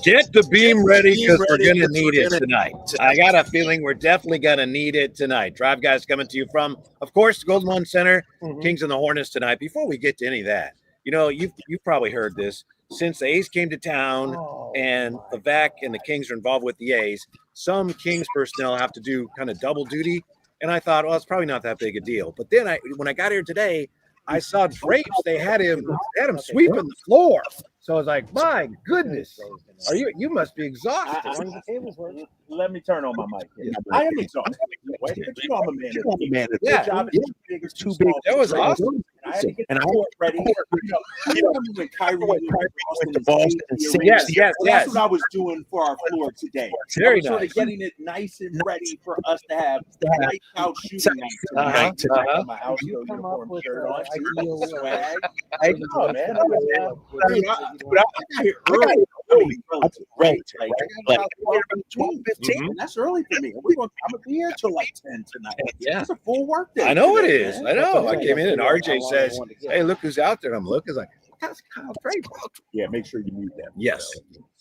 Get the beam ready because we're going to need it tonight. I got a feeling we're definitely going to need it tonight. Drive Guys coming to you from, of course, Golden One Center, Kings and the Hornets tonight. Before we get to any of that, you've probably heard this. Since the A's came to town and the VAC and the Kings are involved with the A's, some Kings personnel have to do kind of double duty. And I thought, well, it's probably not that big a deal. But then when I got here today, I saw Drapes. They had him sweeping the floor. So I was like, my goodness, you must be exhausted. Let me turn on my mic. I am exhausted. But I'm a man. Yeah. Job is too big. That was awesome. I had to get the court ready. When Kyrie went to Boston. Yes. That's what I was doing for our floor today. Very nice. Sort of getting it nice and ready for us to have nice out shooting night tonight. My house uniform shirt on. Swag. I know, man. I got here early. Right. Like 12:15. That's early for me. I'm gonna be here till like 10 tonight. Yeah, it's a full work day. I know it is. I know. I came in and RJ says, "Hey, look who's out there." I'm looking like, "That's Kyle Draper." Yeah, make sure you mute that. Yes.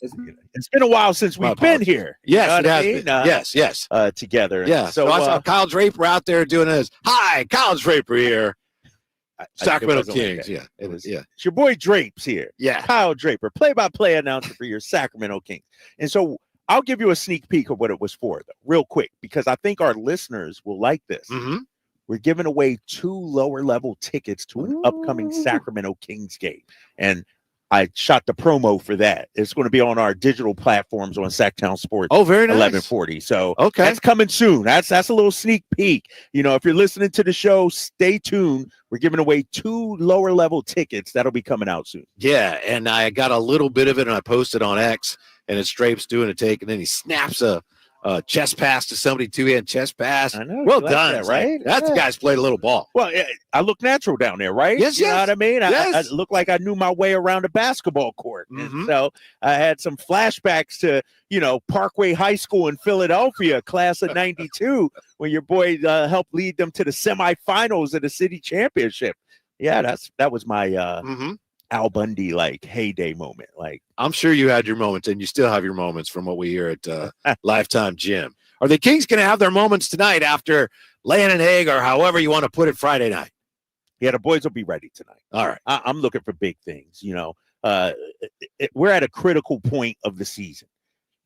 It's been a while since we've been here. Yes, it has been. Yes. Together. Yeah. So I saw Kyle Draper out there doing this. Hi, Kyle Draper here. Sacramento Kings. Okay. Yeah, it was. Yeah, it's your boy Drapes here. Yeah, Kyle Draper, play-by-play announcer for your Sacramento Kings. And so I'll give you a sneak peek of what it was for, though, real quick, because I think our listeners will like this. Mm-hmm. We're giving away 2 lower-level tickets to an upcoming Sacramento Kings game, and I shot the promo for that. It's going to be on our digital platforms on Sacktown Sports. Oh, very nice. 1140. So okay, that's coming soon. That's a little sneak peek. If you're listening to the show, stay tuned. We're giving away 2 lower level tickets that'll be coming out soon. Yeah, and I got a little bit of it, and I posted on X, and it's Drapes doing a take, and then he snaps a chest pass to somebody, 2-hand chest pass. I know. Well done, that, right? That's the guy's played a little ball. Well, I look natural down there, right? Yes, you know what I mean? Yes. I look like I knew my way around a basketball court. Mm-hmm. So I had some flashbacks to, Parkway High School in Philadelphia, class of 92, when your boy helped lead them to the semifinals of the city championship. Yeah, that was my Al Bundy heyday moment. I'm sure you had your moments, and you still have your moments from what we hear at Lifetime Gym. Are the Kings going to have their moments tonight after laying an egg, or however you want to put it, Friday night? Yeah, the boys will be ready tonight. All right. I'm looking for big things. We're at a critical point of the season.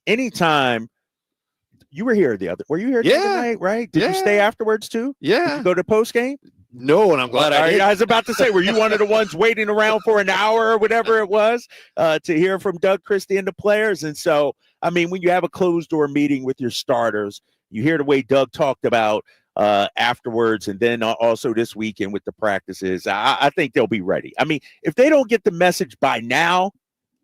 Anytime you were here were you here the other night, right? Did you stay afterwards too? Yeah. Did you go to post game? No, and I'm glad I did. I was about to say, were you one of the ones waiting around for an hour or whatever it was to hear from Doug Christie and the players? And so, when you have a closed door meeting with your starters, you hear the way Doug talked about afterwards, and then also this weekend with the practices, I think they'll be ready. If they don't get the message by now,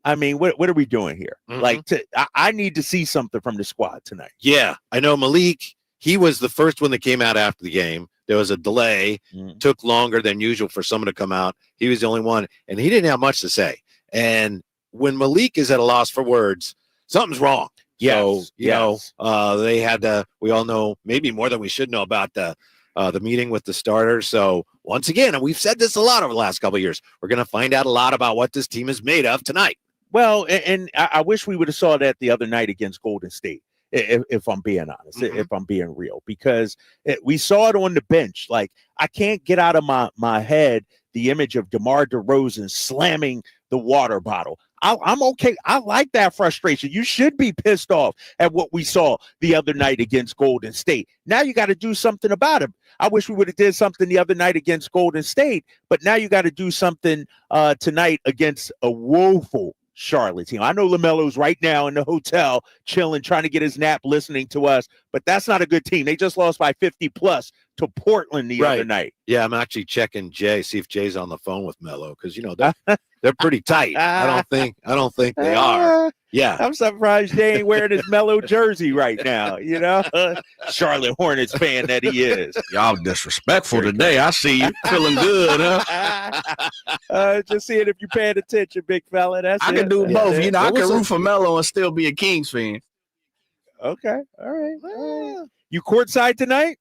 what are we doing here? Mm-hmm. I need to see something from the squad tonight. Yeah, I know Malik, he was the first one that came out after the game. There was a delay, took longer than usual for someone to come out. He was the only one, and he didn't have much to say. And when Malik is at a loss for words, something's wrong. Yes. So, they had to, we all know maybe more than we should know about the meeting with the starters. So once again, and we've said this a lot over the last couple of years, we're going to find out a lot about what this team is made of tonight. Well, and I wish we would have saw that the other night against Golden State, if I'm being honest, if I'm being real, because we saw it on the bench. I can't get out of my head the image of DeMar DeRozan slamming the water bottle. I'm okay. I like that frustration. You should be pissed off at what we saw the other night against Golden State. Now you got to do something about it. I wish we would have did something the other night against Golden State, but now you got to do something tonight against a woeful Charlotte team. I know LaMelo's right now in the hotel chilling, trying to get his nap, listening to us, but that's not a good team. They just lost by 50+ to Portland the other night. Yeah, I'm actually checking Jay, see if Jay's on the phone with Melo, because they're pretty tight. I don't think they are. Yeah, I'm surprised Jay ain't wearing his Melo jersey right now. Charlotte Hornets fan that he is. Y'all disrespectful today. I see you feeling good, huh? Just seeing if you're paying attention, big fella. I can do both. I can root for Melo and still be a Kings fan. Okay, all right. You courtside tonight?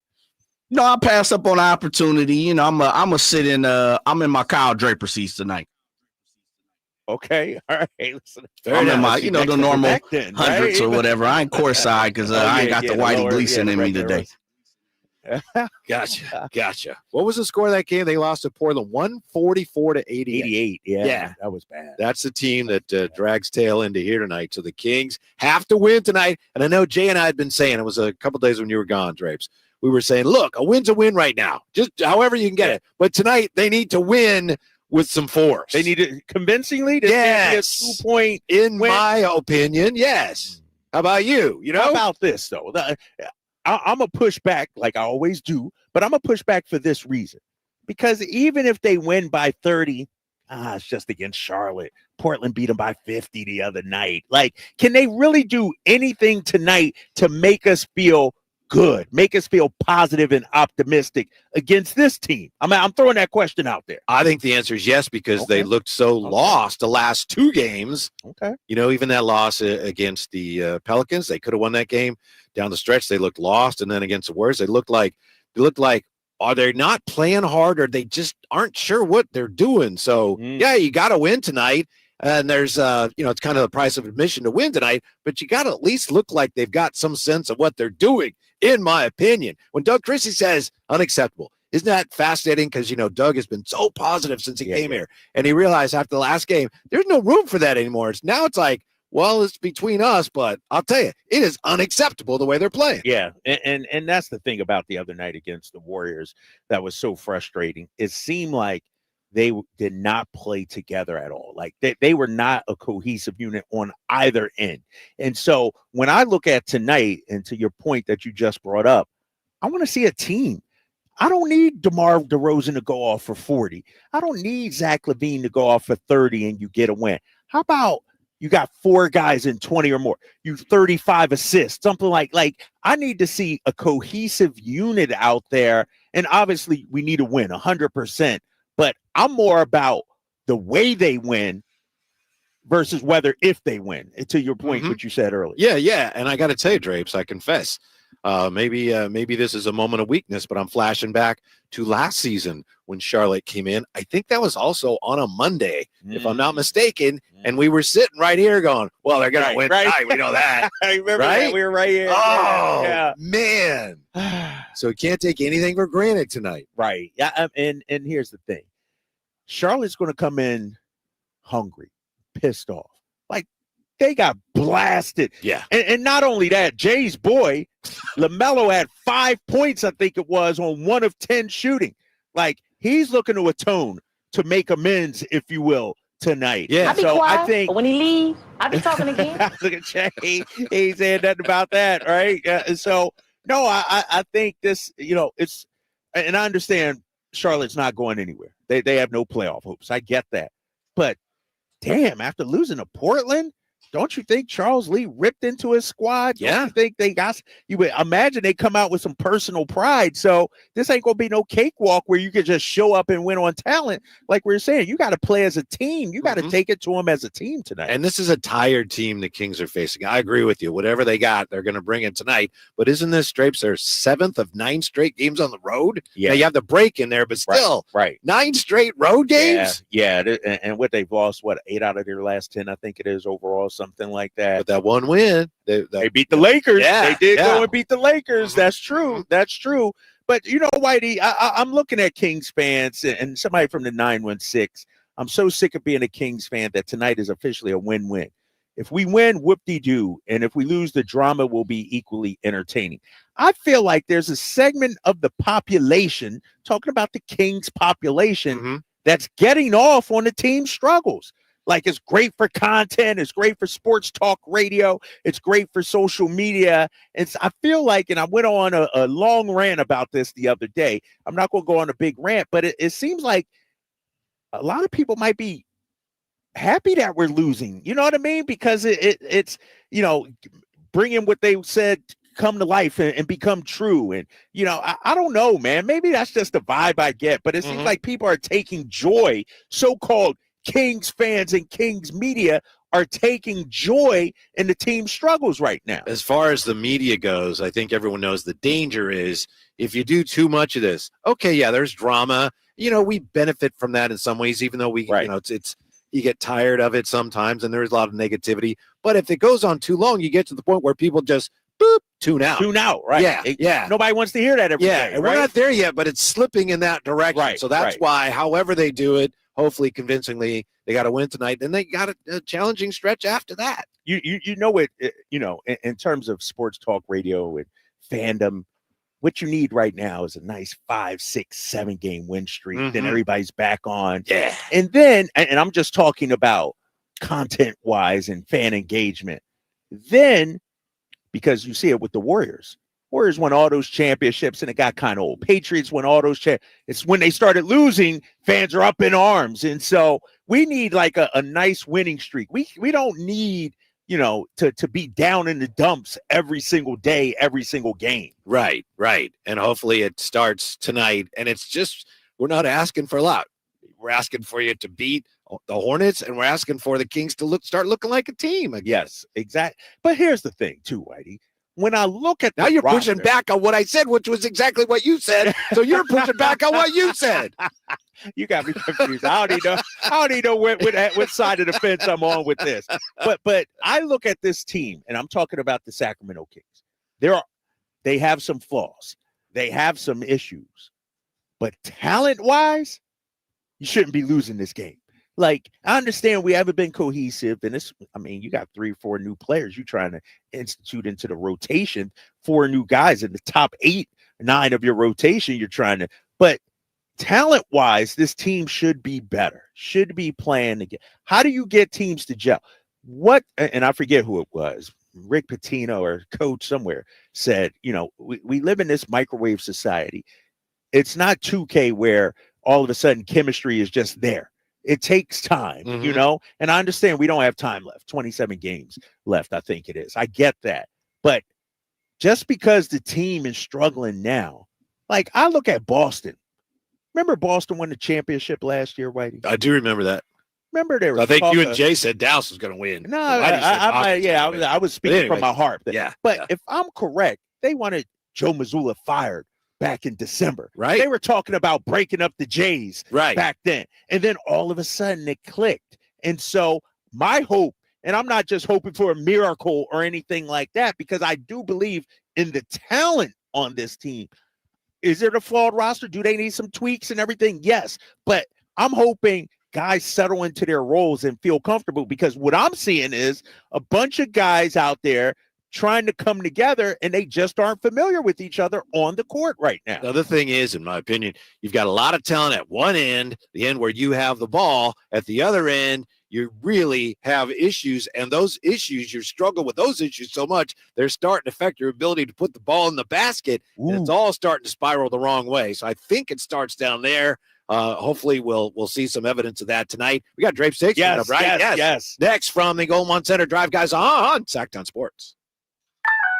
No, I passed up on the opportunity. I'm a sit in. I'm in my Kyle Draper seats tonight. Okay. All right. Listen. I'm in my, the normal Then, hundreds or whatever. I ain't courtside because I ain't got the Whitey lower, Gleason in me today. Gotcha. What was the score of that game? They lost to Portland 144-88. 88. Yeah. That was bad. That's the team that drags tail into here tonight. So the Kings have to win tonight. And I know Jay and I had been saying, it was a couple days when you were gone, Drapes. We were saying, look, a win's a win right now. Just however you can get it. But tonight they need to win with some force. They need it convincingly. This can't be a 2-point in win. my opinion, yes. How about you? How about this, though? I'm going to push back like I always do, but I'm going to push back for this reason. Because even if they win by 30, it's just against Charlotte. Portland beat them by 50 the other night. Like, can they really do anything tonight to make us feel good, make us feel positive and optimistic against this team? I'm throwing that question out there. I think the answer is yes, because they looked so lost the last 2 games. Okay. Even that loss against the Pelicans, they could have won that game. Down the stretch, they looked lost. And then against the Warriors, they looked like, are they not playing hard, or they just aren't sure what they're doing? So, you got to win tonight. And there's, it's kind of the price of admission to win tonight, but you got to at least look like they've got some sense of what they're doing, in my opinion. When Doug Christie says unacceptable, isn't that fascinating? Because, Doug has been so positive since he came here, and he realized after the last game, there's no room for that anymore. Now it's like, well, it's between us, but I'll tell you, it is unacceptable the way they're playing. Yeah, and that's the thing about the other night against the Warriors that was so frustrating. It seemed like they did not play together at all. Like they were not a cohesive unit on either end. And so when I look at tonight, and to your point that you just brought up, I want to see a team. I don't need DeMar DeRozan to go off for 40. I don't need Zach LaVine to go off for 30 and you get a win. How about you got 4 guys in 20 or more, you 35 assists, something like I need to see a cohesive unit out there. And obviously we need to win 100%, but I'm more about the way they win versus whether if they win, to your point, what you said earlier. Yeah. And I got to tell you, Drapes, I confess, maybe this is a moment of weakness, but I'm flashing back to last season when Charlotte came in. I think that was also on a Monday, if I'm not mistaken. And we were sitting right here going, well, they're going to win tonight. We know that. I remember that. We were right here. Oh, man. So we can't take anything for granted tonight. Right. Yeah. And here's the thing. Charlotte's going to come in hungry, pissed off. Like, they got blasted. Yeah. And not only that, Jay's boy, LaMelo, had 5 points, I think it was, on 1 of 10 shooting. Like, he's looking to atone, to make amends, if you will, tonight. Yeah. So quiet, I think when he leaves, I'll be talking again. Look at Jay. He ain't saying nothing about that, right? So, no, I think this, it's, and I understand Charlotte's not going anywhere. They have no playoff hopes. I get that. But, damn, after losing to Portland, don't you think Charles Lee ripped into his squad? Don't you think they got – you would imagine they come out with some personal pride. So this ain't going to be no cakewalk where you can just show up and win on talent. Like we were saying, you got to play as a team. You got to take it to them as a team tonight. And this is a tired team the Kings are facing. I agree with you. Whatever they got, they're going to bring it tonight. But isn't this, Drapes, their 7th of 9 straight games on the road? Yeah. Now, you have the break in there, but still, 9 straight road games? Yeah. And what they've lost, 8 out of their last 10, I think it is overall, something like that. But that one win, they beat the Lakers. Yeah, they did go and beat the Lakers. That's true. That's true. But, Whitey, I'm looking at Kings fans and somebody from the 916. I'm so sick of being a Kings fan that tonight is officially a win-win. If we win, whoop-de-doo. And if we lose, the drama will be equally entertaining. I feel like there's a segment of the population, talking about the Kings population, that's getting off on the team's struggles. Like, it's great for content. It's great for sports talk radio. It's great for social media. I feel like, and I went on a long rant about this the other day. I'm not going to go on a big rant, but it seems like a lot of people might be happy that we're losing. You know what I mean? Because it's bringing what they said come to life and become true. And, I don't know, man. Maybe that's just the vibe I get. But it seems like people are taking joy, so-called Kings fans and Kings media are taking joy in the team's struggles right now. As far as the media goes, I think everyone knows the danger is if you do too much of this, okay, yeah, there's drama. We benefit from that in some ways, even though we, you get tired of it sometimes, and there's a lot of negativity. But if it goes on too long, you get to the point where people just tune out. Right? Yeah. Nobody wants to hear that every day. And we're not there yet, but it's slipping in that direction. Right, so that's why, however they do it, hopefully convincingly, they got to win tonight. Then they got a challenging stretch after that. You know it. In terms of sports talk radio and fandom, what you need right now is a nice 5, 6, 7 game win streak. Mm-hmm. Then everybody's back on. Yeah. And then, and I'm just talking about content wise and fan engagement. Then, because you see it with the Warriors. Warriors won all those championships and it got kind of old. Patriots won all those It's when they started losing, fans are up in arms. And so we need like a nice winning streak. We don't need, to be down in the dumps every single day, every single game. Right. And hopefully it starts tonight. And it's just, we're not asking for a lot. We're asking for you to beat the Hornets, and we're asking for the Kings to start looking like a team again. Yes, exactly. But here's the thing, too, Whitey. When I look at now, you're pushing back on what I said, which was exactly what you said. So you're pushing back on what you said. You got me confused. I don't even know what side of the fence I'm on with this. But I look at this team, and I'm talking about the Sacramento Kings. They have some flaws. They have some issues. But talent-wise, you shouldn't be losing this game. Like, I understand we haven't been cohesive, and you got 3 or 4 new players you're trying to institute into the rotation, 4 new guys in the top 8, 9 of your rotation you're trying to, but talent-wise, this team should be better, should be playing again. How do you get teams to gel? And I forget who it was, Rick Pitino or coach somewhere said, we live in this microwave society. It's not 2K where all of a sudden chemistry is just there. It takes time, and I understand we don't have time left, 27 games left, I think it is. I get that. But just because the team is struggling now, like I look at Boston. Remember Boston won the championship last year, Whitey? I do remember that. Remember there was I think you and Jay said Dallas was going to win. No, I was speaking from my heart. But if I'm correct, they wanted Joe Mazzulla fired back in December. Right. They were talking about breaking up the Jays back then. And then all of a sudden it clicked. And so my hope, and I'm not just hoping for a miracle or anything like that, because I do believe in the talent on this team. Is it a flawed roster? Do they need some tweaks and everything? Yes. But I'm hoping guys settle into their roles and feel comfortable, because what I'm seeing is a bunch of guys out there trying to come together, and they just aren't familiar with each other on the court right now. The other thing is, in my opinion, you've got a lot of talent at one end, the end where you have the ball. At the other end, you really have issues, and those issues, you struggle with those issues so much, they're starting to affect your ability to put the ball in the basket, and it's all starting to spiral the wrong way. So I think it starts down there. Hopefully we'll see some evidence of that tonight. We got Draper 6 coming up, right? Yes. Next from the Goldman One Center Drive Guys on Sacktown Sports.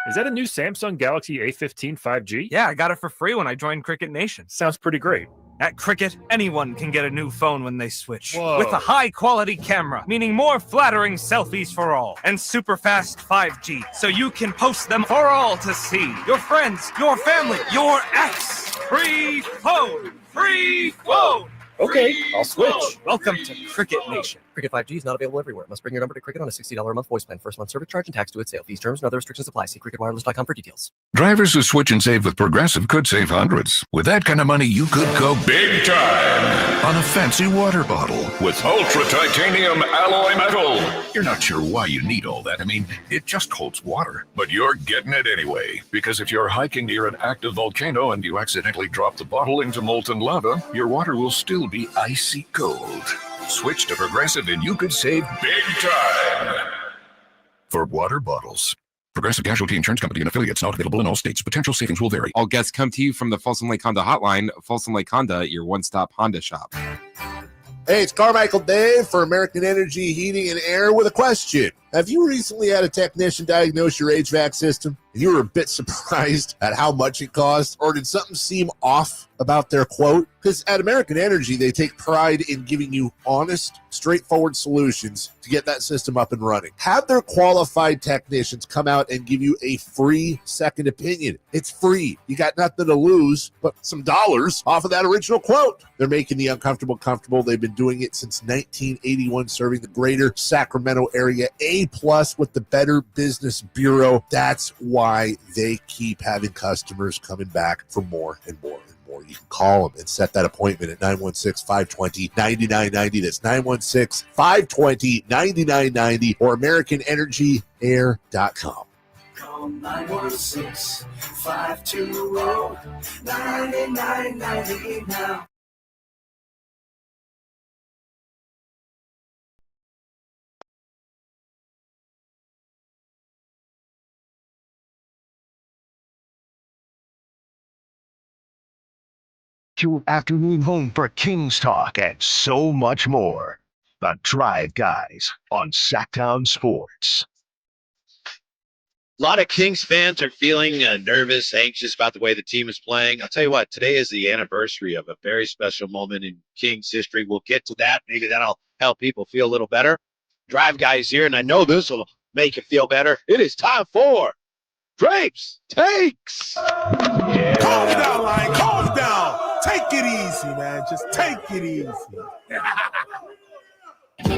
Is that a new Samsung Galaxy A15 5G? Yeah, I got it for free when I joined Cricket Nation. Sounds pretty great. At Cricket, anyone can get a new phone when they switch. Whoa. With a high-quality camera, meaning more flattering selfies for all. And super fast 5G, so you can post them for all to see. Your friends, your family, your ex. Free phone! Free phone! Okay, I'll switch. Welcome to Cricket Nation. Cricket 5G is not available everywhere. Must bring your number to Cricket on a $60 a month voice plan. First month service charge and tax to its sale. These terms and other restrictions apply. See cricketwireless.com for details. Drivers who switch and save with Progressive could save hundreds. With that kind of money, you could go big time on a fancy water bottle with ultra titanium alloy metal. You're not sure why you need all that. I mean, it just holds water, but you're getting it anyway. Because if you're hiking near an active volcano and you accidentally drop the bottle into molten lava, your water will still be icy cold. Switch to Progressive and you could save big time for water bottles. Progressive Casualty Insurance Company and affiliates, not available in all states. Potential savings will vary. All guests come to you from the Folsom Lake Honda Hotline. Folsom Lake Honda, your one-stop Honda shop. Hey, it's Carmichael Dave for American Energy Heating and Air with a question. Have you recently had a technician diagnose your HVAC system? You were a bit surprised at how much it cost, or did something seem off about their quote? Because at American Energy, they take pride in giving you honest, straightforward solutions to get that system up and running. Have their qualified technicians come out and give you a free second opinion. It's free. You got nothing to lose but some dollars off of that original quote. They're making the uncomfortable comfortable. They've been doing it since 1981, serving the greater Sacramento area. A+ with the Better Business Bureau. That's why they keep having customers coming back for more and more. You can call them and set that appointment at 916-520-9990. That's 916-520-9990 or AmericanEnergyAir.com. Call 916-520-9990 now. Your afternoon home for Kings talk and so much more. The Drive Guys on Sacktown Sports. A lot of Kings fans are feeling nervous, anxious about the way the team is playing. I'll tell you what, today is the anniversary of a very special moment in Kings history. We'll get to that. Maybe that'll help people feel a little better. Drive Guys here, and I know this will make you feel better. It is time for Drapes Takes. Yeah. Calm down, Lion. Calm down. Take it easy, man. Just take it easy. I'm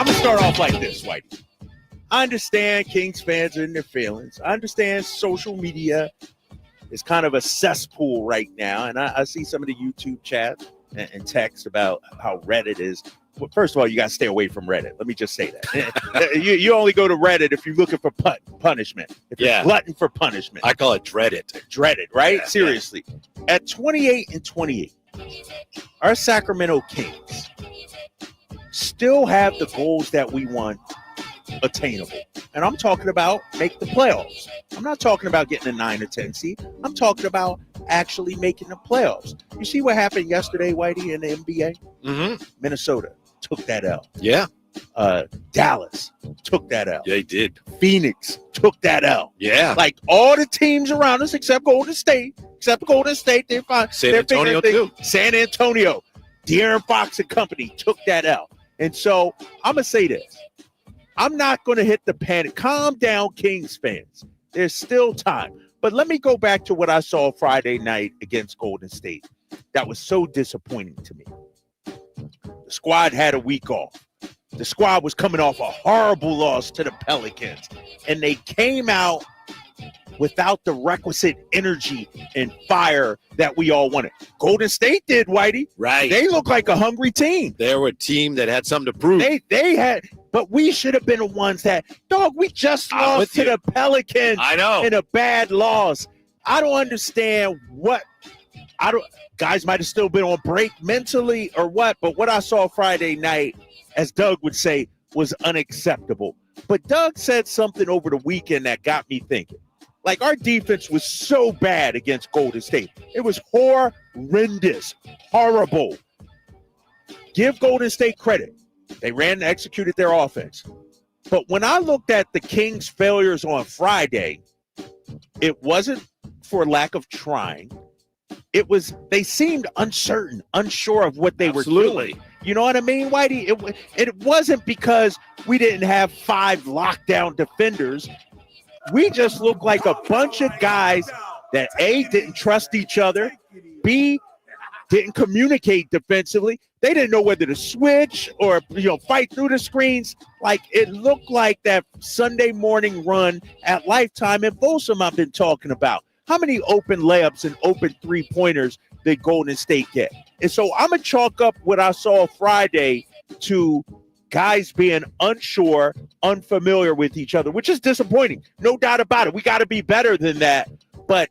going to start off like this, Whitey. I understand Kings fans are in their feelings. I understand social media is kind of a cesspool right now. And I see some of the YouTube chat and text about how Reddit is. Well, first of all, you got to stay away from Reddit. Let me just say that. you only go to Reddit if you're looking for punishment. If you're glutton for punishment. I call it Dreadit. Dreaded, right? Yeah, seriously. Yeah. At 28-28, our Sacramento Kings still have the goals that we want attainable. And I'm talking about make the playoffs. I'm not talking about getting a 9 or 10 seed. I'm talking about actually making the playoffs. You see what happened yesterday, Whitey, in the NBA? Mm-hmm. Minnesota took that L. Yeah. Dallas took that L. Yeah, they did. Phoenix took that L. Yeah. Like all the teams around us except Golden State. They're fine. San Antonio, too. San Antonio. De'Aaron Fox and company took that L. And so I'm going to say this. I'm not going to hit the panic. Calm down, Kings fans. There's still time. But let me go back to what I saw Friday night against Golden State. That was so disappointing to me. The squad had a week off. The squad was coming off a horrible loss to the Pelicans. And they came out without the requisite energy and fire that we all wanted. Golden State did, Whitey. Right. They look like a hungry team. They were a team that had something to prove. They had, but we should have been the ones that, we just lost to the Pelicans. I know. In a bad loss. I don't understand guys might have still been on break mentally or what, but what I saw Friday night, as Doug would say, was unacceptable. But Doug said something over the weekend that got me thinking. Like, our defense was so bad against Golden State. It was horrendous, horrible. Give Golden State credit. They ran and executed their offense. But when I looked at the Kings' failures on Friday, it wasn't for lack of trying. It was they seemed uncertain, unsure of what they were doing. You know what I mean, Whitey? It wasn't because we didn't have 5 lockdown defenders. We just looked like a bunch of guys that A, didn't trust each other, B, didn't communicate defensively. They didn't know whether to switch or fight through the screens. Like, it looked like that Sunday morning run at Lifetime in Folsom I've been talking about. How many open layups and open three-pointers did Golden State get? And so I'm going to chalk up what I saw Friday to guys being unsure, unfamiliar with each other, which is disappointing. No doubt about it. We got to be better than that. But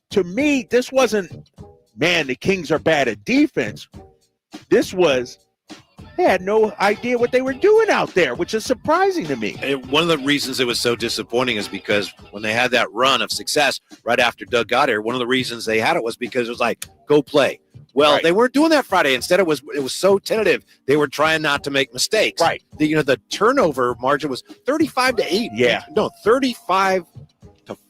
to me, this wasn't, man, the Kings are bad at defense. This was, they had no idea what they were doing out there, which is surprising to me. One of the reasons it was so disappointing is because when they had that run of success right after Doug got here, one of the reasons they had it was because it was like, go play. Well, right. They weren't doing that Friday. Instead, it was so tentative. They were trying not to make mistakes. Right. The turnover margin was 35-8. Yeah. No, 35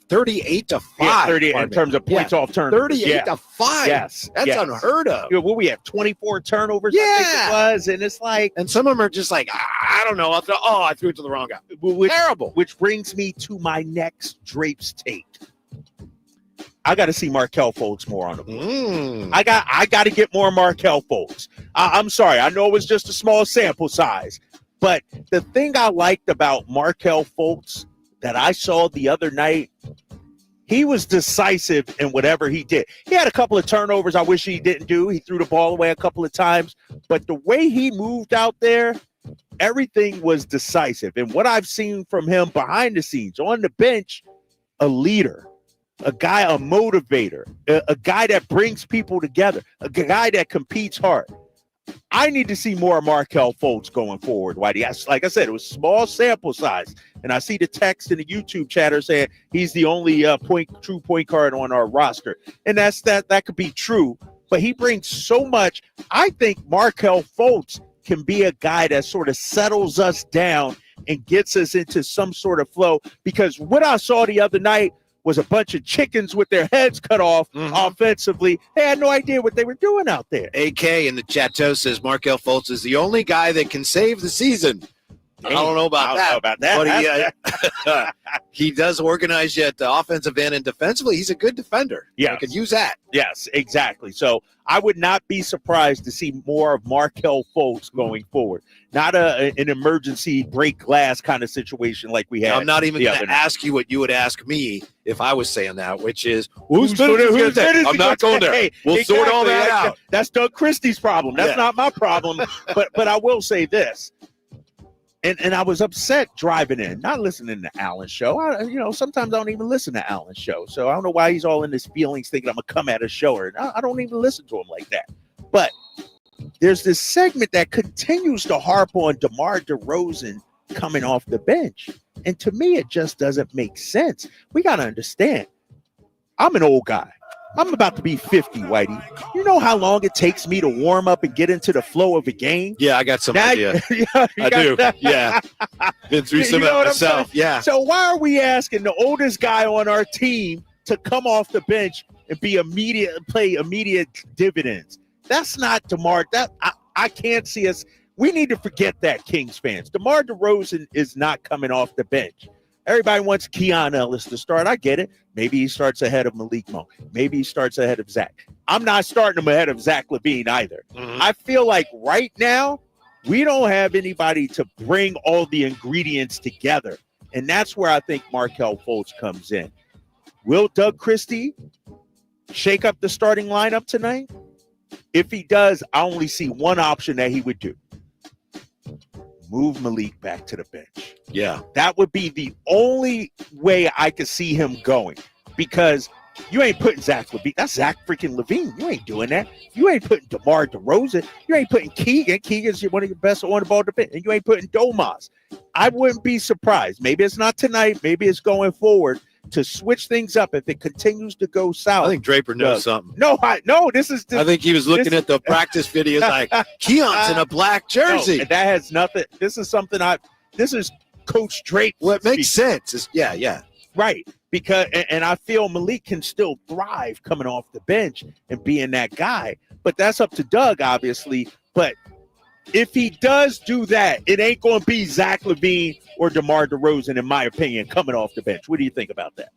38-5. Yeah, 30 in terms of points off turnovers. 38-5. Yes. That's unheard of. Yeah, well, we have 24 turnovers, I think it was, and it's like, and some of them are just like, I don't know. I threw it to the wrong guy. Terrible. Which brings me to my next Drapes take. I got to see Marquel Fultz more on the board. I got to get more Marquel Fultz. I'm sorry. I know it was just a small sample size, but the thing I liked about Marquel Fultz that I saw the other night, he was decisive in whatever he did. He had a couple of turnovers I wish he didn't do. He threw the ball away a couple of times, but the way he moved out there, everything was decisive. And what I've seen from him behind the scenes, on the bench, a leader, a guy, a motivator, a guy that brings people together, a guy that competes hard. I need to see more Marquel Fultz going forward, Whitey. Like I said, it was small sample size. And I see the text in the YouTube chatter saying he's the only true point guard on our roster. And that could be true, but he brings so much. I think Marquel Fultz can be a guy that sort of settles us down and gets us into some sort of flow, because what I saw the other night was a bunch of chickens with their heads cut off offensively. They had no idea what they were doing out there. AK in the chateau says Marquel Fultz is the only guy that can save the season. I don't know about that. But he does organize you at the offensive end, and defensively, he's a good defender. Yeah, I could use that. Yes, exactly. So I would not be surprised to see more of Marquel Fultz going forward. Not an emergency break glass kind of situation like we had. I'm not even going to ask you what you would ask me if I was saying that, which is, who's that? I'm not going there. Hey, we'll sort all that out. That's Doug Christie's problem. That's not my problem. But I will say this. And I was upset driving in, not listening to Alan's show. Sometimes I don't even listen to Alan's show. So I don't know why he's all in his feelings thinking I'm going to come at a show. Or I don't even listen to him like that. But there's this segment that continues to harp on DeMar DeRozan coming off the bench. And to me, it just doesn't make sense. We got to understand, I'm an old guy. I'm about to be 50, Whitey. You know how long it takes me to warm up and get into the flow of a game? Yeah, I got some idea. I do. Yeah. Been through some of that myself. Yeah. So why are we asking the oldest guy on our team to come off the bench and play immediate dividends? That's not DeMar. I can't see us. We need to forget that, Kings fans. DeMar DeRozan is not coming off the bench. Everybody wants Keon Ellis to start. I get it. Maybe he starts ahead of Malik Monk. Maybe he starts ahead of Zach. I'm not starting him ahead of Zach LaVine either. I feel like right now we don't have anybody to bring all the ingredients together. And that's where I think Marquel Fultz comes in. Will Doug Christie shake up the starting lineup tonight? If he does, I only see one option that he would do. Move Malik back to the bench. Yeah. That would be the only way I could see him going, because you ain't putting Zach LaVine. That's Zach freaking LaVine. You ain't doing that. You ain't putting DeMar DeRozan. You ain't putting Keegan. Keegan's one of your best on the ball defense. And you ain't putting Domas. I wouldn't be surprised. Maybe it's not tonight. Maybe it's going forward to switch things up if it continues to go south. I think Draper knows something. No, this is. I think he was looking at the practice videos like, Keon's in a black jersey. No, that has nothing. This is something this is Coach Draper. Well, it makes sense. Yeah. Right. Because, and I feel Malik can still thrive coming off the bench and being that guy. But that's up to Doug, obviously. But if he does do that, it ain't going to be Zach LaVine or DeMar DeRozan, in my opinion, coming off the bench. What do you think about that?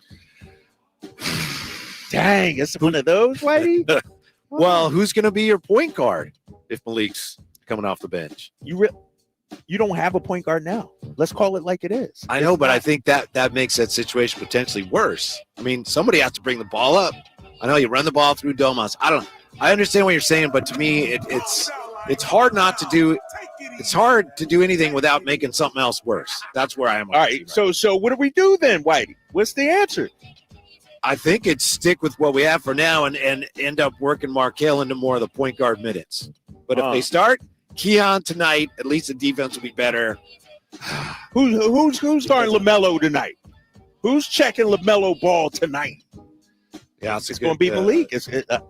Dang, it's one of those, Whitey? Well, who's going to be your point guard if Malik's coming off the bench? You don't have a point guard now. Let's call it like it is. I know, but I think that makes that situation potentially worse. I mean, somebody has to bring the ball up. I know you run the ball through Domas. I understand what you're saying, but to me, it's hard not to do. It's hard to do anything without making something else worse. That's where I am. All right. So what do we do then, Whitey? What's the answer? I think it's stick with what we have for now and end up working Marquel into more of the point guard minutes. But if they start Keon tonight, at least the defense will be better. Who's starting LaMelo tonight? Who's checking LaMelo Ball tonight? Yeah, it's going to be Malik,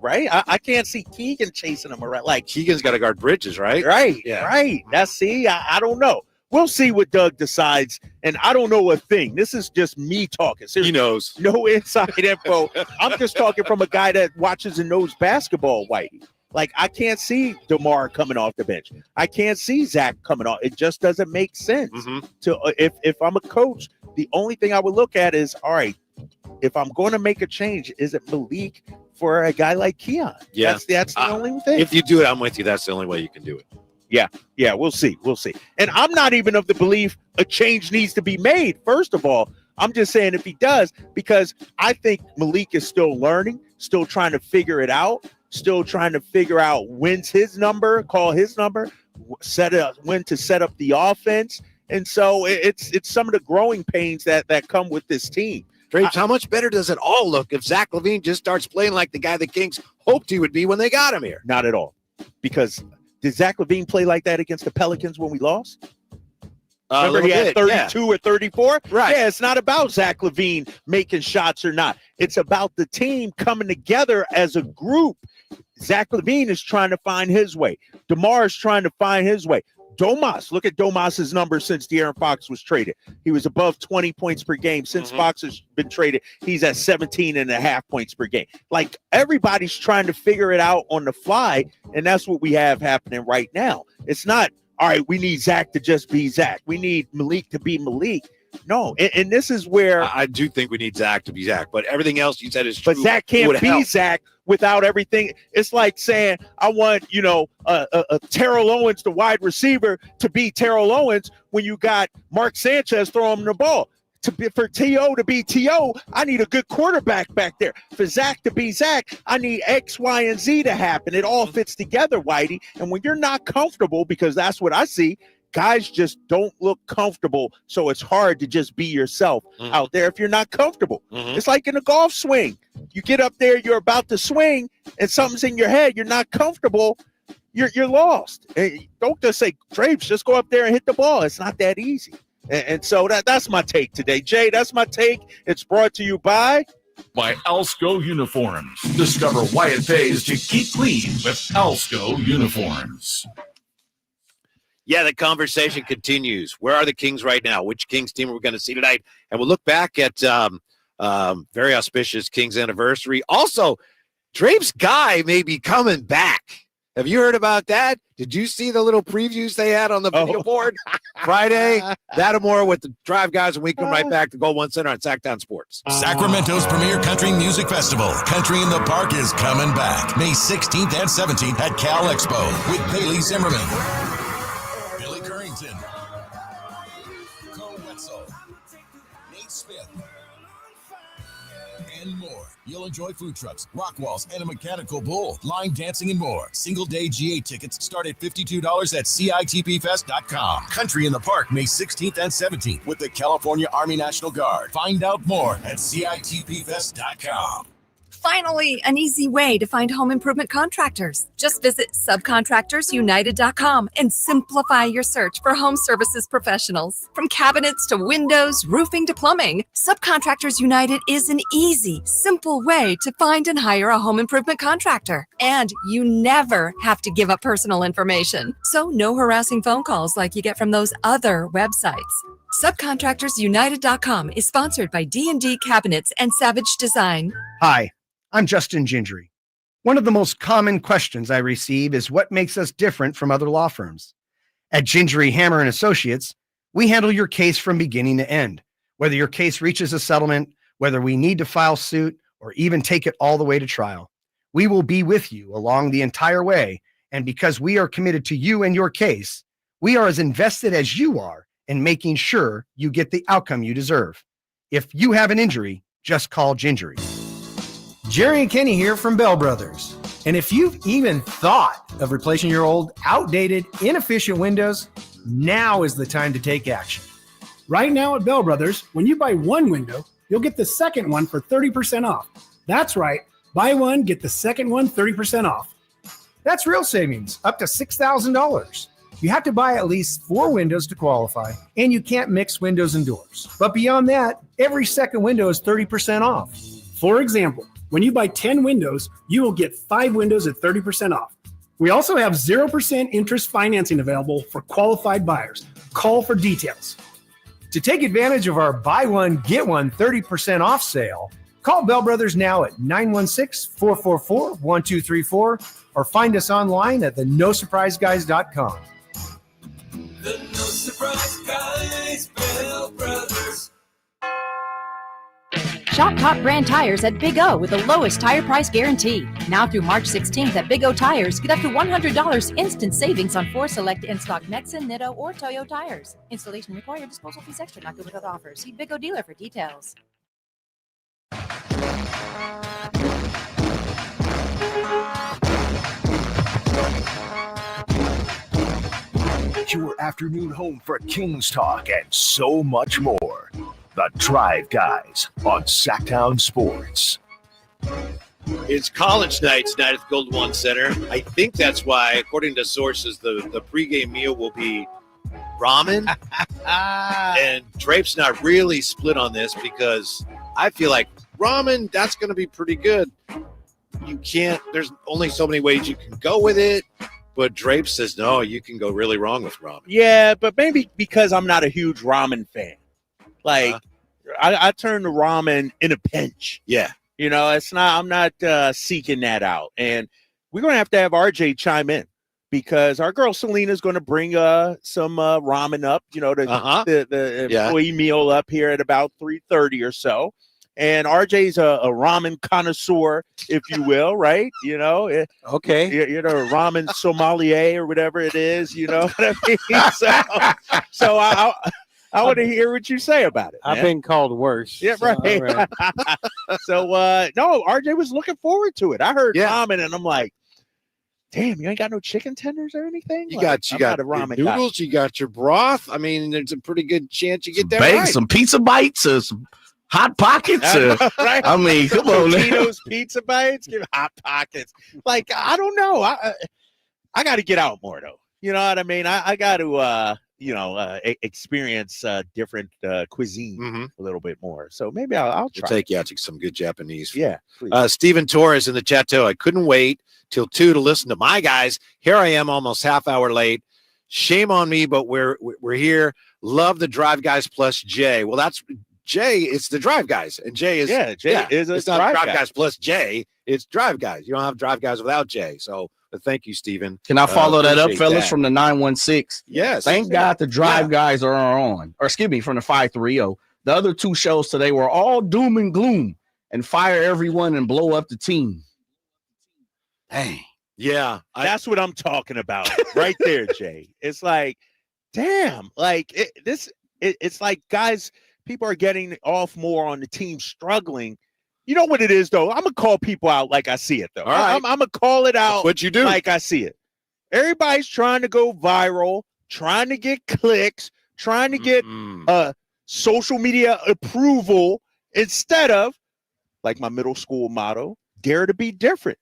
right? I can't see Keegan chasing him around. Like Keegan's got to guard Bridges, right? Right, yeah. right. I don't know. we'll see what Doug decides. And I don't know a thing. This is just me talking. He knows. No inside info. I'm just talking from a guy that watches and knows basketball, Whitey. Like, I can't see DeMar coming off the bench. I can't see Zach coming off. It just doesn't make sense. To if I'm a coach, the only thing I would look at is, all right, if I'm going to make a change, is it Malik for a guy like Keon? Yeah. That's the only thing. If you do it, I'm with you. That's the only way you can do it. Yeah, we'll see. And I'm not even of the belief a change needs to be made. First of all, I'm just saying if he does, because I think Malik is still learning, still trying to figure it out, still trying to figure out when's his number, call his number, when to set up the offense. And so it's some of the growing pains that come with this team. Drapes, how much better does it all look if Zach LaVine just starts playing like the guy the Kings hoped he would be when they got him here? Not at all. Because did Zach LaVine play like that against the Pelicans when we lost? Remember he had 32 or 34? Right. Yeah, it's not about Zach LaVine making shots or not. It's about the team coming together as a group. Zach LaVine is trying to find his way. DeMar is trying to find his way. Domas, look at Domas's numbers since De'Aaron Fox was traded. He was above 20 points per game. Since Fox has been traded, he's at 17.5 points per game. Like, everybody's trying to figure it out on the fly, and that's what we have happening right now. It's not, all right, we need Zach to just be Zach. We need Malik to be Malik. No, and this is where I do think we need Zach to be Zach, but everything else you said is true. But Zach can't be Zach without everything. It's like saying I want, a Terrell Owens, the wide receiver, to be Terrell Owens when you got Mark Sanchez throwing him the ball. For T.O. to be T.O., I need a good quarterback back there. For Zach to be Zach, I need X, Y, and Z to happen. It all fits together, Whitey. And when you're not comfortable, because that's what I see, guys just don't look comfortable, so it's hard to just be yourself out there if you're not comfortable. It's like in a golf swing. You get up there, you're about to swing, and something's in your head. You're not comfortable. You're lost. Don't just say, Drapes, just go up there and hit the ball. It's not that easy. And so that's my take today. Jay, that's my take. It's brought to you by Alsco Uniforms. Discover why it pays to keep clean with Alsco Uniforms. Yeah, the conversation continues. Where are the Kings right now? Which Kings team are we going to see tonight? And we'll look back at very auspicious Kings anniversary. Also, Drape's guy may be coming back. Have you heard about that? Did you see the little previews they had on the video board Friday? That and more with the Drive Guys, and we come right back to Gold One Center on Sacktown Sports. Sacramento's premier country music festival, Country in the Park, is coming back May 16th and 17th at Cal Expo with Bailey Zimmerman, Billy Currington, Cole Wetzel, Nate Smith, and more. You'll enjoy food trucks, rock walls, and a mechanical bull, line dancing, and more. Single-day GA tickets start at $52 at CITPFest.com. Country in the Park, May 16th and 17th with the California Army National Guard. Find out more at CITPFest.com. Finally, an easy way to find home improvement contractors. Just visit subcontractorsunited.com and simplify your search for home services professionals. From cabinets to windows, roofing to plumbing, Subcontractors United is an easy, simple way to find and hire a home improvement contractor. And you never have to give up personal information. So no harassing phone calls like you get from those other websites. Subcontractorsunited.com is sponsored by D&D Cabinets and Savage Design. Hi, I'm Justin Gingery. One of the most common questions I receive is what makes us different from other law firms. At Gingery Hammer & Associates, we handle your case from beginning to end. Whether your case reaches a settlement, whether we need to file suit, or even take it all the way to trial, we will be with you along the entire way. And because we are committed to you and your case, we are as invested as you are in making sure you get the outcome you deserve. If you have an injury, just call Gingery. Jerry and Kenny here from Bell Brothers. And if you've even thought of replacing your old, outdated, inefficient windows, now is the time to take action. Right now at Bell Brothers, when you buy one window, you'll get the second one for 30% off. That's right. Buy one, get the second one 30% off. That's real savings, up to $6,000. You have to buy at least 4 windows to qualify, and you can't mix windows and doors. But beyond that, every second window is 30% off. For example, when you buy 10 windows, you will get 5 windows at 30% off. We also have 0% interest financing available for qualified buyers. Call for details. To take advantage of our buy one, get one 30% off sale, call Bell Brothers now at 916-444-1234 or find us online at theNoSurpriseGuys.com. The No Surprise Guys, Bell Brothers. Shop top brand tires at Big O with the lowest tire price guarantee. Now through March 16th at Big O Tires, get up to $100 instant savings on 4 select in-stock Nexen, Nitto, or Toyo tires. Installation required. Disposal fees extra. Not good with other offers. See Big O dealer for details. Your afternoon home for Kings Talk and so much more. The Drive Guys on Sacktown Sports. It's college night tonight at the Golden One Center. I think that's why, according to sources, the pregame meal will be ramen. And Drape's not really split on this because I feel like ramen, that's going to be pretty good. There's only so many ways you can go with it. But Drape says, no, you can go really wrong with ramen. Yeah, but maybe because I'm not a huge ramen fan. Like, I turn to ramen in a pinch. Yeah. You know, I'm not seeking that out. And we're going to have RJ chime in because our girl Selena's going to bring some ramen up, you know, the employee meal up here at about 3:30 or so. And RJ's a ramen connoisseur, if you will, right? You know, okay. You know, ramen sommelier or whatever it is, you know what I mean? So I want to hear what you say about it. I've man. been called worse. Yeah, right. So, no, RJ was looking forward to it. I heard ramen, and I'm like, damn, you ain't got no chicken tenders or anything? You got ramen your noodles, you got your broth. I mean, there's a pretty good chance you get that Bake right. some pizza bites or some Hot Pockets. Right? I mean, come on. Tito's Pizza Bites, give Hot Pockets. Like, I don't know. I got to get out more, though. You know what I mean? I got to, experience different cuisine a little bit more. So maybe I'll try. We'll take you out to some good Japanese food. Yeah. Stephen Torres in the chat, too. I couldn't wait till 2 to listen to my guys. Here I am almost half hour late. Shame on me, but we're here. Love the Drive Guys plus Jay. Well, that's Jay. It's the Drive Guys, and Jay is it's not Drive Guys plus Jay. It's Drive Guys. You don't have Drive Guys without Jay. So thank you, Stephen. Can I follow that up, fellas, from the 916? Yes. Thank God the Drive Guys are on. Or excuse me, from the 530. The other 2 shows today were all doom and gloom and fire everyone and blow up the team. Dang. Yeah. That's what I'm talking about right there, Jay. It's like, damn, like it's like, guys, people are getting off more on the team struggling. You know what it is, though? I'm going to call people out like I see it, though. All right. I'm going to call it out. That's what you do. Like I see it. Everybody's trying to go viral, trying to get clicks, trying to get social media approval instead of, like my middle school motto, dare to be different.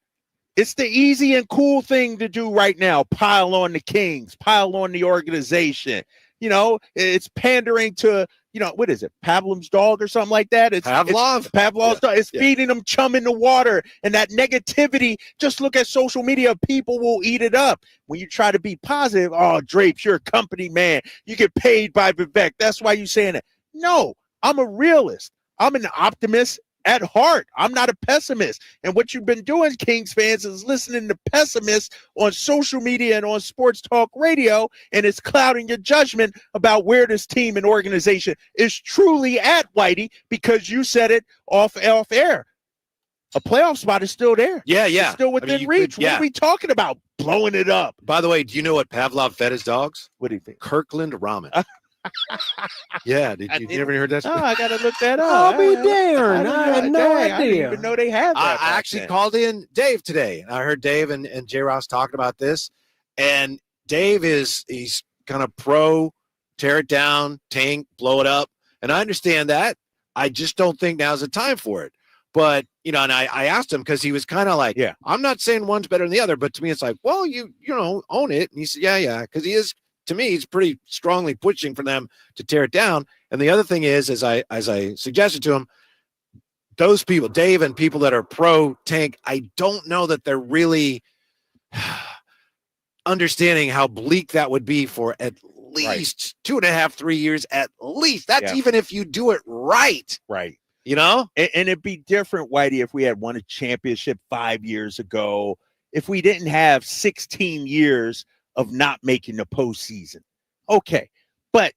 It's the easy and cool thing to do right now. Pile on the Kings, pile on the organization. You know, it's pandering to, you know, what is it? Pavlov's dog or something like that? Pavlov's dog. It's feeding them chum in the water. And that negativity, just look at social media. People will eat it up. When you try to be positive, oh, Drape, you're a company man. You get paid by Vivek. That's why you're saying it. No, I'm a realist. I'm an optimist at heart. I'm not a pessimist. And what you've been doing, Kings fans, is listening to pessimists on social media and on sports talk radio, and it's clouding your judgment about where this team and organization is truly at, Whitey, because you said it off air. A playoff spot is still there. Yeah. It's still within reach. What are we talking about? Blowing it up. By the way, do you know what Pavlov fed his dogs? What do you think? Kirkland ramen. Yeah, did you ever heard that? Oh, I gotta look that up. I'll be darned. I had no idea. I didn't even know they had that. I actually called in Dave today. I heard Dave and J. Ross talking about this, and Dave he's kind of pro tear it down, tank, blow it up, and I understand that. I just don't think now's the time for it. But you know, and I asked him because he was kind of like, yeah, I'm not saying one's better than the other, but to me it's like, well, you know, own it. And he said, yeah, because he is. To me, he's pretty strongly pushing for them to tear it down. And the other thing is, as I suggested to him, those people, Dave and people that are pro tank, I don't know that they're really understanding how bleak that would be for at least 2.5, 3 years at least. That's Yeah. even if you do it right. Right. You know? And it'd be different, Whitey, if we had won a championship 5 years ago, if we didn't have 16 years of not making the postseason. Okay. But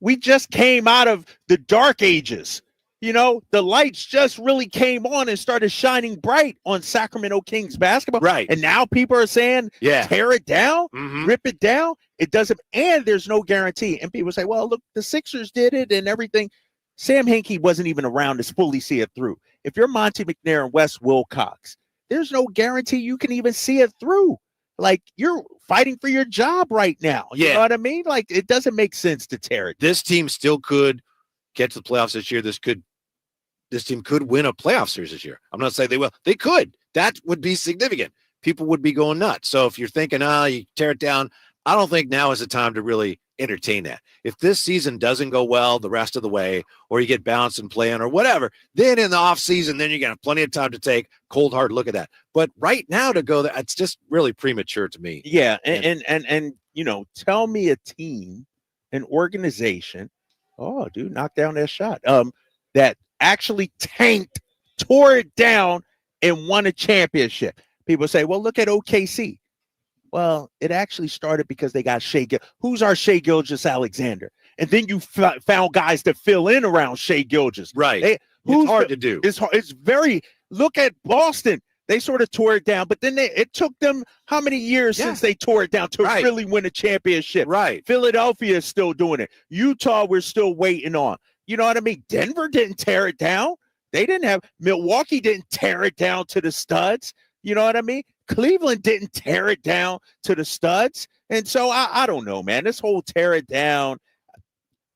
we just came out of the dark ages. You know, the lights just really came on and started shining bright on Sacramento Kings basketball. Right. And now people are saying, Yeah. tear it down, Mhm. rip it down. It doesn't, and there's no guarantee. And people say, well, look, the Sixers did it and everything. Sam Hinkie wasn't even around to fully see it through. If you're Monty McNair and Wes Wilcox, there's no guarantee you can even see it through. Like, you're fighting for your job right now. You Yeah. know what I mean? Like, it doesn't make sense to tear it. This team still could get to the playoffs this year. This team could win a playoff series this year. I'm not saying they will. They could. That would be significant. People would be going nuts. So if you're thinking, you tear it down, I don't think now is the time to really entertain that. If this season doesn't go well the rest of the way, or you get bounced and play in or whatever, then in the off season, then you're going to have plenty of time to take cold hard look at that. But right now to go there, it's just really premature to me. Yeah. And you know, tell me a team, an organization, oh, dude, knock down that shot, that actually tanked, tore it down, and won a championship. People say, well, look at OKC. Well, it actually started because they got Shai Gilgeous. Who's our Shai Gilgeous-Alexander? And then you found guys to fill in around Shai Gilgeous. Right. It's hard to do. It's hard. It's very, look at Boston. They sort of tore it down, but then it took them how many years since they tore it down to really win a championship? Right. Philadelphia is still doing it. Utah, we're still waiting on. You know what I mean? Denver didn't tear it down. They didn't have, Milwaukee didn't tear it down to the studs. You know what I mean? Cleveland didn't tear it down to the studs. And so I don't know, man. This whole tear it down.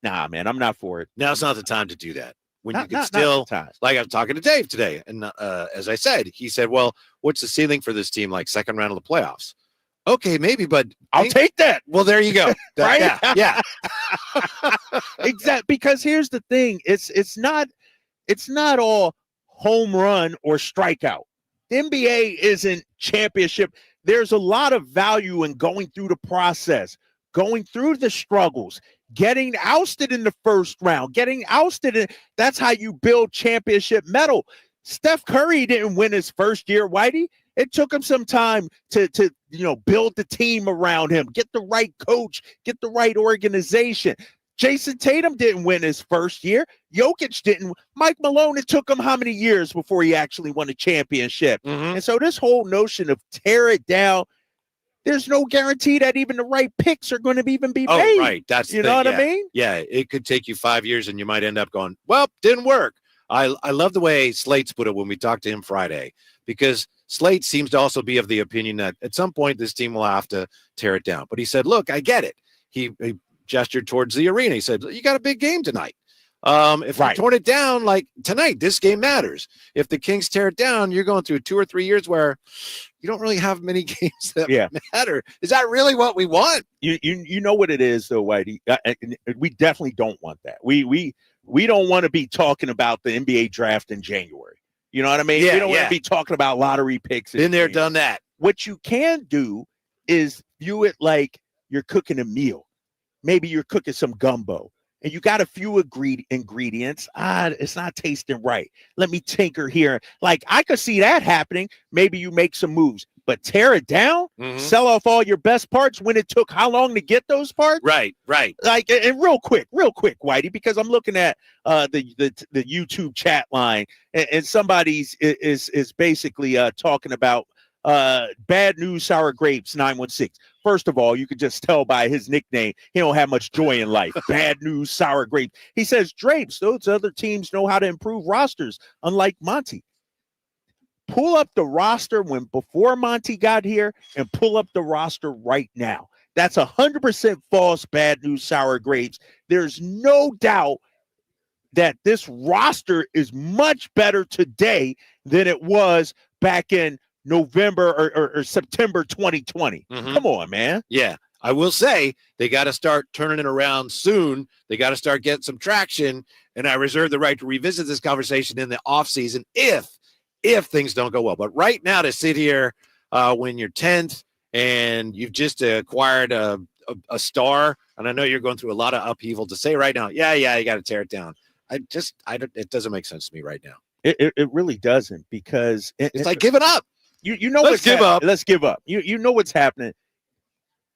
Nah, man, I'm not for it. Now's not the time to do that. When you can Not still, the time. like I was talking to Dave today, and as I said, he said, well, what's the ceiling for this team? Like second round of the playoffs. Okay, maybe, but I'll take that. Well, there you go. Right? Yeah. Exactly. Because here's the thing. It's not all home run or strikeout. The NBA isn't championship. There's a lot of value in going through the process, going through the struggles, getting ousted in the first round, getting ousted. That's how you build championship metal. Steph Curry didn't win his first year, Whitey. It took him some time to build the team around him, get the right coach, get the right organization. Jason Tatum didn't win his first year. Jokic didn't. Mike Malone, it took him how many years before he actually won a championship? And so this whole notion of tear it down, there's no guarantee that even the right picks are going to even be made. Oh, right. That's you know what I mean? Yeah, it could take you 5 years and you might end up going, well, didn't work. I love the way Slate's put it when we talked to him Friday, because Slate seems to also be of the opinion that at some point this team will have to tear it down. But he said, look, I get it. He gestured towards the arena. He said, you got a big game tonight. If you torn it down like tonight, this game matters. If the Kings tear it down, you're going through 2 or 3 years where you don't really have many games that matter. Is that really what we want? You know what it is, though, Whitey. We definitely don't want that. We don't want to be talking about the NBA draft in January. You know what I mean? Yeah, we don't want to be talking about lottery picks. Been there, done that. What you can do is view it like you're cooking a meal. Maybe you're cooking some gumbo and you got a few ingredients. It's not tasting right. Let me tinker here. Like, I could see that happening. Maybe you make some moves, but tear it down, sell off all your best parts when it took how long to get those parts? Right. Like, and real quick, Whitey, because I'm looking at the YouTube chat line, and somebody's is basically talking about Bad News Sour Grapes 916. First of all, you could just tell by his nickname, he don't have much joy in life. Bad News Sour Grapes. He says, Drapes, those other teams know how to improve rosters, unlike Monty. Pull up the roster before Monty got here and pull up the roster right now. That's 100% false, Bad News Sour Grapes. There's no doubt that this roster is much better today than it was back in November or September 2020. Come on, man. Yeah. I will say they got to start turning it around soon. They got to start getting some traction. And I reserve the right to revisit this conversation in the offseason if things don't go well. But right now, to sit here when you're 10th and you've just acquired a a star, and I know you're going through a lot of upheaval, to say right now, yeah, you got to tear it down. It doesn't make sense to me right now. It really doesn't, because it's like giving up. You know, let's give up. Let's give up. You know what's happening.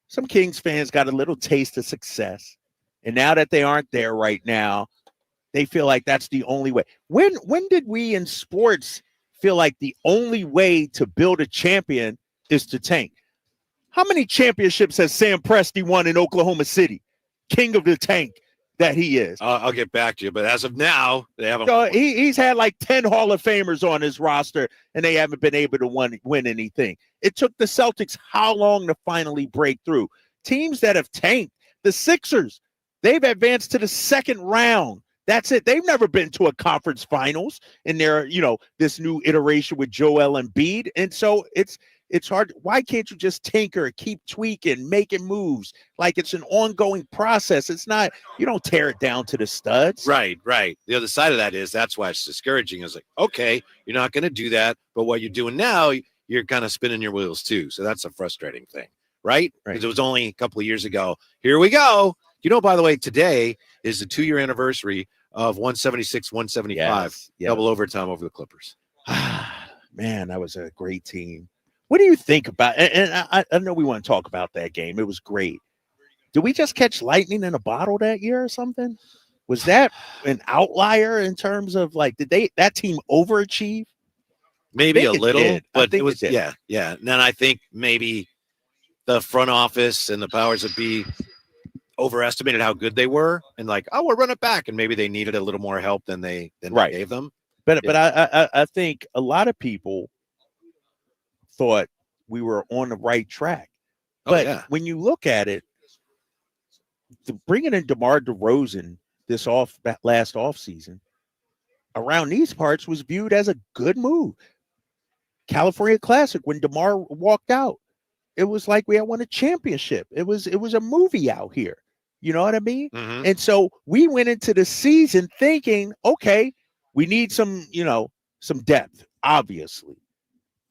Some Kings fans got a little taste of success, and now that they aren't there right now, they feel like that's the only way. When did we in sports feel like the only way to build a champion is to tank? How many championships has Sam Presti won in Oklahoma City? King of the tank that he is. I'll get back to you, but as of now, they haven't. So he's had like 10 Hall of Famers on his roster, and they haven't been able to win anything. It took the Celtics how long to finally break through? Teams that have tanked, the Sixers, they've advanced to the second round. That's it. They've never been to a conference finals in their, this new iteration with Joel Embiid. And so it's hard. Why can't you just tinker, keep tweaking, making moves? Like it's an ongoing process. It's not, you don't tear it down to the studs. Right. The other side of that is that's why it's discouraging. Is like, okay, you're not going to do that. But what you're doing now, you're kind of spinning your wheels too. So that's a frustrating thing, right? Because it was only a couple of years ago. Here we go. By the way, today is the 2-year anniversary of 176-175 double overtime over the Clippers. Man, that was a great team. What do you think about it? And I know we want to talk about that game. It was great. Did we just catch lightning in a bottle that year or something? Was that an outlier in terms of did that team overachieve? Maybe a little, but it was yeah. And then I think maybe the front office and the powers that be overestimated how good they were, and we'll run it back, and maybe they needed a little more help than they gave them. But I think a lot of people thought we were on the right track. But when you look at it, bringing in DeMar DeRozan last offseason around these parts was viewed as a good move. California Classic, when DeMar walked out, it was like we had won a championship. It was a movie out here. You know what I mean? Mm-hmm. And so we went into the season thinking, okay, we need some depth, obviously.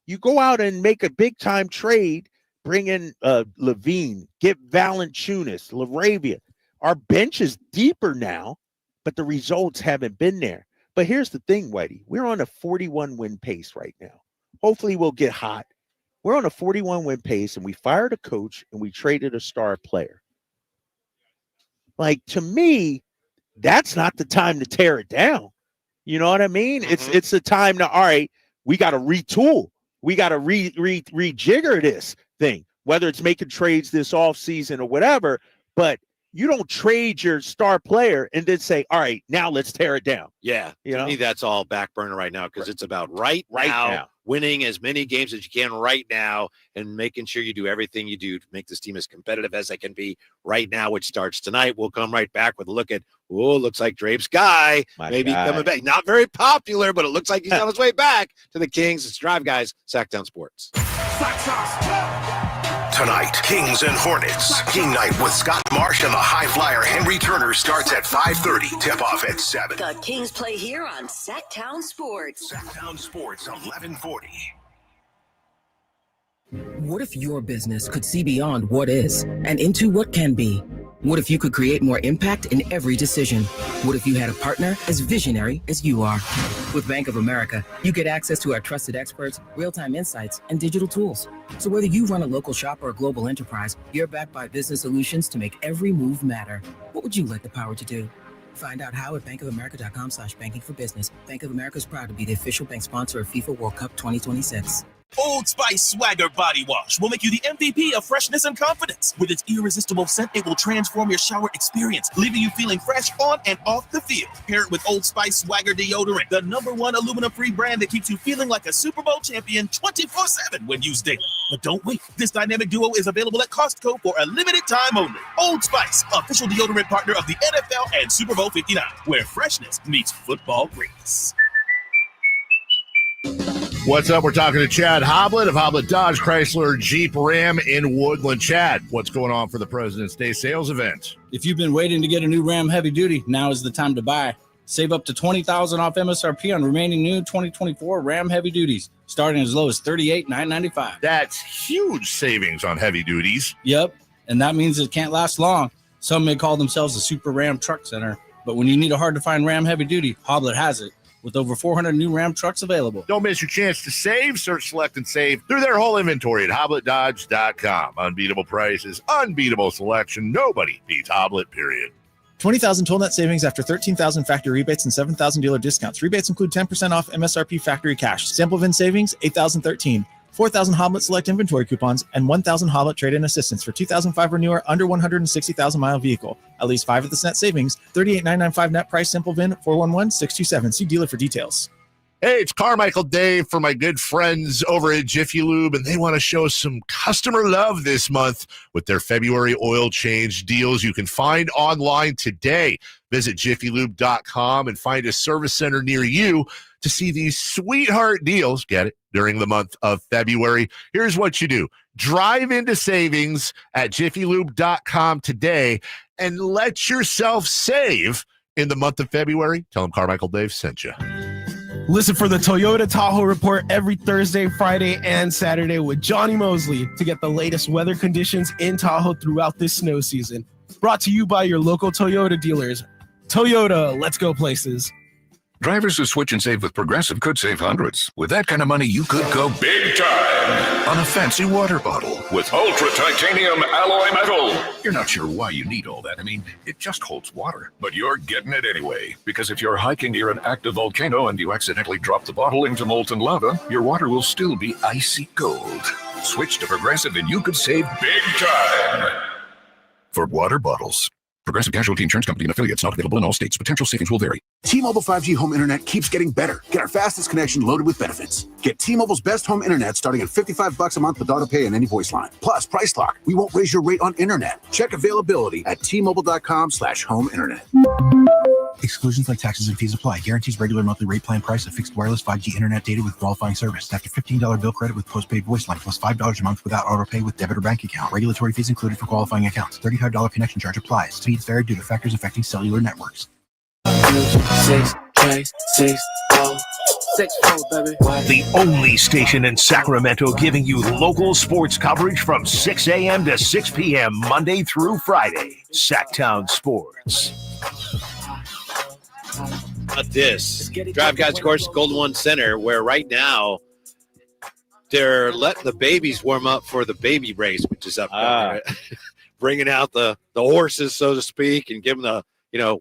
You go out and make a big time trade, bring in Levine, get Valanciunas, LaRavia. Our bench is deeper now, but the results haven't been there. But here's the thing, Whitey. We're on a 41 win pace right now. Hopefully we'll get hot. We're on a 41 win pace, and we fired a coach and we traded a star player. To me, that's not the time to tear it down. You know what I mean? Mm-hmm. It's the time to, all right, we got to retool. We got to rejigger this thing, whether it's making trades this offseason or whatever. But you don't trade your star player and then say, all right, now let's tear it down. Yeah. To me, that's all back burner right now, because it's about right now, winning as many games as you can right now, and making sure you do everything you do to make this team as competitive as they can be right now, which starts tonight. We'll come right back with a look at, looks like Drape's guy maybe coming back. Not very popular, but it looks like he's on his way back to the Kings. It's Drive Guys, Sacktown Sports. Tonight, Kings and Hornets. Game night with Scott Marsh and the high flyer Henry Turner starts at 5:30. Tip-off at 7. The Kings play here on Sacktown Sports. Sacktown Sports, 1140. What if your business could see beyond what is and into what can be? What if you could create more impact in every decision? What if you had a partner as visionary as you are? With Bank of America, you get access to our trusted experts, real-time insights, and digital tools. So whether you run a local shop or a global enterprise, you're backed by business solutions to make every move matter. What would you like the power to do? Find out how at bankofamerica.com/banking for business. Bank of America is proud to be the official bank sponsor of FIFA World Cup 2026. Old Spice Swagger Body Wash will make you the MVP of freshness and confidence. With its irresistible scent, it will transform your shower experience, leaving you feeling fresh on and off the field. Pair it with Old Spice Swagger Deodorant, the #1 aluminum-free brand that keeps you feeling like a Super Bowl champion 24/7 when used daily. But don't wait. This dynamic duo is available at Costco for a limited time only. Old Spice, official deodorant partner of the NFL and Super Bowl 59, where freshness meets football greatness. What's up? We're talking to Chad Hoblet of Hoblet Dodge Chrysler Jeep Ram in Woodland. Chad, what's going on for the President's Day sales event? If you've been waiting to get a new Ram Heavy Duty, now is the time to buy. Save up to $20,000 off MSRP on remaining new 2024 Ram Heavy Duties, starting as low as $38,995. That's huge savings on heavy duties. Yep. and that means it can't last long. Some may call themselves a Super Ram Truck Center, but when you need a hard-to-find Ram heavy-duty, Hoblet has it, with over 400 new Ram trucks available. Don't miss your chance to save. Search, select, and save through their whole inventory at HobletDodge.com. Unbeatable prices, unbeatable selection. Nobody beats Hoblet, period. 20,000 total net savings after 13,000 factory rebates and 7,000 dealer discounts. Rebates include 10% off MSRP factory cash. Sample VIN savings, 8,013. 4,000 Hoblet Select inventory coupons, and 1,000 Hoblet trade-in assistance for 2005 or newer under 160,000-mile vehicle. At least 5 of this net savings. 38,995 net price. Simple VIN 411627. See dealer for details. Hey, it's Carmichael Dave for my good friends over at Jiffy Lube, and they want to show some customer love this month with their February oil change deals you can find online today. Visit jiffylube.com and find a service center near you to see these sweetheart deals, get it, during the month of February. Here's what you do. Drive into savings at jiffylube.com today and let yourself save in the month of February. Tell them Carmichael Dave sent you. Listen for the Toyota Tahoe Report every Thursday, Friday, and Saturday with Johnny Mosley to get the latest weather conditions in Tahoe throughout this snow season. Brought to you by your local Toyota dealers. Toyota, let's go places. Drivers who switch and save with Progressive could save hundreds. With that kind of money, you could go big time on a fancy water bottle with ultra titanium alloy metal. You're not sure why you need all that. I mean, it just holds water, but you're getting it anyway. Because if you're hiking near an active volcano and you accidentally drop the bottle into molten lava, your water will still be icy cold. Switch to Progressive and you could save big time. For water bottles. Progressive Casualty Insurance Company and affiliates, not available in all states. Potential savings will vary. T-Mobile 5G home internet keeps getting better. Get our fastest connection loaded with benefits. Get T-Mobile's best home internet starting at $55 a month with auto pay and any voice line. Plus, Price Lock. We won't raise your rate on internet. Check availability at T-Mobile.com/home internet. Exclusions like taxes and fees apply. Guarantees regular monthly rate plan price of fixed wireless 5G internet data with qualifying service. After $15 bill credit with postpaid voice line plus $5 a month without auto pay with debit or bank account. Regulatory fees included for qualifying accounts. $35 connection charge applies. Speeds vary due to factors affecting cellular networks. 6, 4, baby. The only station in Sacramento giving you local sports coverage from 6 a.m. to 6 p.m. Monday through Friday. Sacktown Sports. Not this. Drive Guys, of course, Golden One Center, where right now they're letting the babies warm up for the baby race, which is up there. Bringing out the horses, so to speak, and give them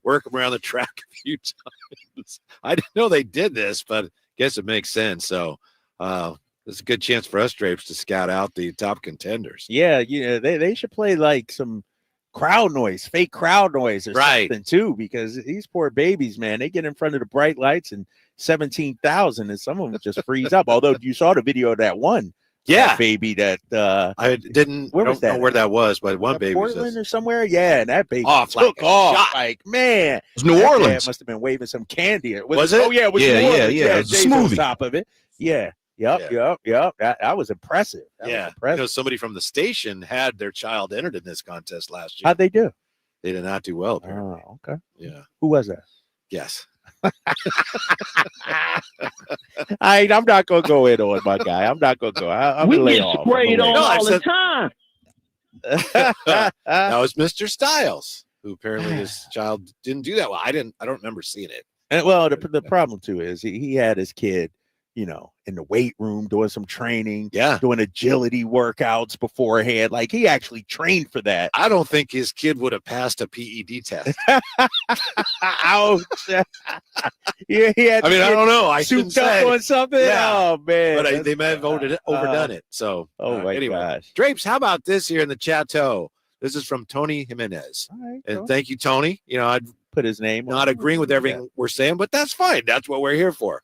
work them around the track a few times. I didn't know they did this, but I guess it makes sense. So it's a good chance for us, Drapes, to scout out the top contenders. Yeah, they should play like some crowd noise, fake crowd noise or something too, because these poor babies, man, they get in front of the bright lights and 17,000 and some of them just freeze up. Although you saw the video of that one baby that I don't know where that was, but one baby Portland or somewhere, and that baby took off like man. It was New Orleans. Must have been waving some candy. Was it? Oh yeah, it was New Orleans. Yeah. It was a smoothie on top of it. Yeah. Yep. That was impressive. That was impressive. Somebody from the station had their child entered in this contest last year. How'd they do? They did not do well, apparently. Oh, okay. Yeah. Who was that? Yes. I'm not gonna go in on my guy. I'm not gonna go. I'm gonna lay off. Sprayed on all the time. That was Mr. Styles, who apparently his child didn't do that well. I don't remember seeing it. And well, the problem too is he had his kid, in the weight room doing some training, doing agility workouts beforehand. Like he actually trained for that. I don't think his kid would have passed a PED test. Ouch. Yeah, he had. I don't know. I shouldn't say on something. Yeah. Oh man, but they may have overdone it. So, my anyway, gosh, Drapes. How about this here in the Chateau? This is from Tony Jimenez, and thank you, Tony. I'd put his name. Not agreeing with everything we're saying, but that's fine. That's what we're here for.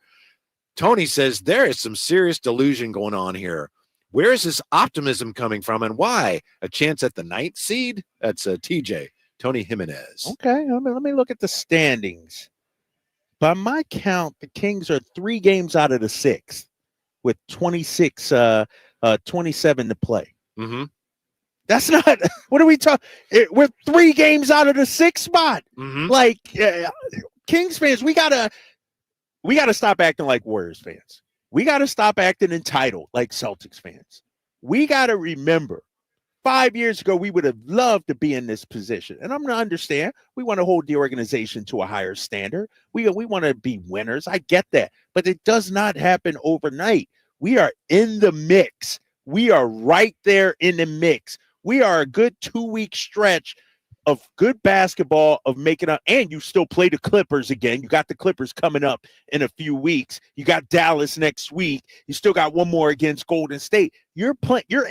Tony says there is some serious delusion going on here. Where is this optimism coming from and why? A chance at the 9th seed? That's TJ, Tony Jimenez. Okay, let me look at the standings. By my count, the Kings are 3 games out of the 6th with 27 to play. Mm-hmm. That's not, what are we talking? We're 3 games out of the 6th spot. Mm-hmm. Like, Kings fans, we gotta stop acting like Warriors fans. We got to stop acting entitled like Celtics fans. We got to remember 5 years ago, we would have loved to be in this position. And I'm going to understand. We want to hold the organization to a higher standard. We want to be winners. I get that. But it does not happen overnight. We are in the mix. We are right there in the mix. We are a good 2-week stretch of good basketball, of making up, and you still play the Clippers again. You got the Clippers coming up in a few weeks. You got Dallas next week. You still got one more against Golden State. You're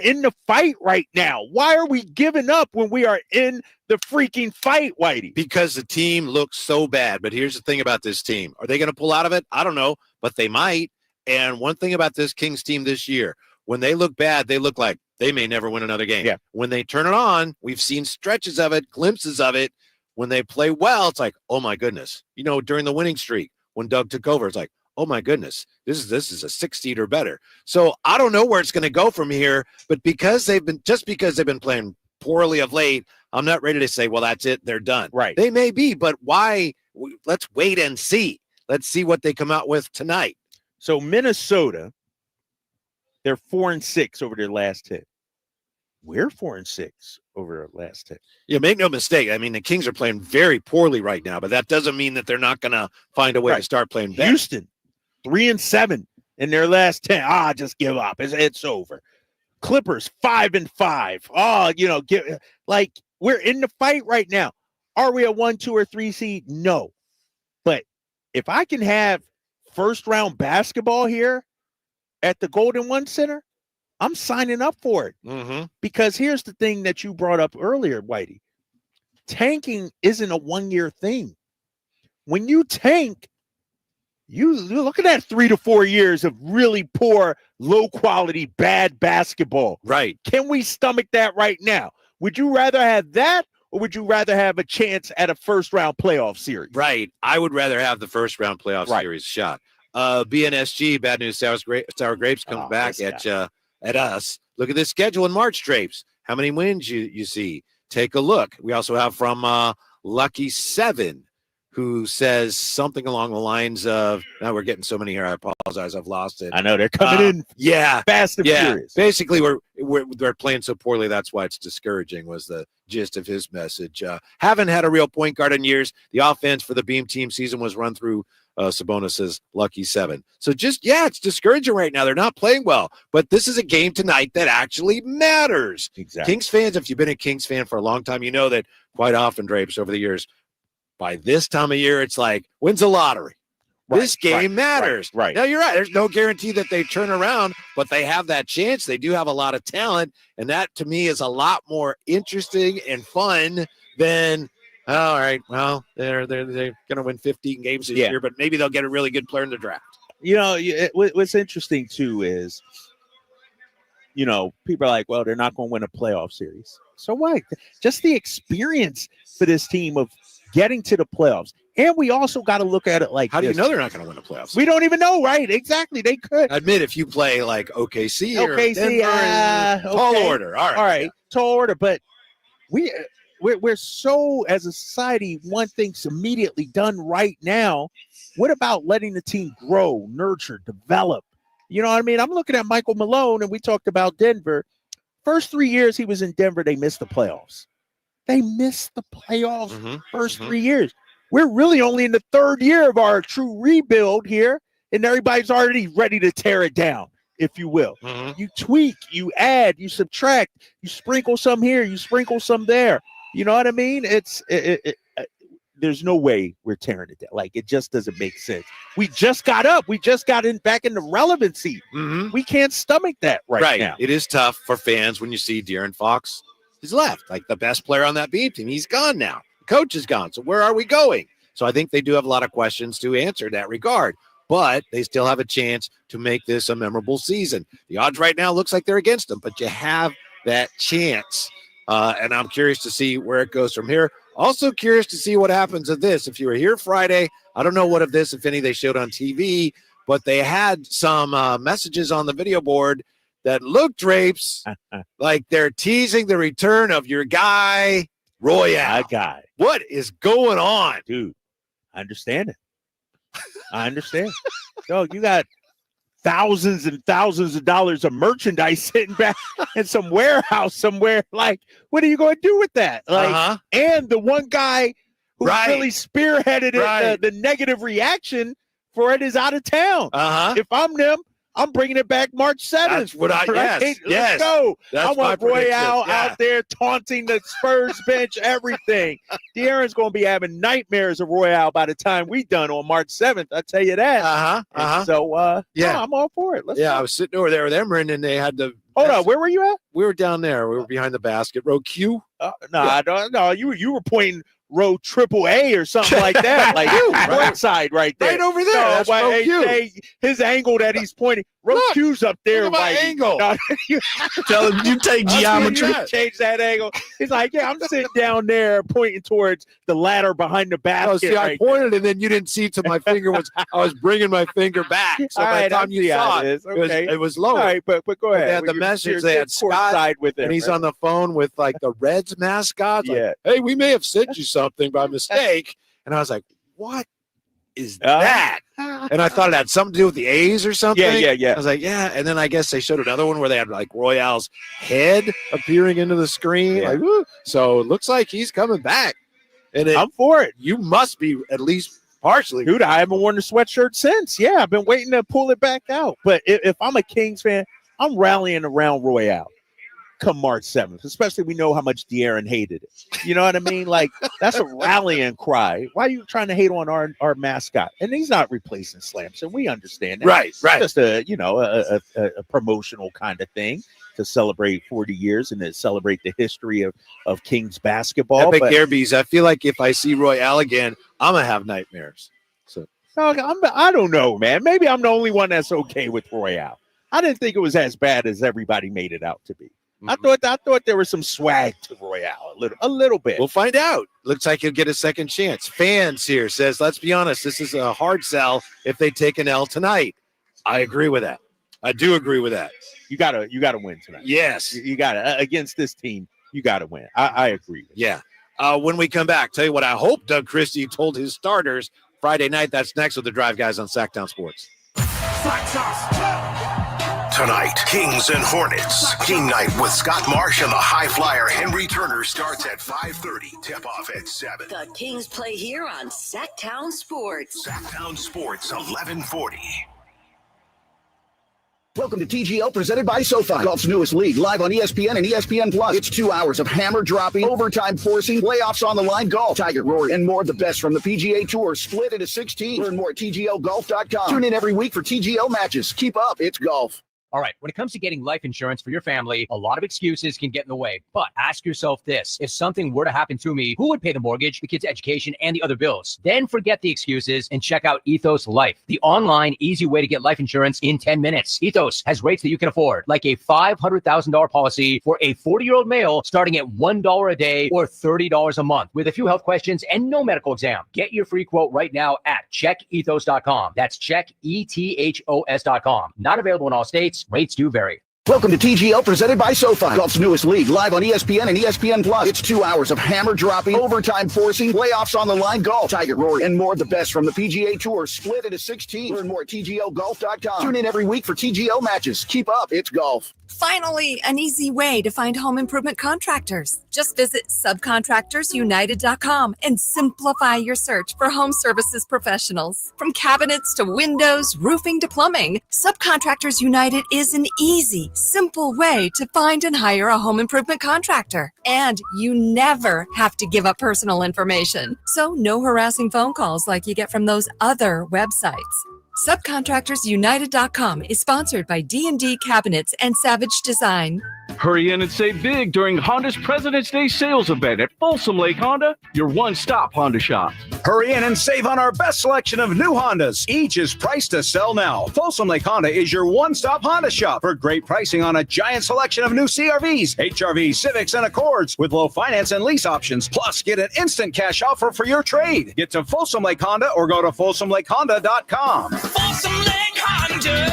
in the fight right now. Why are we giving up when we are in the freaking fight, Whitey? Because the team looks so bad. But here's the thing about this team. Are they going to pull out of it? I don't know, but they might. And one thing about this Kings team this year, when they look bad, they look like they may never win another game. Yeah. When they turn it on, we've seen stretches of it, glimpses of it. When they play well, it's like, oh my goodness. You know, during the winning streak, when Doug took over, it's like, oh my goodness, this is a 6 seed or better. So I don't know where it's going to go from here, but because they've been playing poorly of late, I'm not ready to say, well, that's it, they're done. Right. They may be, but why? Let's wait and see. Let's see what they come out with tonight. So Minnesota, they're 4-6 over their last 10. We're 4-6 over our last 10. Yeah, make no mistake. I mean, the Kings are playing very poorly right now, but that doesn't mean that they're not going to find a way to start playing better. Houston, 3-7 in their last 10. Just give up. It's over. Clippers, 5-5. We're in the fight right now. Are we a 1, 2, or 3 seed? No. But if I can have first-round basketball here at the Golden One Center, I'm signing up for it. Mm-hmm. Because here's the thing that you brought up earlier, Whitey. Tanking isn't a one-year thing. When you tank, you're looking at 3 to 4 years of really poor, low-quality, bad basketball. Right. Can we stomach that right now? Would you rather have that, or would you rather have a chance at a first-round playoff series? Right. I would rather have the first-round playoff series shot. BNSG, Bad News Sour Grapes, comes back at us. Look at this schedule in March, Drapes. How many wins you see? Take a look. We also have from Lucky 7, who says something along the lines of, now we're getting so many here, I apologize, I've lost it. I know, they're coming in fast and furious. Basically, they're playing so poorly, that's why it's discouraging, was the gist of his message. Haven't had a real point guard in years. The offense for the Beam Team season was run through Sabonis' Lucky 7. So it's discouraging right now. They're not playing well, but this is a game tonight that actually matters. Exactly. Kings fans, if you've been a Kings fan for a long time, you know that quite often, Drapes, over the years, by this time of year, it's like, wins the lottery. This game matters. Right. Now, you're right. There's no guarantee that they turn around, but they have that chance. They do have a lot of talent, and that, to me, is a lot more interesting and fun than, all right, well, they're going to win 15 games this year, but maybe they'll get a really good player in the draft. You know, what's interesting, too, is, people are like, well, they're not going to win a playoff series. So what? Just the experience for this team of getting to the playoffs. And we also got to look at it like, how do you know they're not going to win a playoffs? We don't even know, right? Exactly. They could. Admit if you play like OKC or OKC, Denver, tall order. All right. Tall order. But we're so, as a society, want things immediately done right now. What about letting the team grow, nurture, develop? You know what I mean? I'm looking at Michael Malone, and we talked about Denver. First 3 years he was in Denver, they missed the playoffs. They missed the playoffs first 3 years. We're really only in the third year of our true rebuild here, and everybody's already ready to tear it down, if you will. You tweak, you add, you subtract, you sprinkle some here, you sprinkle some there. You know what I mean? There's no way we're tearing it down. Like, it just doesn't make sense. We just got up. We just got back into relevancy. We can't stomach that right now. It is tough for fans when you see De'Aaron Fox is left, like the best player on that Beam team. He's gone now. The coach is gone. So where are we going? So I think they do have a lot of questions to answer in that regard, but they still have a chance to make this a memorable season. The odds right now looks like they're against them, but you have that chance. And I'm curious to see where it goes from here. Also curious to see what happens of this. If you were here Friday, I don't know what of this, if any, they showed on TV, but they had some messages on the video board that look, Drapes, like they're teasing the return of your guy, Royale. My guy. What is going on? Dude, I understand it. I understand. Yo, you got thousands and thousands of dollars of merchandise sitting back in some warehouse somewhere. Like, what are you going to do with that? Like, and the one guy who really spearheaded it, the negative reaction for it is out of town. If I'm them, I'm bringing it back March 7th. That's what Let's go. That's I want my prediction. Royale out there taunting the Spurs bench, everything. De'Aaron's going to be having nightmares of Royale by the time we done on March 7th. I tell you that. So, I'm all for it. Let's go. I was sitting over there with Emran, and they had the. Hold on, where were you at? We were down there. We were behind the basket, row Q. No, you were pointing row AAA or something like that, like right side right there, right over there. That's row Q. His angle that he's pointing, row Q's up there. Look at my angle. Tell him you take geometry. Change that angle. He's like, yeah, I'm sitting down there pointing towards the ladder behind the basket. I pointed, and then you didn't see till my finger was. I was bringing my finger back. So by the time you saw it was low. All right, but go ahead. They had the message. They had Scott with him, and he's on the phone with like the Reds mascot. Like, hey, we may have sent you something by mistake. And I was like, what is that? And I thought it had something to do with the A's or something. Yeah. I was like, yeah. And then I guess they showed another one where they had like Royale's head appearing into the screen. Like, woo. So it looks like he's coming back. And I'm for it. You must be at least partially. Dude, I haven't worn the sweatshirt since. Yeah, I've been waiting to pull it back out. But if I'm a Kings fan, I'm rallying around Royale come March 7th, especially we know how much De'Aaron hated it. You know what I mean? Like, that's a rallying cry. Why are you trying to hate on our mascot? And he's not replacing Slamson. We understand that. Right. It's just a promotional kind of thing to celebrate 40 years and to celebrate the history of Kings basketball. Epic Airbees, I feel like if I see Royale again, I'm going to have nightmares. So I don't know, man. Maybe I'm the only one that's okay with Royale. I didn't think it was as bad as everybody made it out to be. I thought there was some swag to Royale, a little bit. We'll find out. Looks like he'll get a second chance. Fans here says, let's be honest, this is a hard sell if they take an L tonight. I agree with that. I do agree with that. You gotta win tonight. Yes, you gotta against this team. You gotta win. I agree. Yeah. When we come back, tell you what I hope Doug Christie told his starters Friday night. That's next with the Drive Guys on Sacktown Sports. Tonight, Kings and Hornets. Team night with Scott Marsh and the high flyer Henry Turner starts at 5:30. Tip off at 7. The Kings play here on Sacktown Sports. Sacktown Sports 1140. Welcome to TGL, presented by SoFi, golf's newest league, live on ESPN and ESPN Plus. It's 2 hours of hammer-dropping, overtime forcing, playoffs on the line golf, Tiger, Rory, and more. The best from the PGA Tour, split into 6 teams. Learn more at TGLGolf.com. Tune in every week for TGL matches. Keep up, it's golf. All right, when it comes to getting life insurance for your family, a lot of excuses can get in the way. But ask yourself this: if something were to happen to me, who would pay the mortgage, the kids' education, and the other bills? Then forget the excuses and check out Ethos Life, the online, easy way to get life insurance in 10 minutes. Ethos has rates that you can afford, like a $500,000 policy for a 40-year-old male starting at $1 a day or $30 a month with a few health questions and no medical exam. Get your free quote right now at checkethos.com. That's checkethos.com. Not available in all states. Rates do vary. Welcome to TGL, presented by SoFi, golf's newest league, live on ESPN and ESPN Plus. It's 2 hours of hammer-dropping, overtime forcing, playoffs on the line golf, Tiger, Rory, and more. The best from the PGA Tour, split into 6 teams. Learn more at TGLGolf.com. Tune in every week for TGL matches. Keep up, it's golf. Finally, an easy way to find home improvement contractors. Just visit subcontractorsunited.com and simplify your search for home services professionals. From cabinets to windows, roofing to plumbing, Subcontractors United is an easy, simple way to find and hire a home improvement contractor. And you never have to give up personal information. So no harassing phone calls like you get from those other websites. Subcontractorsunited.com is sponsored by D&D Cabinets and Savage Design. Hurry in and save big during Honda's President's Day sales event at Folsom Lake Honda, your one-stop Honda shop. Hurry in and save on our best selection of new Hondas. Each is priced to sell now. Folsom Lake Honda is your one-stop Honda shop for great pricing on a giant selection of new CRVs, HRVs, Civics, and Accords with low finance and lease options. Plus, get an instant cash offer for your trade. Get to Folsom Lake Honda or go to FolsomLakeHonda.com. Folsom Lake Honda,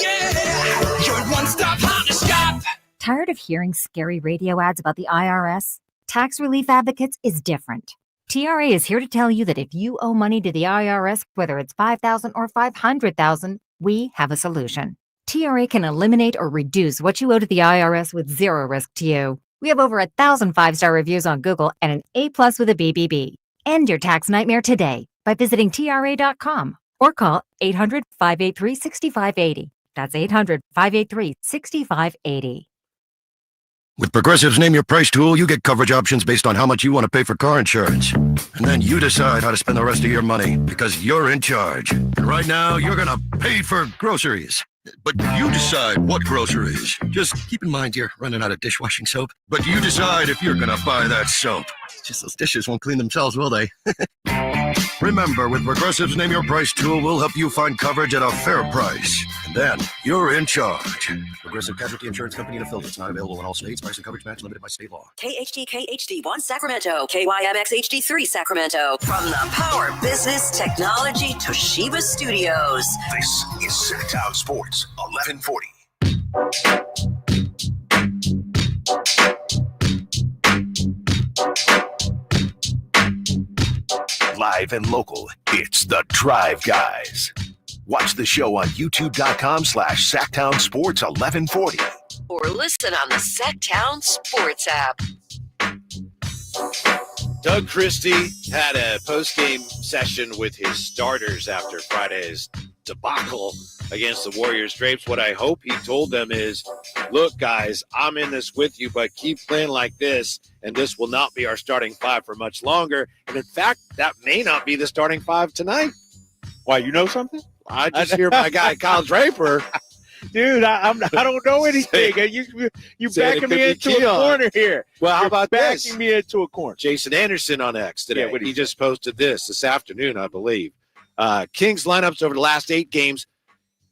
yeah, your one-stop Honda shop. Tired of hearing scary radio ads about the IRS? Tax Relief Advocates is different. TRA is here to tell you that if you owe money to the IRS, whether it's $5,000 or $500,000, We have a solution. TRA can eliminate or reduce what you owe to the IRS with zero risk to you. We have over 1,000 5-star reviews on Google and an A+ with a BBB. End your tax nightmare today by visiting TRA.com or call 800-583-6580. That's 800-583-6580. With Progressive's Name Your Price tool, you get coverage options based on how much you want to pay for car insurance. And then you decide how to spend the rest of your money because you're in charge. And right now, you're going to pay for groceries. But you decide what groceries. Just keep in mind you're running out of dishwashing soap. But you decide if you're going to buy that soap. Just those dishes won't clean themselves, will they? Remember, with Progressive's Name Your Price tool, we'll help you find coverage at a fair price. And then you're in charge. Progressive Casualty Insurance Company and affiliates, not available in all states. Price and coverage match limited by state law. KHD1 Sacramento, KYMX HD3 Sacramento. From the Power Business Technology Toshiba Studios. This is Sacktown Sports 1140. Live and local, it's the Drive Guys. Watch the show on youtube.com/Sacktown Sports 1140. Or listen on the Sacktown Sports app. Doug Christie had a post-game session with his starters after Friday's debacle against the Warriors. Drapes, what I hope he told them is, look, guys, I'm in this with you, but keep playing like this, and this will not be our starting five for much longer. And, in fact, that may not be the starting five tonight. Why, you know something? I just hear my guy, Kyle Draper. Dude, I don't know anything. You backing me into a corner here. Well, how about this? Backing me into a corner. Jason Anderson on X today. Yeah, he just posted this afternoon, I believe. Kings lineups over the last 8 games.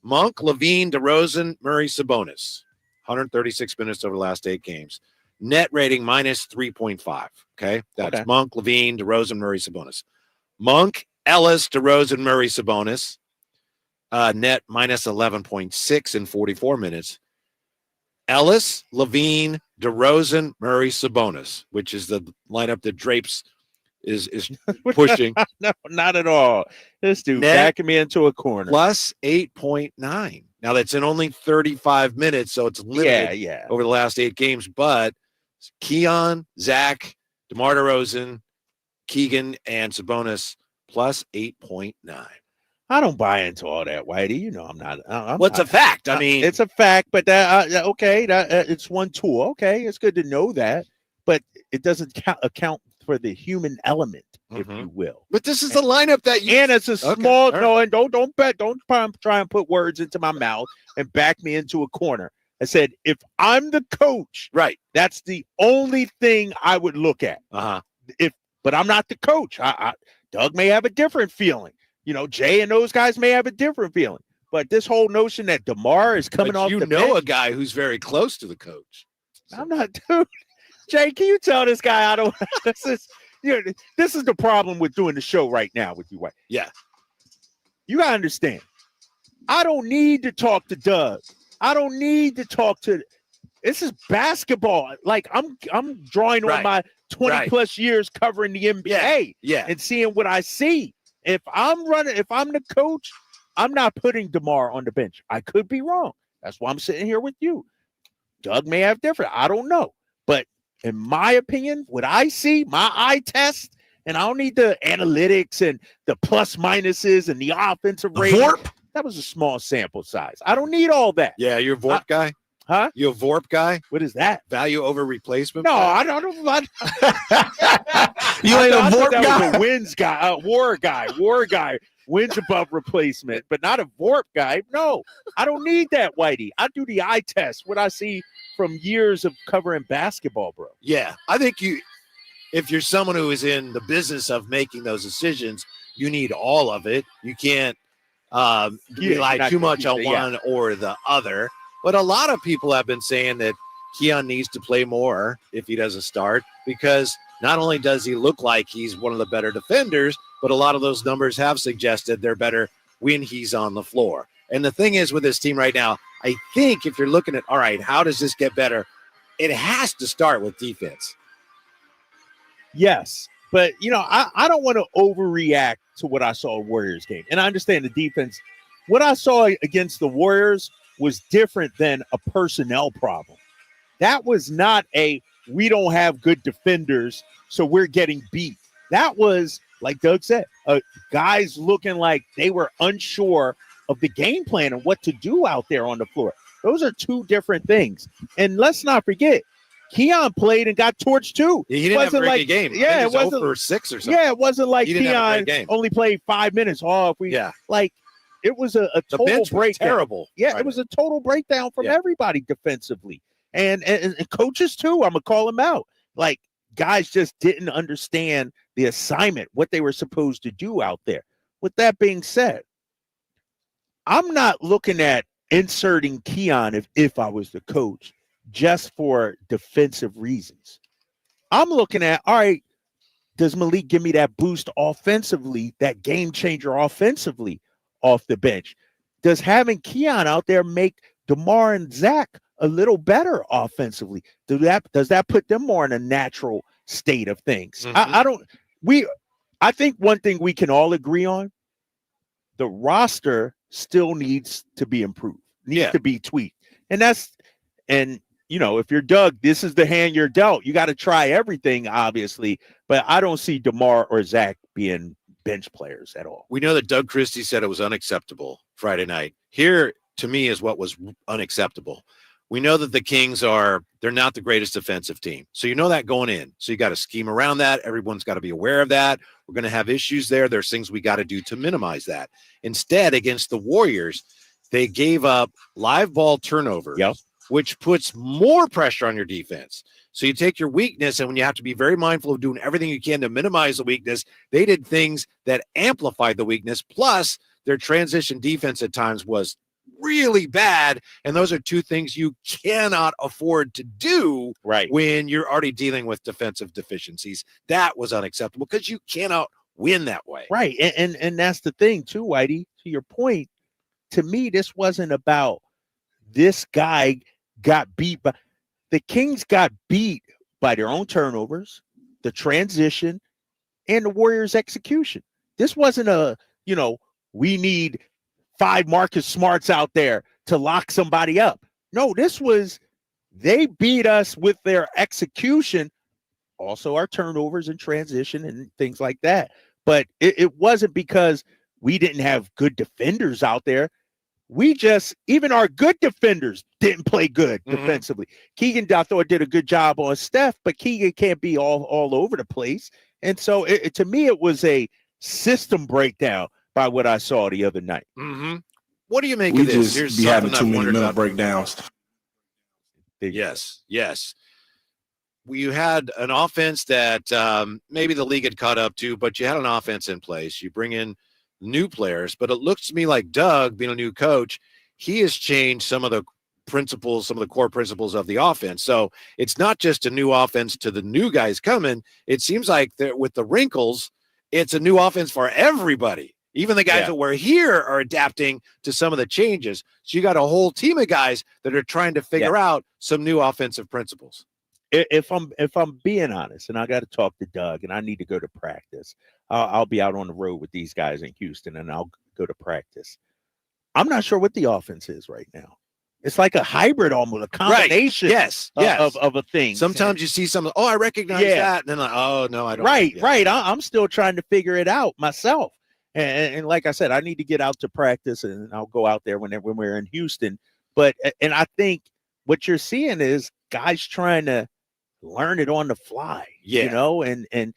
Monk, Levine, DeRozan, Murray, Sabonis. 136 minutes over the last 8 games. Net rating minus 3.5. Okay? That's Monk, Levine, DeRozan, Murray, Sabonis. Monk, Ellis, DeRozan, Murray, Sabonis. Net minus 11.6 in 44 minutes. Ellis, Levine, DeRozan, Murray, Sabonis, which is the lineup that Drapes is pushing. No, not at all. This dude Net backing me into a corner. Plus 8.9. Now, that's in only 35 minutes, so it's limited over the last 8 games. But Keon, Zach, DeMar DeRozan, Keegan, and Sabonis plus 8.9. I don't buy into all that, Whitey. You know I'm not. What's a fact? I mean, it's a fact, but it's one tool. Okay, it's good to know that, but it doesn't account for the human element, if you will. But this is the lineup that you and it's a small no, and don't try and put words into my mouth and back me into a corner. I said if I'm the coach, right, that's the only thing I would look at. But I'm not the coach. Doug may have a different feeling. You know, Jay and those guys may have a different feeling. But this whole notion that DeMar is coming off the bench. You know a guy who's very close to the coach. So. I'm not, dude. Jay, can you tell this guy I don't – this is the problem with doing the show right now with you, White. Yeah. You got to understand. I don't need to talk to Doug. I don't need to talk to – this is basketball. Like, I'm drawing on my 20-plus years covering the NBA and seeing what I see. If I'm the coach, I'm not putting DeMar on the bench. I could be wrong. That's why I'm sitting here with you. Doug may have different. I don't know. But in my opinion, what I see, my eye test, and I don't need the analytics and the plus minuses and the offensive rating. VORP? That was a small sample size. I don't need all that. Yeah, you're a VORP guy? Huh? You a VORP guy? What is that? Value over replacement? No, guy? I don't know. You ain't a VORP guy? guy? Was a wins guy, war guy, wins above replacement, but not a VORP guy. No, I don't need that, Whitey. I do the eye test, what I see from years of covering basketball, bro. Yeah, I think if you're someone who is in the business of making those decisions, you need all of it. You can't rely too much on one or the other. But a lot of people have been saying that Keon needs to play more if he doesn't start, because not only does he look like he's one of the better defenders, but a lot of those numbers have suggested they're better when he's on the floor. And the thing is with this team right now, I think if you're looking at, all right, how does this get better? It has to start with defense. Yes, but, I don't want to overreact to what I saw in Warriors game. And I understand the defense what I saw against the Warriors was different than a personnel problem. That was not we don't have good defenders, so we're getting beat. That was, like Doug said, guys looking like they were unsure of the game plan and what to do out there on the floor. Those are two different things. And let's not forget, Keon played and got torched too. Yeah, he didn't have a very good game. Yeah, it wasn't 0 for 6 or something. Yeah, it wasn't like He didn't have a Keon great game. only played 5 minutes. It was a total bench was breakdown. terrible. Yeah, Right. it was a total breakdown from everybody defensively. And coaches too. I'm gonna call them out. Like, guys just didn't understand the assignment, what they were supposed to do out there. With that being said, I'm not looking at inserting Keon if I was the coach just for defensive reasons. I'm looking at, all right, does Malik give me that boost offensively, that game changer offensively off the bench? Does having Keon out there make DeMar and Zach a little better offensively? Does that put them more in a natural state of things? I think one thing we can all agree on, the roster still needs to be improved, needs to be tweaked. And if you're Doug, this is the hand you're dealt. You got to try everything, obviously, but I don't see DeMar or Zach being bench players at all. We know that Doug Christie said it was unacceptable Friday night. Here, to me, is what was unacceptable. We know that the Kings they're not the greatest defensive team. So you know that going in. So you got to scheme around that. Everyone's got to be aware of that. We're going to have issues there. There's things we got to do to minimize that. Instead, against the Warriors, they gave up live ball turnovers, which puts more pressure on your defense. So you take your weakness, and when you have to be very mindful of doing everything you can to minimize the weakness, they did things that amplified the weakness. Plus, their transition defense at times was really bad, and those are two things you cannot afford to do when you're already dealing with defensive deficiencies. That was unacceptable because you cannot win that way. Right, and that's the thing too, Whitey. To your point, to me, this wasn't about this guy got beat by the Kings got beat by their own turnovers, the transition, and the Warriors' execution. This wasn't we need 5 Marcus Smarts out there to lock somebody up. No, this was, they beat us with their execution, also our turnovers and transition and things like that. But it wasn't because we didn't have good defenders out there. Even our good defenders didn't play good defensively. Keegan, I thought, did a good job on Steph, but Keegan can't be all over the place. And so to me, it was a system breakdown by what I saw the other night. What do you make of this? Here's be having too many mental breakdowns. Yes. You had an offense that maybe the league had caught up to, but you had an offense in place. You bring in new players, but it looks to me like Doug, being a new coach, he has changed some of the principles, some of the core principles of the offense. So it's not just a new offense to the new guys coming. It seems like with the wrinkles, it's a new offense for everybody. Even the guys that were here are adapting to some of the changes. So you got a whole team of guys that are trying to figure out some new offensive principles. If I'm being honest, and I got to talk to Doug, and I need to go to practice. I'll be out on the road with these guys in Houston, and I'll go to practice. I'm not sure what the offense is right now. It's like a hybrid, almost a combination. Yes. Of a thing. Sometimes you see some. Oh, I recognize that, and then like, oh no, I don't. Right. I'm still trying to figure it out myself. And like I said, I need to get out to practice, and I'll go out there when we're in Houston. But I think what you're seeing is guys trying to learn it on the fly. And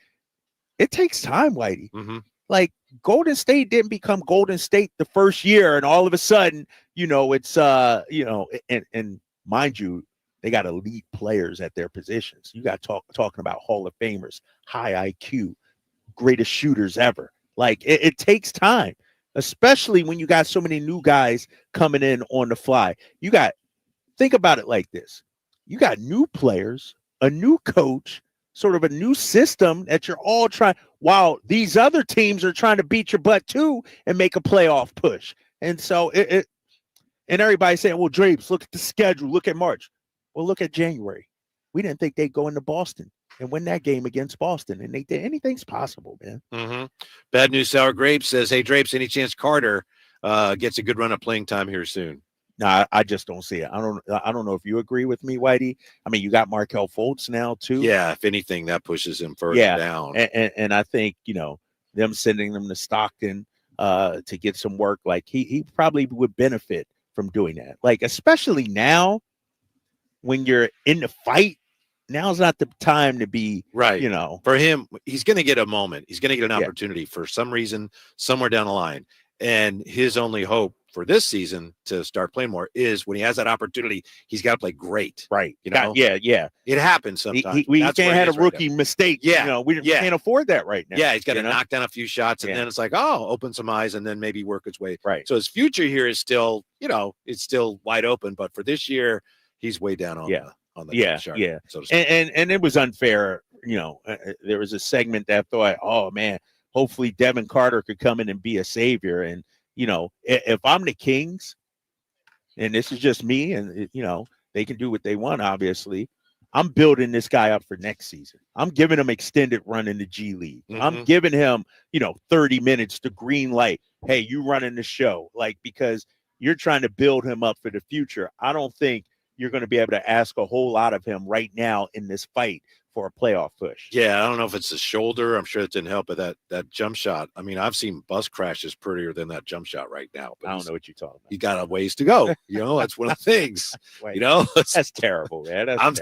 it takes time, Whitey. Like Golden State didn't become Golden State the first year, and all of a sudden, it's and mind you, they got elite players at their positions. You got talking about Hall of Famers, high IQ, greatest shooters ever. Like it takes time, especially when you got so many new guys coming in on the fly. Think about it like this. You got new players, a new coach, sort of a new system that you're all trying, while these other teams are trying to beat your butt too and make a playoff push. And so and everybody's saying, well, Drapes, look at the schedule, look at March. Well, look at January. We didn't think they'd go into Boston and win that game against Boston, and they did. Anything's possible, man. Bad News Sour Grapes says, hey, Drapes, any chance Carter gets a good run of playing time here soon. No, I just don't see it. I don't know if you agree with me, Whitey. I mean, you got Marquel Fultz now too. Yeah, if anything, that pushes him further down. And I think, them sending them to Stockton to get some work, like he probably would benefit from doing that. Like, especially now when you're in the fight, now's not the time to be right. For him, he's going to get a moment. He's going to get an opportunity for some reason somewhere down the line. And his only hope for this season to start playing more is when he has that opportunity, he's got to play great. Right. Yeah. It happens sometimes. We can't have a rookie mistake. Yeah. We can't afford that right now. Yeah. He's got to knock down a few shots and then it's like, open some eyes and then maybe work its way. Right. So his future here is still, it's still wide open. But for this year, he's way down on the chart, so to speak. And it was unfair. There was a segment that thought, oh man, hopefully Devin Carter could come in and be a savior. And, if I'm the Kings, and this is just me, and, they can do what they want, obviously, I'm building this guy up for next season. I'm giving him extended run in the G League. Mm-hmm. I'm giving him, 30 minutes to green light. Hey, you running the show, because you're trying to build him up for the future. I don't think you're going to be able to ask a whole lot of him right now in this fight for a playoff push. Yeah, I don't know if it's the shoulder. I'm sure it didn't help, but that jump shot. I mean, I've seen bus crashes prettier than that jump shot right now. But I don't know what you're talking about. You got a ways to go. That's one of the things. That's terrible, man. I'm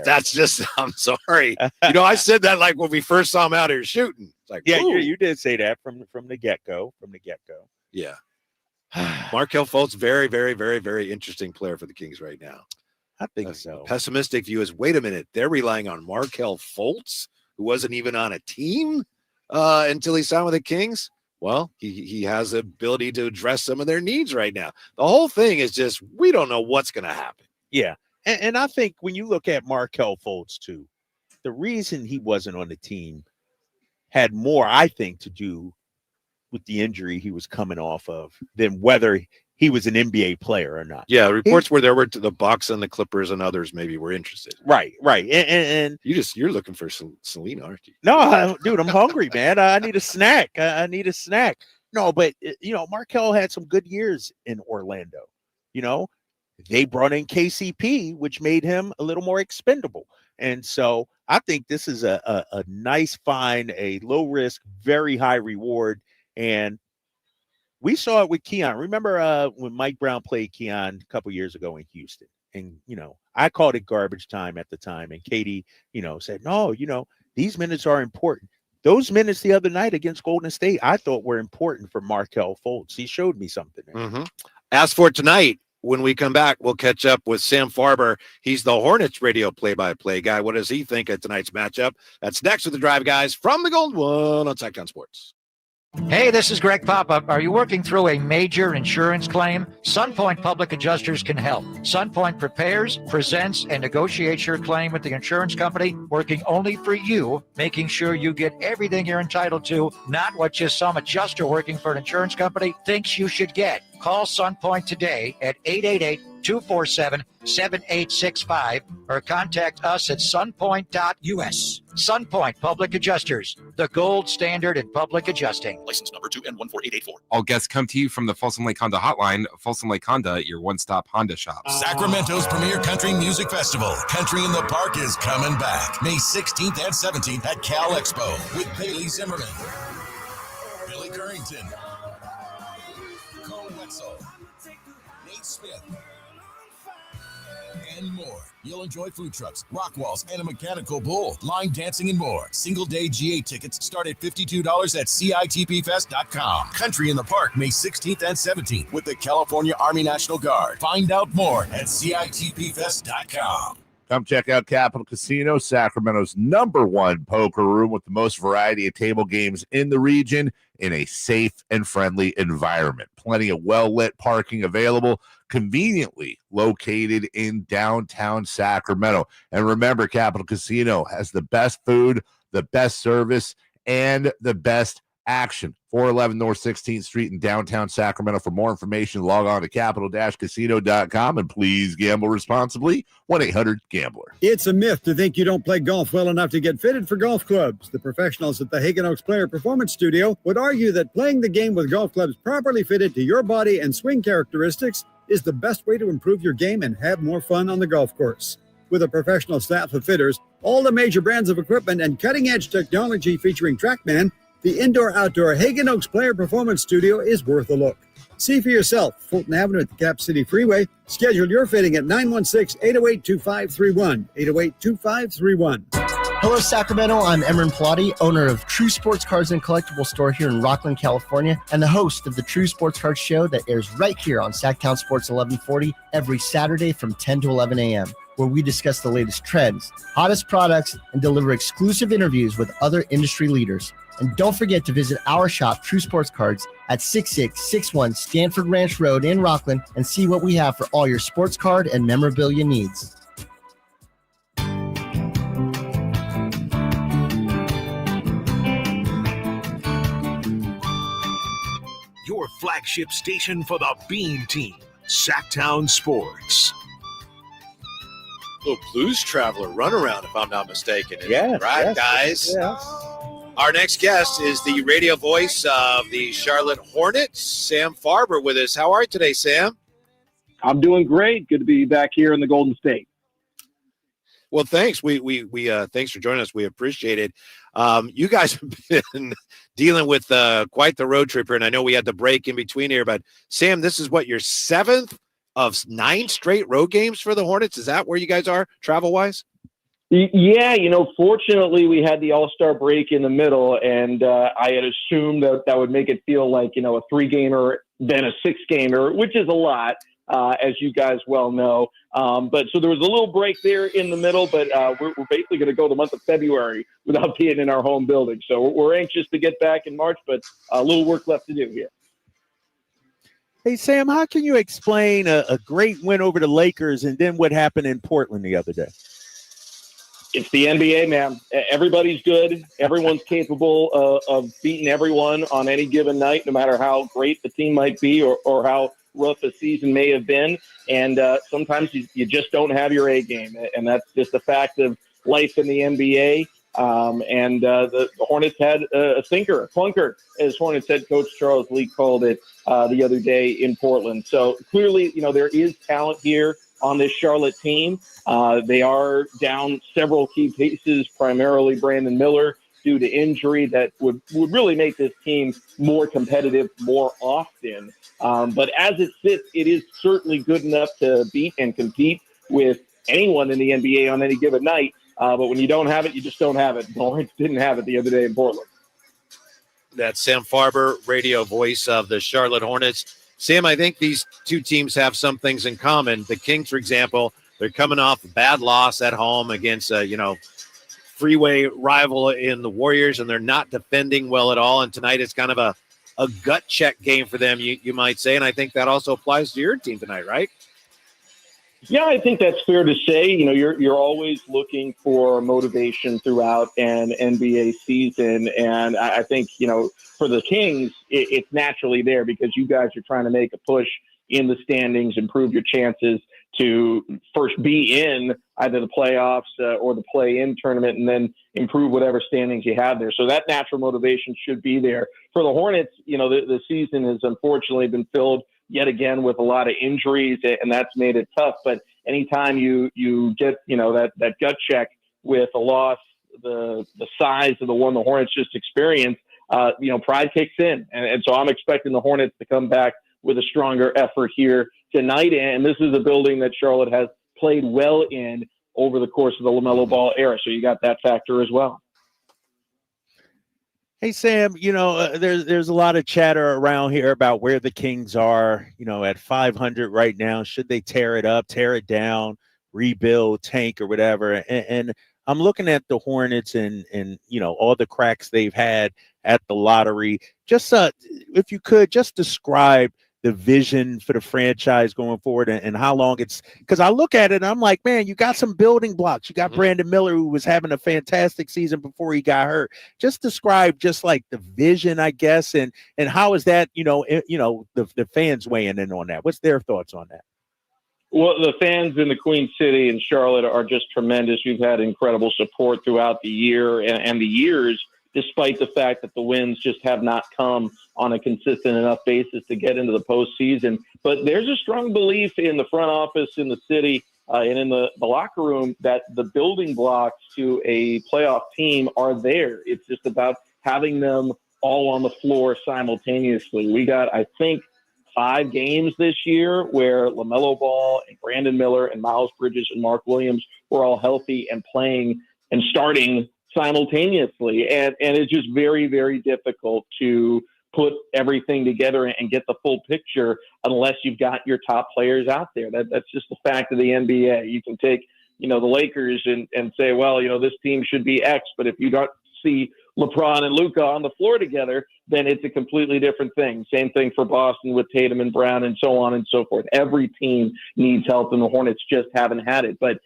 sorry. I said that like when we first saw him out here shooting. It's like, you did say that from the get-go. Yeah. Marquel Fultz, very, very, very, very interesting player for the Kings right now. I think so. Pessimistic view is, wait a minute, they're relying on Marquel Fultz, who wasn't even on a team until he signed with the Kings. Well, he has the ability to address some of their needs right now. The whole thing is just, we don't know what's going to happen. Yeah. And I think when you look at Marquel Fultz, too, the reason he wasn't on the team had more, I think, to do with the injury he was coming off of than whether he was an NBA player or not. Yeah, reports were there were to the Bucks and the Clippers and others maybe were interested. Right. And you're looking for Selena, aren't you? No, dude, I'm hungry, man. I need a snack. No, but Marquel had some good years in Orlando. They brought in KCP, which made him a little more expendable. And so I think this is a nice find, a low risk, very high reward. And we saw it with Keon. Remember when Mike Brown played Keon a couple years ago in Houston? And, I called it garbage time at the time. And Katie, said, no, these minutes are important. Those minutes the other night against Golden State, I thought were important for Marquel Fultz. He showed me something. Mm-hmm. As for tonight, when we come back, we'll catch up with Sam Farber. He's the Hornets radio play-by-play guy. What does he think of tonight's matchup? That's next with the Drive Guys from the Golden One on Sactown Sports. Hey, this is Greg Papa. Are you working through a major insurance claim? Sunpoint Public Adjusters can help. Sunpoint prepares, presents, and negotiates your claim with the insurance company, working only for you, making sure you get everything you're entitled to, not what just some adjuster working for an insurance company thinks you should get. Call Sunpoint today at 888-247-7865 or contact us at sunpoint.us. Sunpoint Public Adjusters, the gold standard in public adjusting. License number 2N14884. All guests come to you from the Folsom Lake Honda Hotline. Folsom Lake Honda, your one-stop Honda shop. Sacramento's premier country music festival, Country in the Park, is coming back May 16th and 17th at Cal Expo with Bailey Zimmerman, Billy Currington, Cole Wetzel, Nate Smith, and more. You'll enjoy food trucks, rock walls, and a mechanical bull, line dancing, and more. Single-day GA tickets start at $52 at CITPFest.com. Country in the Park, May 16th and 17th with the California Army National Guard. Find out more at CITPFest.com. Come check out Capital Casino, Sacramento's #1 poker room with the most variety of table games in the region in a safe and friendly environment. Plenty of well-lit parking available, conveniently located in downtown Sacramento. And remember, Capital Casino has the best food, the best service, and the best action. 411 North 16th Street in downtown Sacramento. For more information, log on to capital-casino.com and please gamble responsibly. 1-800-GAMBLER. It's a myth to think you don't play golf well enough to get fitted for golf clubs. The professionals at the Hagen Oaks Player Performance Studio would argue that playing the game with golf clubs properly fitted to your body and swing characteristics is the best way to improve your game and have more fun on the golf course. With a professional staff of fitters, all the major brands of equipment, and cutting-edge technology featuring TrackMan, the indoor-outdoor Hagen Oaks Player Performance Studio is worth a look. See for yourself. Fulton Avenue at the Cap City Freeway. Schedule your fitting at 916-808-2531. 808-2531. Hello, Sacramento. I'm Emran Pilati, owner of True Sports Cards and Collectible Store here in Rockland, California, and the host of the True Sports Cards Show that airs right here on Sacktown Sports 1140 every Saturday from 10 to 11 a.m., where we discuss the latest trends, hottest products, and deliver exclusive interviews with other industry leaders. And don't forget to visit our shop, True Sports Cards, at 6661 Stanford Ranch Road in Rockland and see what we have for all your sports card and memorabilia needs. Your flagship station for the Beam Team, Sacktown Sports. Little Blues Traveler runaround, if I'm not mistaken. Yeah, right, guys. Yeah. Our next guest is the radio voice of the Charlotte Hornets, Sam Farber, with us. How are you today, Sam? I'm doing great. Good to be back here in the Golden State. Well, thanks. We thanks for joining us. We appreciate it. You guys have been dealing with quite the road trip here, and I know we had the break in between here, but Sam, this is what, your 7th of 9 straight road games for the Hornets? Is that where you guys are travel-wise? Yeah, fortunately we had the All-Star break in the middle, and I had assumed that would make it feel like, a 3-gamer, then a 6-gamer, which is a lot, as you guys well know. But so there was a little break there in the middle, but we're basically going to go the month of February without being in our home building. So we're anxious to get back in March, but a little work left to do here. Hey, Sam, how can you explain a great win over the Lakers and then what happened in Portland the other day? It's the NBA, man. Everybody's good. Everyone's capable of beating everyone on any given night, no matter how great the team might be or how rough a season may have been. And sometimes you just don't have your A game. And that's just a fact of life in the NBA. The Hornets had a thinker, a clunker, as Hornets head coach Charles Lee called it the other day in Portland. So clearly, there is talent here on this Charlotte team. They are down several key pieces, primarily Brandon Miller, due to injury that would really make this team more competitive more often. But as it sits, it is certainly good enough to beat and compete with anyone in the NBA on any given night. But when you don't have it, you just don't have it. The Hornets didn't have it the other day in Portland. That's Sam Farber, radio voice of the Charlotte Hornets. Sam, I think these two teams have some things in common. The Kings, for example, they're coming off a bad loss at home against freeway rival in the Warriors, and they're not defending well at all. And tonight is kind of a gut check game for them, you might say. And I think that also applies to your team tonight, right? Yeah, I think that's fair to say. You're always looking for motivation throughout an NBA season. And I think, for the Kings, it's naturally there because you guys are trying to make a push in the standings, improve your chances to first be in either the playoffs or the play-in tournament, and then improve whatever standings you have there. So that natural motivation should be there. For the Hornets, the season has unfortunately been filled yet again with a lot of injuries, and that's made it tough. But anytime you get, that gut check with a loss, the size of the one the Hornets just experienced, pride kicks in. And so I'm expecting the Hornets to come back with a stronger effort here tonight. And this is a building that Charlotte has played well in over the course of the LaMelo Ball era. So you got that factor as well. Hey, Sam, there's a lot of chatter around here about where the Kings are, at 500 right now. Should they tear it up, tear it down, rebuild, tank, or whatever? And I'm looking at the Hornets and all the cracks they've had at the lottery. Just if you could just describe vision for the franchise going forward and how long it's, because I look at it and I'm like, man, you got some building blocks. You got Brandon Miller, who was having a fantastic season before he got hurt. Just describe just like the vision, I guess, and how is that, the fans weighing in on that? What's their thoughts on that? Well, the fans in the Queen City and Charlotte are just tremendous. We've had incredible support throughout the year and the years, despite the fact that the wins just have not come on a consistent enough basis to get into the postseason. But there's a strong belief in the front office, in the city, and in the locker room that the building blocks to a playoff team are there. It's just about having them all on the floor simultaneously. We got, I think, 5 games this year where LaMelo Ball and Brandon Miller and Miles Bridges and Mark Williams were all healthy and playing and starting simultaneously. And it's just very, very difficult to put everything together and get the full picture unless you've got your top players out there. That's just the fact of the NBA. You can take, the Lakers and say, well, this team should be X, but if you don't see LeBron and Luka on the floor together, then it's a completely different thing. Same thing for Boston with Tatum and Brown and so on and so forth. Every team needs help, and the Hornets just haven't had it. But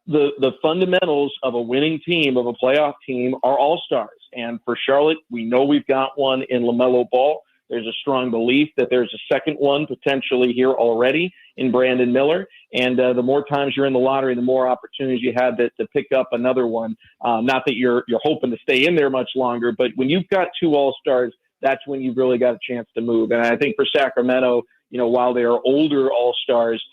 the fundamentals of a winning team, of a playoff team, are all-stars. And for Charlotte, we know we've got one in LaMelo Ball. There's a strong belief that there's a second one potentially here already in Brandon Miller. And the more times you're in the lottery, the more opportunities you have to pick up another one. Not that you're hoping to stay in there much longer, but when you've got 2 all-stars, that's when you've really got a chance to move. And I think for Sacramento, while they are older all-stars,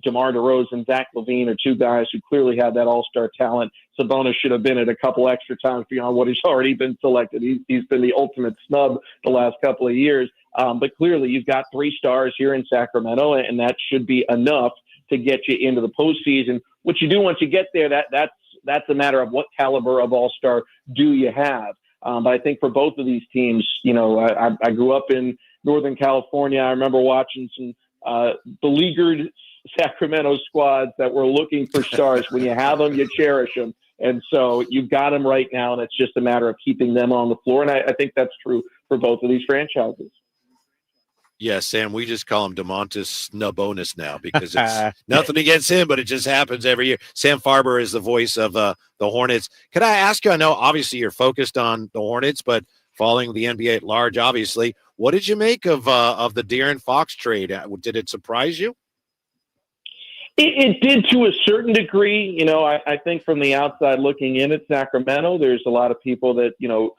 DeMar DeRozan, Zach LaVine are 2 guys who clearly have that all-star talent. Sabonis should have been at a couple extra times beyond what he's already been selected. He's been the ultimate snub the last couple of years. But clearly you've got 3 stars here in Sacramento, and that should be enough to get you into the postseason. What you do once you get there, that's a matter of what caliber of all-star do you have. But I think for both of these teams, I grew up in Northern California. I remember watching some beleaguered Sacramento squads that were looking for stars. When you have them, you cherish them. And so you've got them right now, and it's just a matter of keeping them on the floor. And I think that's true for both of these franchises. Yeah, Sam, we just call him DeMontis Snubonis now because it's nothing against him, but it just happens every year. Sam Farber is the voice of the Hornets. Could I ask you, I know obviously you're focused on the Hornets, but following the NBA at large, obviously, what did you make of the De'Aaron Fox trade? Did it surprise you? It did to a certain degree. I think from the outside looking in at Sacramento, there's a lot of people that,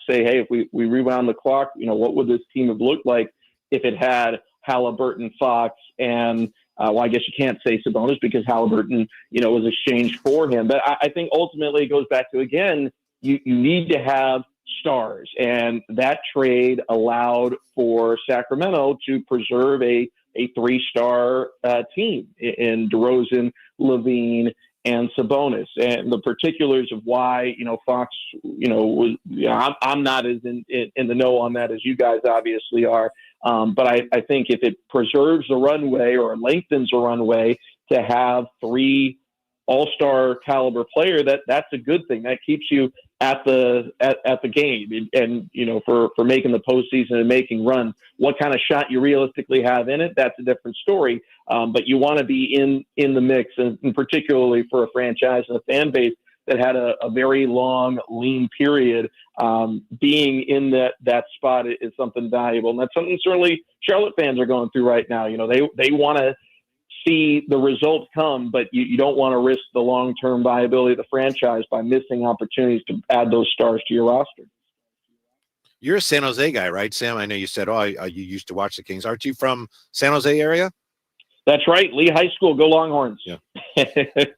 say, hey, if we rewound the clock, what would this team have looked like if it had Halliburton, Fox, and, I guess you can't say Sabonis because Halliburton, was exchanged for him. But I think ultimately it goes back to, again, you need to have stars. And that trade allowed for Sacramento to preserve a 3-star team in DeRozan, LaVine, and Sabonis. And the particulars of why, Fox, was, I'm not as in the know on that as you guys obviously are. But I think if it preserves the runway or lengthens the runway to have 3 all-star caliber player, that's a good thing. That keeps you at the game and for making the postseason and making runs. What kind of shot you realistically have in it, that's a different story. But you want to be in the mix, and particularly for a franchise and a fan base that had a very long lean period. Being in that spot is something valuable, and that's something certainly Charlotte fans are going through right now. They want to see the results come, but you don't want to risk the long-term viability of the franchise by missing opportunities to add those stars to your roster. You're a San Jose guy, right, Sam? I know you said, you used to watch the Kings. Aren't you from San Jose area? That's right. Lee High School. Go Longhorns. Yeah.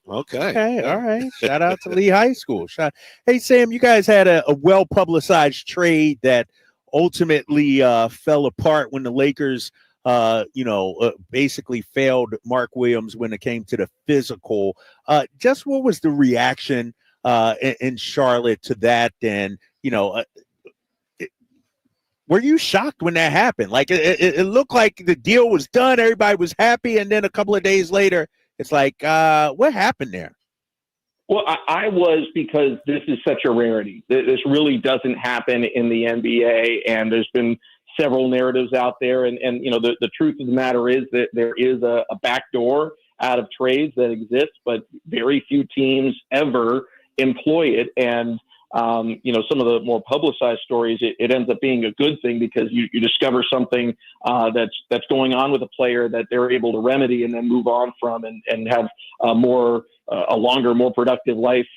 Okay. All right. Shout out to Lee High School. Hey, Sam, you guys had a well-publicized trade that ultimately fell apart when the Lakers basically failed Mark Williams when it came to the physical. Just what was the reaction in Charlotte to that? And, were you shocked when that happened? Like it looked like the deal was done. Everybody was happy. And then a couple of days later, it's like, what happened there? Well, I was, because this is such a rarity. This really doesn't happen in the NBA, and there's been several narratives out there. And the truth of the matter is that there is a backdoor out of trades that exists, but very few teams ever employ it. And, some of the more publicized stories, it ends up being a good thing because you discover something that's going on with a player that they're able to remedy and then move on from and have a longer, more productive life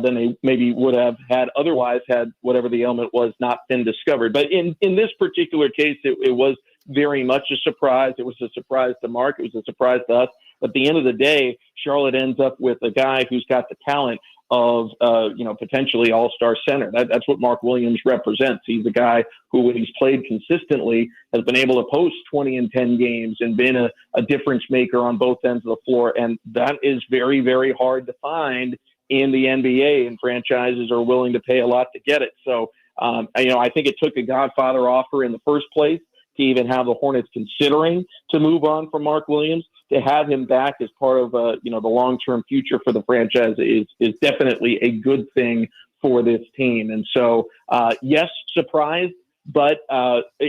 than they maybe would have had otherwise had whatever the ailment was not been discovered. But in this particular case, it was very much a surprise. It was a surprise to Mark. It was a surprise to us. But at the end of the day, Charlotte ends up with a guy who's got the talent of, potentially all-star center. That's what Mark Williams represents. He's a guy who, when he's played consistently, has been able to post 20 and 10 games and been a difference maker on both ends of the floor. And that is very, very hard to find in the NBA, and franchises are willing to pay a lot to get it. So, I think it took a Godfather offer in the first place to even have the Hornets considering to move on from Mark Williams. To have him back as part of the long-term future for the franchise is definitely a good thing for this team. And so, yes, surprised, but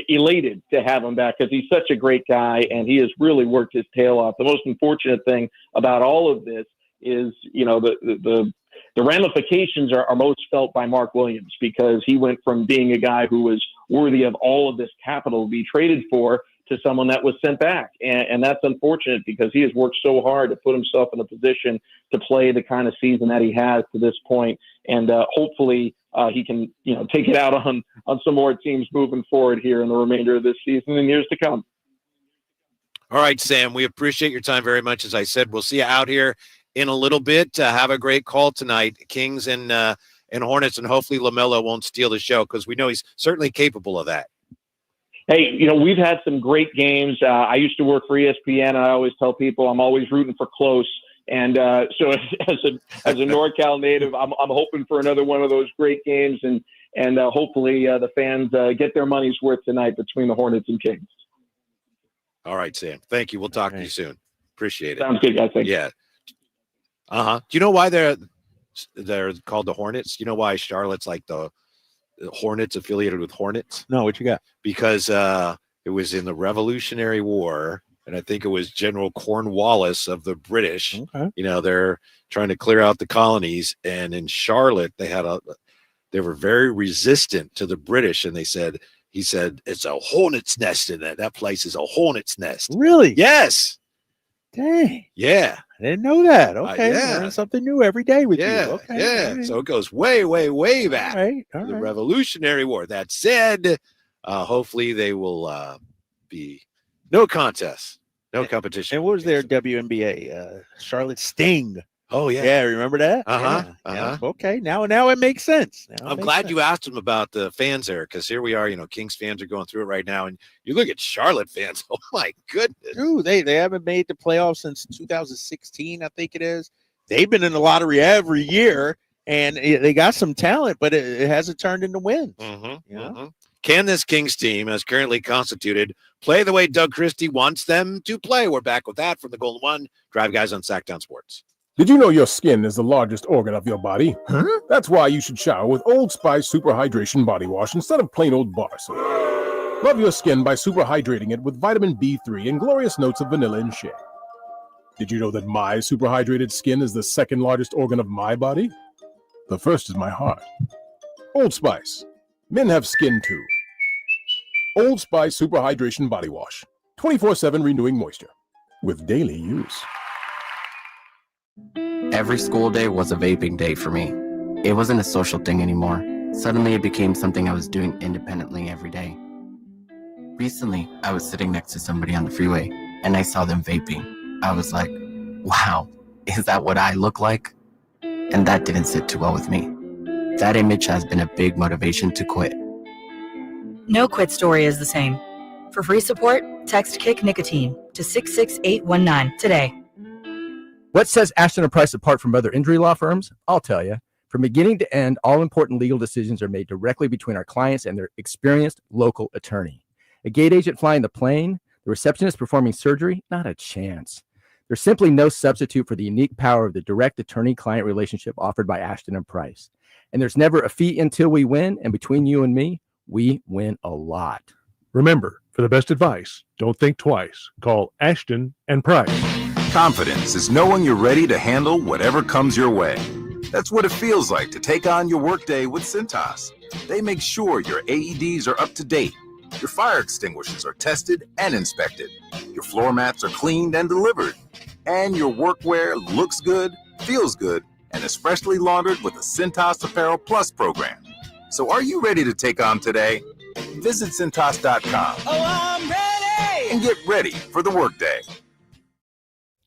elated to have him back because he's such a great guy and he has really worked his tail off. The most unfortunate thing about all of this is, the ramifications are most felt by Mark Williams because he went from being a guy who was worthy of all of this capital to be traded for to someone that was sent back. And that's unfortunate because he has worked so hard to put himself in a position to play the kind of season that he has to this point. And hopefully he can, take it out on some more teams moving forward here in the remainder of this season and years to come. All right, Sam, we appreciate your time very much. As I said, we'll see you out here in a little bit. Have a great call tonight, Kings and Hornets, and hopefully LaMelo won't steal the show because we know he's certainly capable of that. Hey, we've had some great games. I used to work for ESPN, and I always tell people I'm always rooting for close. And so as a NorCal native, I'm hoping for another one of those great games, and hopefully the fans get their money's worth tonight between the Hornets and Kings. All right, Sam. Thank you. We'll talk to you soon. Appreciate it. Sounds good, guys. Thank you. Yeah. Do you know why they're called the Hornets? You know why Charlotte's like the Hornets affiliated with Hornets? No, what you got? Because it was in the Revolutionary War, and I think it was General Cornwallis of the British. Okay. They're trying to clear out the colonies, and in Charlotte they were very resistant to the British, and he said it's a hornet's nest in there. That place is a hornet's nest. Really? Yes. Dang. Yeah. I didn't know that. Okay. Yeah. Learn something new every day with you. Yeah. Okay. Yeah. All right. So it goes way, way, way back. All right. To the Revolutionary War. That said, hopefully they will be no contest, no competition. And what was their WNBA? Charlotte Sting. Oh, yeah. Yeah, remember that? Uh-huh. Yeah. Uh-huh. Yeah. Okay. Now it makes sense. I'm glad you asked him about the fans there, because here we are, Kings fans are going through it right now, and you look at Charlotte fans. Oh my goodness. Dude, they haven't made the playoffs since 2016, I think it is. They've been in the lottery every year, and they got some talent, but it hasn't turned into wins. Can this Kings team, as currently constituted, play the way Doug Christie wants them to play? We're back with that from the Golden One. Drive Guys on Sacktown Sports. Did you know your skin is the largest organ of your body? Huh? That's why you should shower with Old Spice Super Hydration Body Wash instead of plain old bar soap. Love your skin by super hydrating it with vitamin B3 and glorious notes of vanilla and shea. Did you know that my super hydrated skin is the second largest organ of my body? The first is my heart. Old Spice. Men have skin too. Old Spice Super Hydration Body Wash. 24/7 renewing moisture. With daily use. Every school day was a vaping day for me. It wasn't a social thing anymore. Suddenly it became something I was doing independently every day. Recently, I was sitting next to somebody on the freeway and I saw them vaping. I was like, wow, is that what I look like? And that didn't sit too well with me. That image has been a big motivation to quit. No quit story is the same. For free support, text Kick Nicotine to 66819 today. What sets Ashton & Price apart from other injury law firms? I'll tell you. From beginning to end, all important legal decisions are made directly between our clients and their experienced local attorney. A gate agent flying the plane, the receptionist performing surgery, not a chance. There's simply no substitute for the unique power of the direct attorney-client relationship offered by Ashton & Price. And there's never a fee until we win, and between you and me, we win a lot. Remember, for the best advice, don't think twice. Call Ashton and Price. Confidence is knowing you're ready to handle whatever comes your way. That's what it feels like to take on your workday with Cintas. They make sure your AEDs are up to date, your fire extinguishers are tested and inspected, your floor mats are cleaned and delivered, and your workwear looks good, feels good, and is freshly laundered with the Cintas Apparel Plus program. So are you ready to take on today? Visit Cintas.com I'm ready! and get ready for the workday.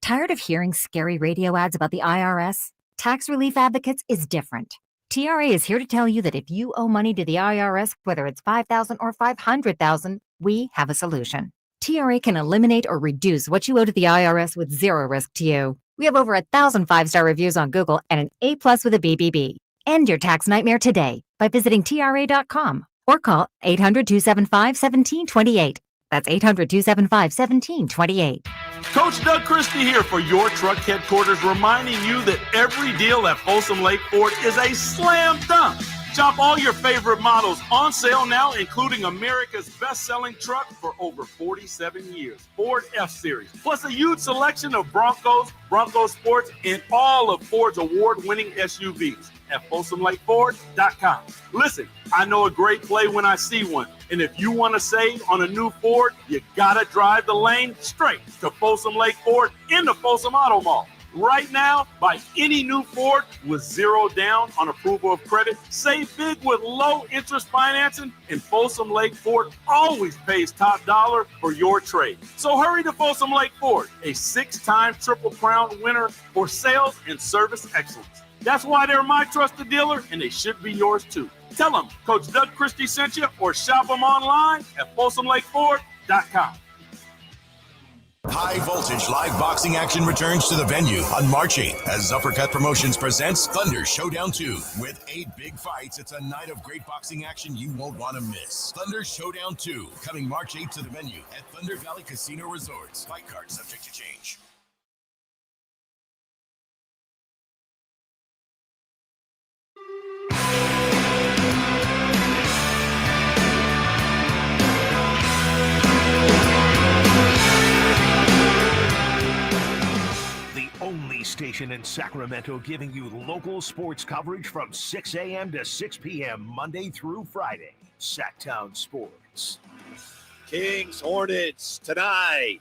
Tired of hearing scary radio ads about the IRS? Tax Relief Advocates is different. TRA is here to tell you that if you owe money to the IRS, whether it's $5,000 or $500,000, we have a solution. TRA can eliminate or reduce what you owe to the IRS with zero risk to you. We have over 1,000 5-star reviews on Google and an A+ with a BBB. End your tax nightmare today by visiting TRA.com or call 800-275-1728. That's 800-275-1728. Coach Doug Christie here for your truck headquarters, reminding you that every deal at Folsom Lake Ford is a slam dunk. Shop all your favorite models on sale now, including America's best-selling truck for over 47 years, Ford F-Series, plus a huge selection of Broncos, Bronco Sports, and all of Ford's award-winning SUVs at FolsomLakeFord.com. Listen, I know a great play when I see one, and if you want to save on a new Ford, you gotta drive the lane straight to Folsom Lake Ford in the Folsom Auto Mall. Right now, buy any new Ford with zero down on approval of credit. Save big with low interest financing, and Folsom Lake Ford always pays top dollar for your trade. So hurry to Folsom Lake Ford, a 6-time Triple Crown winner for sales and service excellence. That's why they're my trusted dealer, and they should be yours too. Tell them Coach Doug Christie sent you, or shop them online at FolsomLakeFord.com. High voltage live boxing action returns to the venue on March 8th as Uppercut Promotions presents Thunder Showdown 2. With 8 big fights, it's a night of great boxing action you won't want to miss. Thunder Showdown 2, coming March 8th to the venue at Thunder Valley Casino Resorts. Fight card subject to change. Only station in Sacramento giving you local sports coverage from 6 a.m. to 6 p.m. Monday through Friday. Sacktown Sports. Kings, Hornets tonight.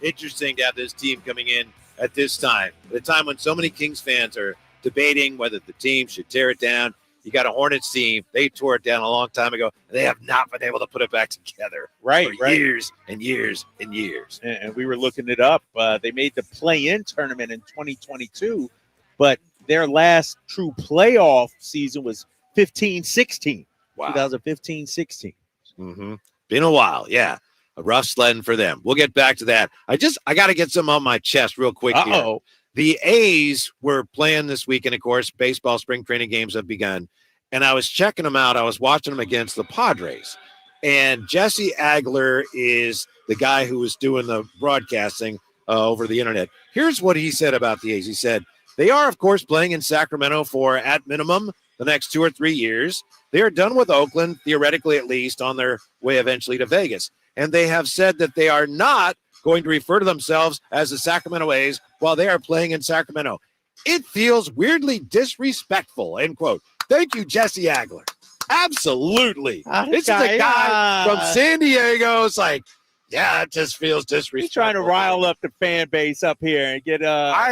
Interesting to have this team coming in at this time. At a time when so many Kings fans are debating whether the team should tear it down. You got a Hornets team. They tore it down a long time ago. They have not been able to put it back together for years and years and years. And we were looking it up. They made the play-in tournament in 2022, but their last true playoff season was 15-16. Wow. 2015-16. Mm-hmm. Been a while, yeah. A rough sledding for them. We'll get back to that. I got to get some on my chest real quick here. The A's were playing this weekend, of course. Baseball spring training games have begun. And I was checking them out. I was watching them against the Padres. And Jesse Agler is the guy who was doing the broadcasting over the internet. Here's what he said about the A's. He said, they are, of course, playing in Sacramento for, at minimum, the next 2 or 3 years. They are done with Oakland, theoretically at least, on their way eventually to Vegas. And they have said that they are not going to refer to themselves as the Sacramento A's while they are playing in Sacramento. It feels weirdly disrespectful, end quote. Thank you, Jesse Agler. Absolutely. This is a guy from San Diego. It's like, yeah, it just feels disrespectful. He's trying to rile up the fan base up here and get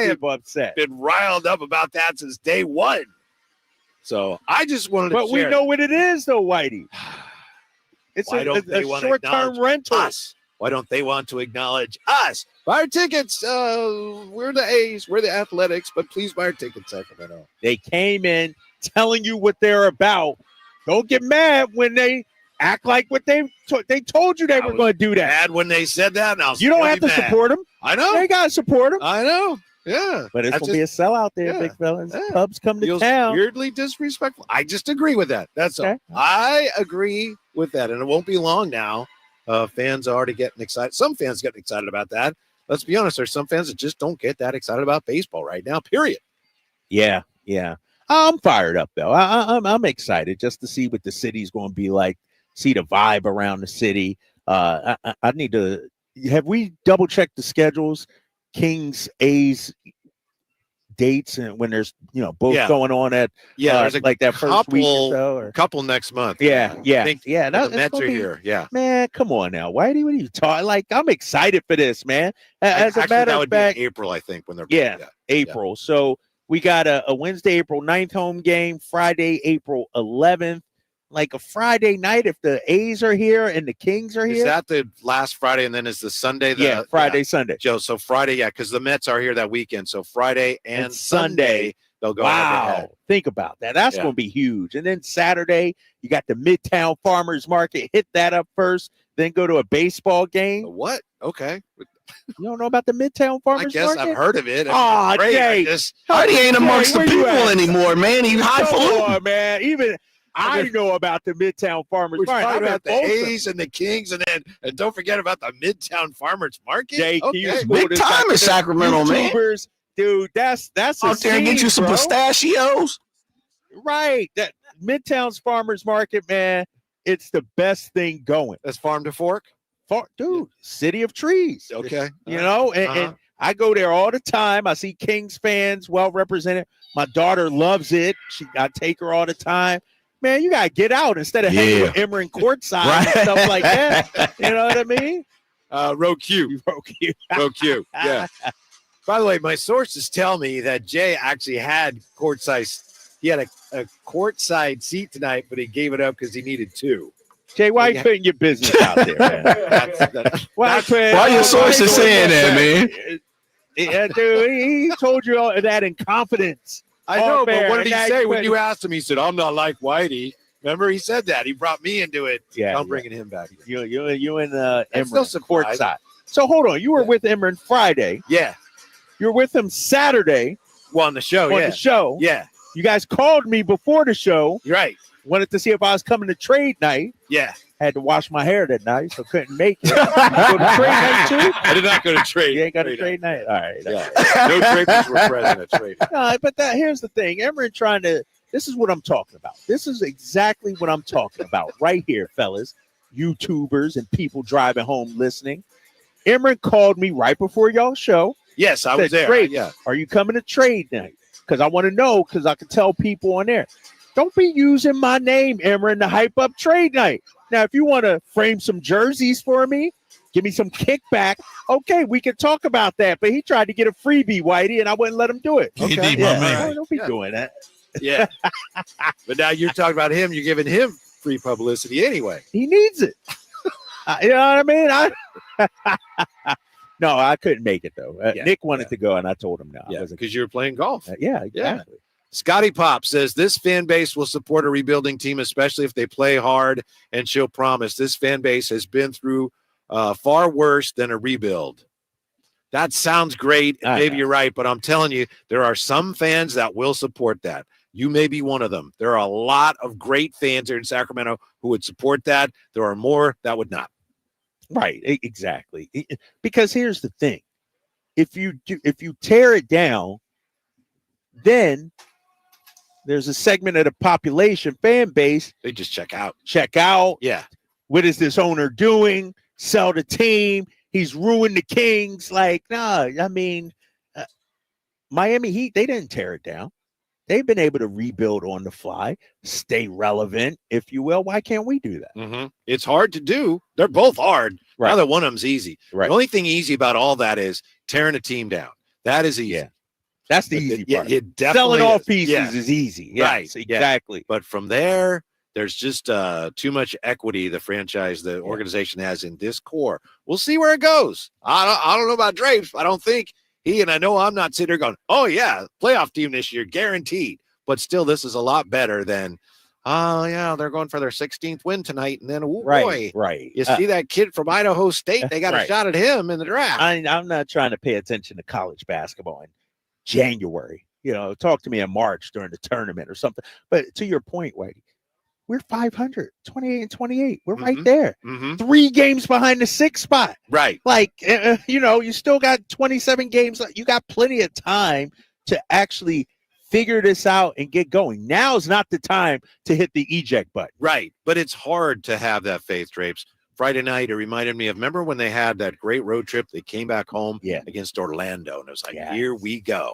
people upset. Been riled up about that since day one. So I just wanted to But we know what it is, though, Whitey. It's a short-term rental. Us? Why don't they want to acknowledge us? Buy our tickets. We're the A's. We're the Athletics. But please buy our tickets, Sacramento. They came in telling you what they're about. Don't get mad when they act like what they told you they were going to do that. Mad when they said that. And you don't have to support them. I know. They got to support them. I know. Yeah. But it's going to be a sellout there, big fellas. Yeah. Pubs come to town. Weirdly disrespectful. I just agree with that. That's all. I agree with that. And it won't be long now. Fans are already getting excited. Some fans getting excited about that. Let's be honest. There's some fans that just don't get that excited about baseball right now, period. Yeah. I'm fired up, though. I'm excited just to see what the city's going to be like, see the vibe around the city. I need to. Have we double checked the schedules? Kings, A's dates, and when there's both going on at there's like that first week or so, or couple next month. Yeah. The Mets are here. Yeah, man, come on now, Whitey, what are you talking? Like, I'm excited for this, man. As a matter that of would fact, be in April, I think, when they're April. Yeah. So we got a Wednesday, April 9th home game, Friday, April 11th. Like a Friday night, if the A's are here and the Kings are here. Is that the last Friday, and then is the Sunday? Friday, Sunday. Joe, so Friday, because the Mets are here that weekend. So Friday and Sunday, they'll go head-to-head. Think about that. That's going to be huge. And then Saturday, you got the Midtown Farmers Market. Hit that up first, then go to a baseball game. What? Okay. You don't know about the Midtown Farmers Market? I guess I've heard of it. Oh, Jay. Heidi ain't amongst the people anymore, man. He's highfalutin. Man. Even I know about the Midtown Farmers Market. Talking about the A's and the Kings, and don't forget about the Midtown Farmers Market. Jay, big time in Sacramento, man. Dude, that's out there and get you some pistachios. Right, that Midtown's Farmers Market, man. It's the best thing going. That's Farm to Fork, dude. City of Trees. Okay, and I go there all the time. I see Kings fans well represented. My daughter loves it. I take her all the time. Man, you gotta get out instead of hanging with Emmerich courtside and stuff like that. You know what I mean? Row Q. Yeah. By the way, my sources tell me that Jay actually had courtside. He had a courtside seat tonight, but he gave it up because he needed two. Jay, why are you putting your business out there, man? Why your sources saying that, man? Yeah, dude, he told you all that in confidence. I know, but what did he say when you asked him? He said, "I'm not like Whitey." Remember, he said that. He brought me into it. Yeah, I'm bringing him back. You and Emmerich courtside. So hold on, you were with Emmerich Friday. Yeah, you were with him Saturday. Well, on the show. The show. Yeah. You guys called me before the show. You're right. Wanted to see if I was coming to trade night. Yeah. Had to wash my hair that night, so couldn't make it. You go to trade night too? I did not go to trade. You ain't got to trade night? All right. Yeah. No Drapers were present at trade. No, but here's the thing. Emmerich this is what I'm talking about. This is exactly what I'm talking about right here, fellas, YouTubers and people driving home listening. Emmerich called me right before y'all's show. Yes, I was there. Are you coming to trade night? Because I want to know, because I can tell people on there. Don't be using my name, Emmerich, to hype up trade night. Now, if you want to frame some jerseys for me, give me some kickback, okay, we can talk about that. But he tried to get a freebie, Whitey, and I wouldn't let him do it. Okay? Don't be doing that. Yeah. But now you're talking about him. You're giving him free publicity anyway. He needs it. You know what I mean? No, I couldn't make it, though. Nick wanted to go, and I told him no. Yeah, because you were playing golf. Yeah, exactly. Scotty Pop says this fan base will support a rebuilding team, especially if they play hard and show promise. This fan base has been through far worse than a rebuild. That sounds great. Maybe you're right, but I'm telling you, there are some fans that will support that. You may be one of them. There are a lot of great fans here in Sacramento who would support that. There are more that would not. Right, exactly. Because here's the thing. If you tear it down, then there's a segment of the population fan base. They just check out. Yeah. What is this owner doing? Sell the team. He's ruined the Kings. Like, nah, I mean, Miami Heat, they didn't tear it down. They've been able to rebuild on the fly, stay relevant, if you will. Why can't we do that? Mm-hmm. It's hard to do. They're both hard. Right. Neither one of them's easy. Right. The only thing easy about all that is tearing a team down. That is easy. Yeah. That's the easy part. It definitely selling off pieces is easy. Yes, right. Exactly. Yeah. But from there, there's just too much equity the organization has in this core. We'll see where it goes. I don't know about Drapes. I don't think I know I'm not sitting there going, oh, yeah, playoff team this year, guaranteed. But still, this is a lot better than, they're going for their 16th win tonight. And then, boy. Right. You see that kid from Idaho State? They got a shot at him in the draft. I'm not trying to pay attention to college basketball in January. Talk to me in March during the tournament or something. But to your point, Whitey, we're 500, 28-28. We're right there. Mm-hmm. 3 games behind the 6th spot. Right. Like, you still got 27 games. You got plenty of time to actually figure this out and get going. Now is not the time to hit the eject button. Right. But it's hard to have that faith, Drapes. Friday night, it reminded me of, remember when they had that great road trip? They came back home against Orlando, and it was like, here we go.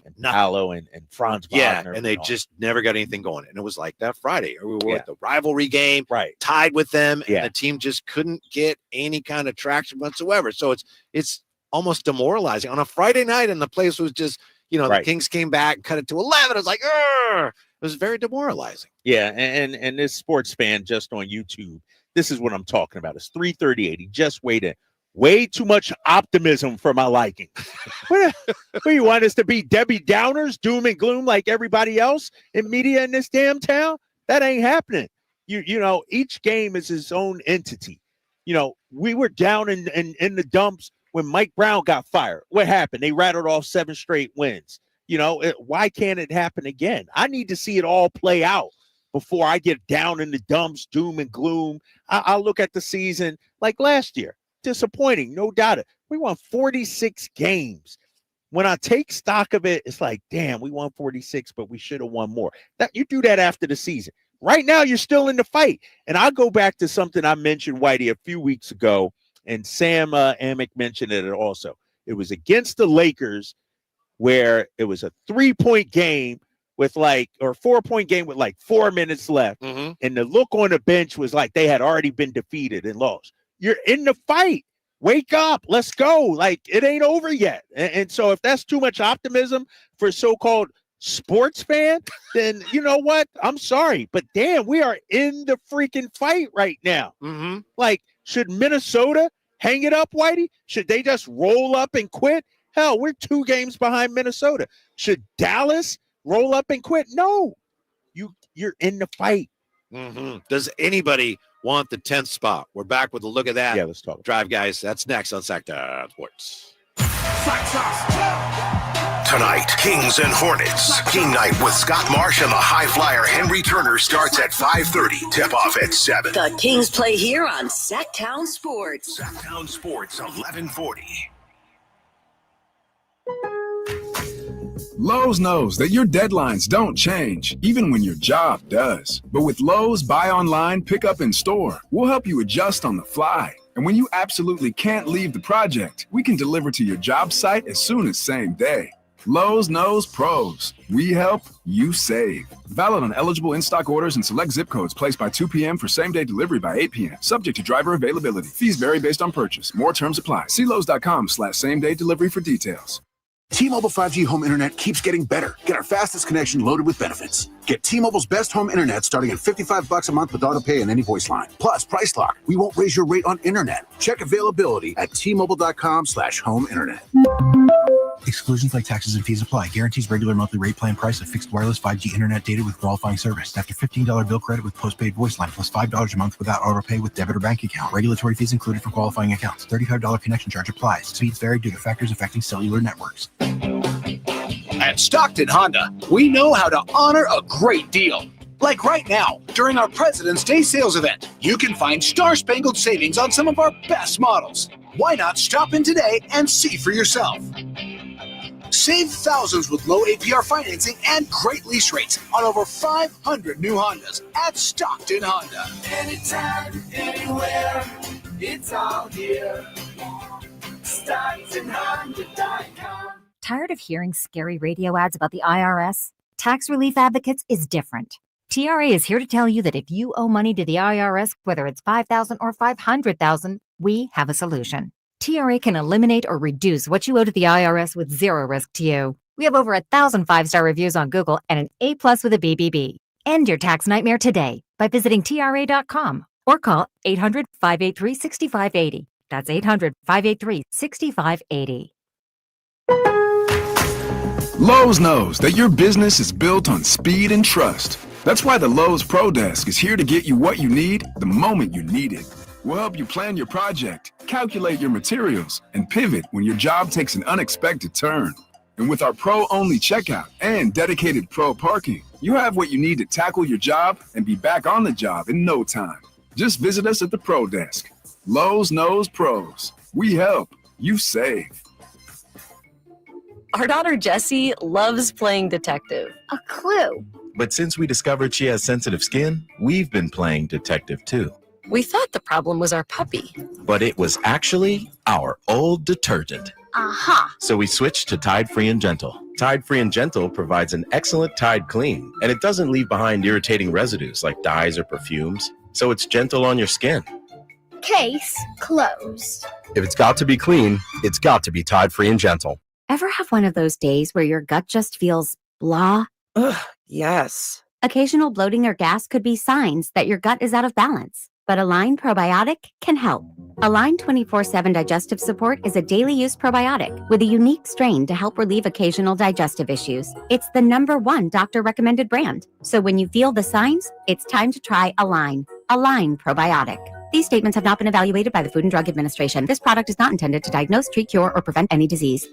And Paolo and Franz Wagner. And they just never got anything going. And it was like that Friday. We were at the rivalry game, tied with them, and the team just couldn't get any kind of traction whatsoever. So it's almost demoralizing on a Friday night, and the place was just, the Kings came back, cut it to 11. It was like, it was very demoralizing. Yeah, and this sports fan just on YouTube, this is what I'm talking about. It's 3:38. He just waited. Way too much optimism for my liking. What you want us to be Debbie Downers, doom and gloom like everybody else in media in this damn town? That ain't happening. You know, each game is its own entity. We were down in the dumps when Mike Brown got fired. What happened? They rattled off 7 straight wins. Why can't it happen again? I need to see it all play out before I get down in the dumps, doom and gloom. I'll look at the season like last year. Disappointing, no doubt. We won 46 games. When I take stock of it, it's like, damn, we won 46, but we should have won more. You do that after the season. Right now, you're still in the fight. And I'll go back to something I mentioned, Whitey, a few weeks ago, and Sam Amick mentioned it also. It was against the Lakers, where it was a 3-point game with 4-point game with 4 minutes left. And the look on the bench was like they had already been defeated and lost. You're in the fight. Wake up. Let's go. It ain't over yet. And so if that's too much optimism for a so-called sports fan, then you know what? I'm sorry. But damn, we are in the freaking fight right now. Should Minnesota hang it up, Whitey? Should they just roll up and quit? Hell, we're 2 games behind Minnesota. Should Dallas roll up and quit? No. You're in the fight. Does anybody want the 10th spot? We're back with a look at that. Yeah, let's talk. Drive, guys. That's next on Sactown Sports. Tonight, Kings and Hornets. King night with Scott Marsh and the high flyer Henry Turner starts at 5:30. Tip-off at 7. The Kings play here on Sactown Sports. Sactown Sports, 1140. Lowe's knows that your deadlines don't change, even when your job does. But with Lowe's Buy Online, Pick Up in Store, we'll help you adjust on the fly. And when you absolutely can't leave the project, we can deliver to your job site as soon as same day. Lowe's knows pros. We help, you save. Valid on eligible in-stock orders and select zip codes placed by 2 p.m. for same-day delivery by 8 p.m. Subject to driver availability. Fees vary based on purchase. More terms apply. See Lowe's.com/same-day delivery for details. T-Mobile 5G home internet keeps getting better. Get our fastest connection loaded with benefits. Get T-Mobile's best home internet starting at $55 a month with auto pay and any voice line. Plus, Price Lock. We won't raise your rate on internet. Check availability at T-Mobile.com/home internet. Exclusions like taxes and fees apply. Guarantees regular monthly rate plan price of fixed wireless 5G internet data with qualifying service. After $15 bill credit with postpaid voice line plus $5 a month without auto pay with debit or bank account. Regulatory fees included for qualifying accounts. $35 connection charge applies. Speeds vary due to factors affecting cellular networks. At Stockton Honda, we know how to honor a great deal. Like right now, during our President's Day sales event, you can find star-spangled savings on some of our best models. Why not stop in today and see for yourself? Save thousands with low APR financing and great lease rates on over 500 new Hondas at Stockton Honda. Anytime, anywhere, it's all here. StocktonHonda.com. Tired of hearing scary radio ads about the IRS? Tax Relief Advocates is different. TRA is here to tell you that if you owe money to the IRS, whether it's $5,000 or $500,000, we have a solution. TRA can eliminate or reduce what you owe to the IRS with zero risk to you. We have over 1,000 5-star reviews on Google and an A+ with a BBB. End your tax nightmare today by visiting TRA.com or call 800-583-6580. That's 800-583-6580. Lowe's knows that your business is built on speed and trust. That's why the Lowe's Pro Desk is here to get you what you need the moment you need it. We'll help you plan your project, calculate your materials, and pivot when your job takes an unexpected turn. And with our pro-only checkout and dedicated pro parking, you have what you need to tackle your job and be back on the job in no time. Just visit us at the Pro Desk. Lowe's knows pros. We help, you save. Our daughter Jessie loves playing detective. A clue. But since we discovered she has sensitive skin, we've been playing detective too. We thought the problem was our puppy. But it was actually our old detergent. Aha! So we switched to Tide Free and Gentle. Tide Free and Gentle provides an excellent Tide clean, and it doesn't leave behind irritating residues like dyes or perfumes, so it's gentle on your skin. Case closed. If it's got to be clean, it's got to be Tide Free and Gentle. Ever have one of those days where your gut just feels blah? Ugh, yes. Occasional bloating or gas could be signs that your gut is out of balance, but Align Probiotic can help. Align 24/7 Digestive Support is a daily use probiotic with a unique strain to help relieve occasional digestive issues. It's the #1 doctor-recommended brand. So when you feel the signs, it's time to try Align. Align Probiotic. These statements have not been evaluated by the Food and Drug Administration. This product is not intended to diagnose, treat, cure, or prevent any disease.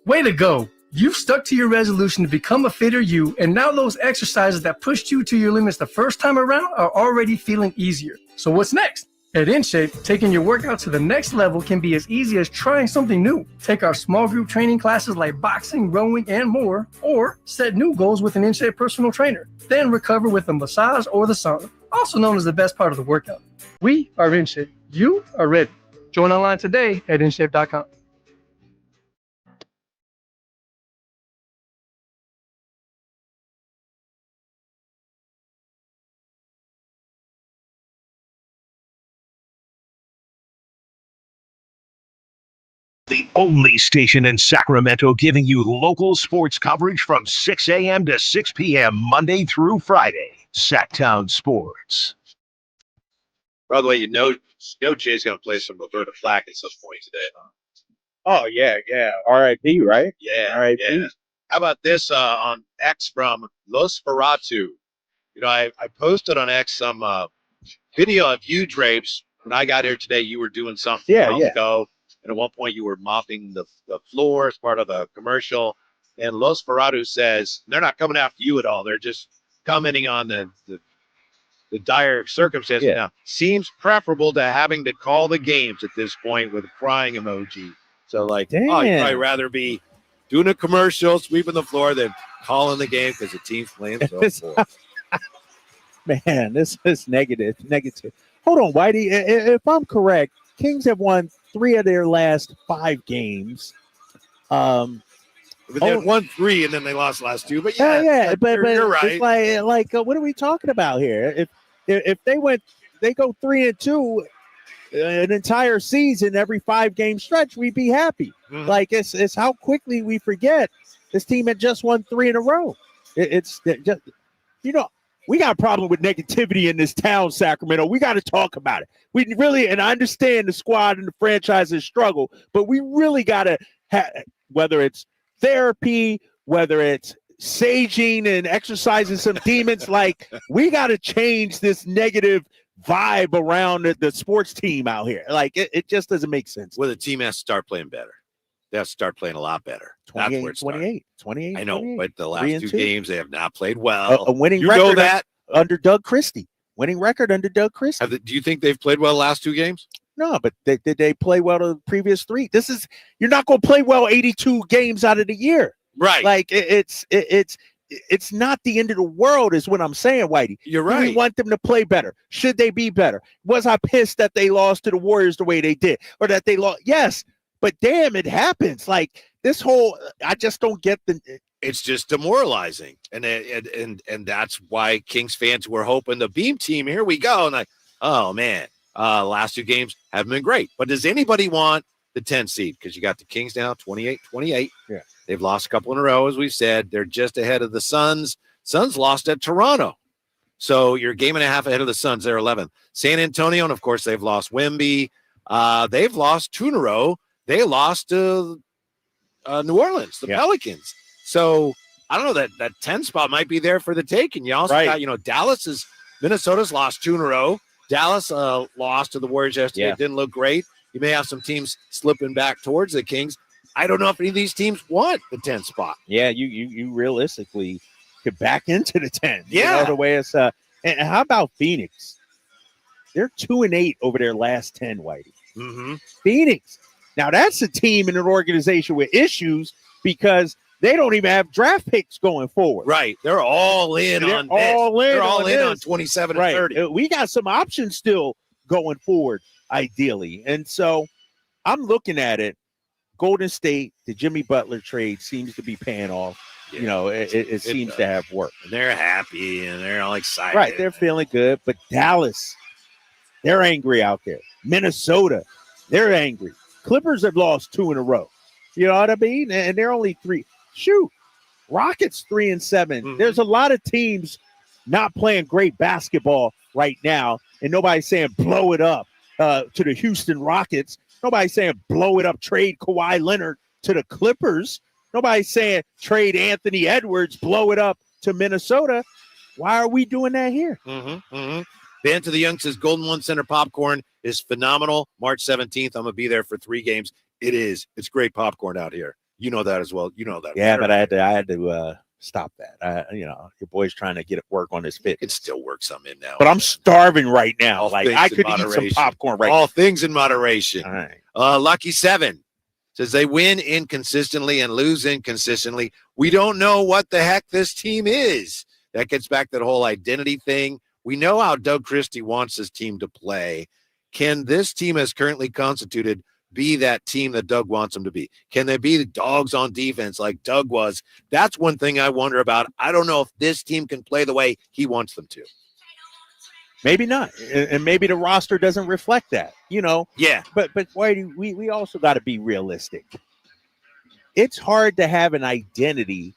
Way to go! You've stuck to your resolution to become a fitter you, and now those exercises that pushed you to your limits the first time around are already feeling easier. So what's next? At InShape, taking your workout to the next level can be as easy as trying something new. Take our small group training classes like boxing, rowing, and more, or set new goals with an InShape personal trainer. Then recover with a massage or the sauna, also known as the best part of the workout. We are InShape. You are ready. Join online today at InShape.com. The only station in Sacramento giving you local sports coverage from 6 a.m. to 6 p.m. Monday through Friday. Sacktown Sports. By the way, Jay's going to play some Roberta Flack at some point today. Oh, yeah. R.I.P., right? Yeah. R.I.P. Yeah. How about this on X from Los Ferratu? I posted on X some video of you, Drapes. When I got here today, you were doing something ago. And at one point, you were mopping the floor as part of the commercial. And Los Ferratu says they're not coming after you at all. They're just commenting on the dire circumstances. Yeah. Now, seems preferable to having to call the games at this point with a crying emoji. So, you'd probably rather be doing a commercial, sweeping the floor, than calling the game because the team's playing so poor. Man, this is negative. Hold on, Whitey. If I'm correct, Kings have won 3 of their last 5 games. But they won 3 and then they lost the last 2. But but you're right. It's like what are we talking about here? If they go 3-2 an entire season, every 5-game stretch, we'd be happy. Mm-hmm. Like it's how quickly we forget this team had just won 3 in a row. It's just we got a problem with negativity in this town, Sacramento. We got to talk about it. We really, and I understand the squad and the franchises struggle, but we really got to whether it's therapy, whether it's saging and exercising some demons, we got to change this negative vibe around the sports team out here. It just doesn't make sense. Well, the team has to start playing better. They have to start playing a lot better. 28. I know, but the last 2 games, they have not played well. A winning you record know that under Doug Christie. Winning record under Doug Christie. Do you think they've played well the last 2 games? No, but did they play well the previous 3? You're not going to play well 82 games out of the year. Right. It's not the end of the world is what I'm saying, Whitey. You're right. We want them to play better. Should they be better? Was I pissed that they lost to the Warriors the way they did? Or that they lost? Yes. But damn, it happens. This whole, I just don't get it's just demoralizing. And that's why Kings fans were hoping the Beam team, here we go. And oh man, last 2 games haven't been great. But does anybody want the 10 seed? Because you got the Kings now 28-28. Yeah. They've lost a couple in a row, as we've said. They're just ahead of the Suns. Suns lost at Toronto. So you're a game and a half ahead of the Suns. They're 11th. San Antonio, and of course, they've lost Wemby. They've lost 2 in a row. They lost to New Orleans, the Pelicans. So I don't know, that 10 spot might be there for the taking. You also got, Minnesota's lost 2 in a row. Dallas lost to the Warriors yesterday. Yeah. It didn't look great. You may have some teams slipping back towards the Kings. I don't know if any of these teams want the 10 spot. Yeah, you realistically could back into the 10. Yeah. The way it's and how about Phoenix? They're 2-8 over their last 10, Whitey. Mm-hmm. Phoenix. Now that's a team in an organization with issues because they don't even have draft picks going forward. Right. They're all in on this. They're all in on 27 and 30. We got some options still going forward, ideally. And so I'm looking at it. Golden State, the Jimmy Butler trade seems to be paying off. Yeah. You know, it seems to have worked. And they're happy and they're all excited. Right, they're feeling good. But Dallas, they're angry out there. Minnesota, they're angry. Clippers have lost 2 in a row. You know what I mean? And they're only 3. Shoot, Rockets 3-7. Mm-hmm. There's a lot of teams not playing great basketball right now, and nobody's saying blow it up to the Houston Rockets. Nobody's saying blow it up, trade Kawhi Leonard to the Clippers. Nobody's saying trade Anthony Edwards, blow it up to Minnesota. Why are we doing that here? Ben to the Young says Golden One Center popcorn is phenomenal. March 17th, I'm going to be there for 3 games. It is. It's great popcorn out here. You know that as well. You know that. Yeah, but I had to stop that. Your boy's trying to get work on his fit. It still work some in now. But I'm starving right now. All like I could eat some popcorn right now. All things in moderation. All right. Lucky 7 says they win inconsistently and lose inconsistently. We don't know what the heck this team is. That gets back to the whole identity thing. We know how Doug Christie wants his team to play. Can this team as currently constituted be that team that Doug wants them to be? Can they be the dogs on defense like Doug was? That's one thing I wonder about. I don't know if this team can play the way he wants them to. Maybe not. And maybe the roster doesn't reflect that, Yeah. But Whitey, we also got to be realistic. It's hard to have an identity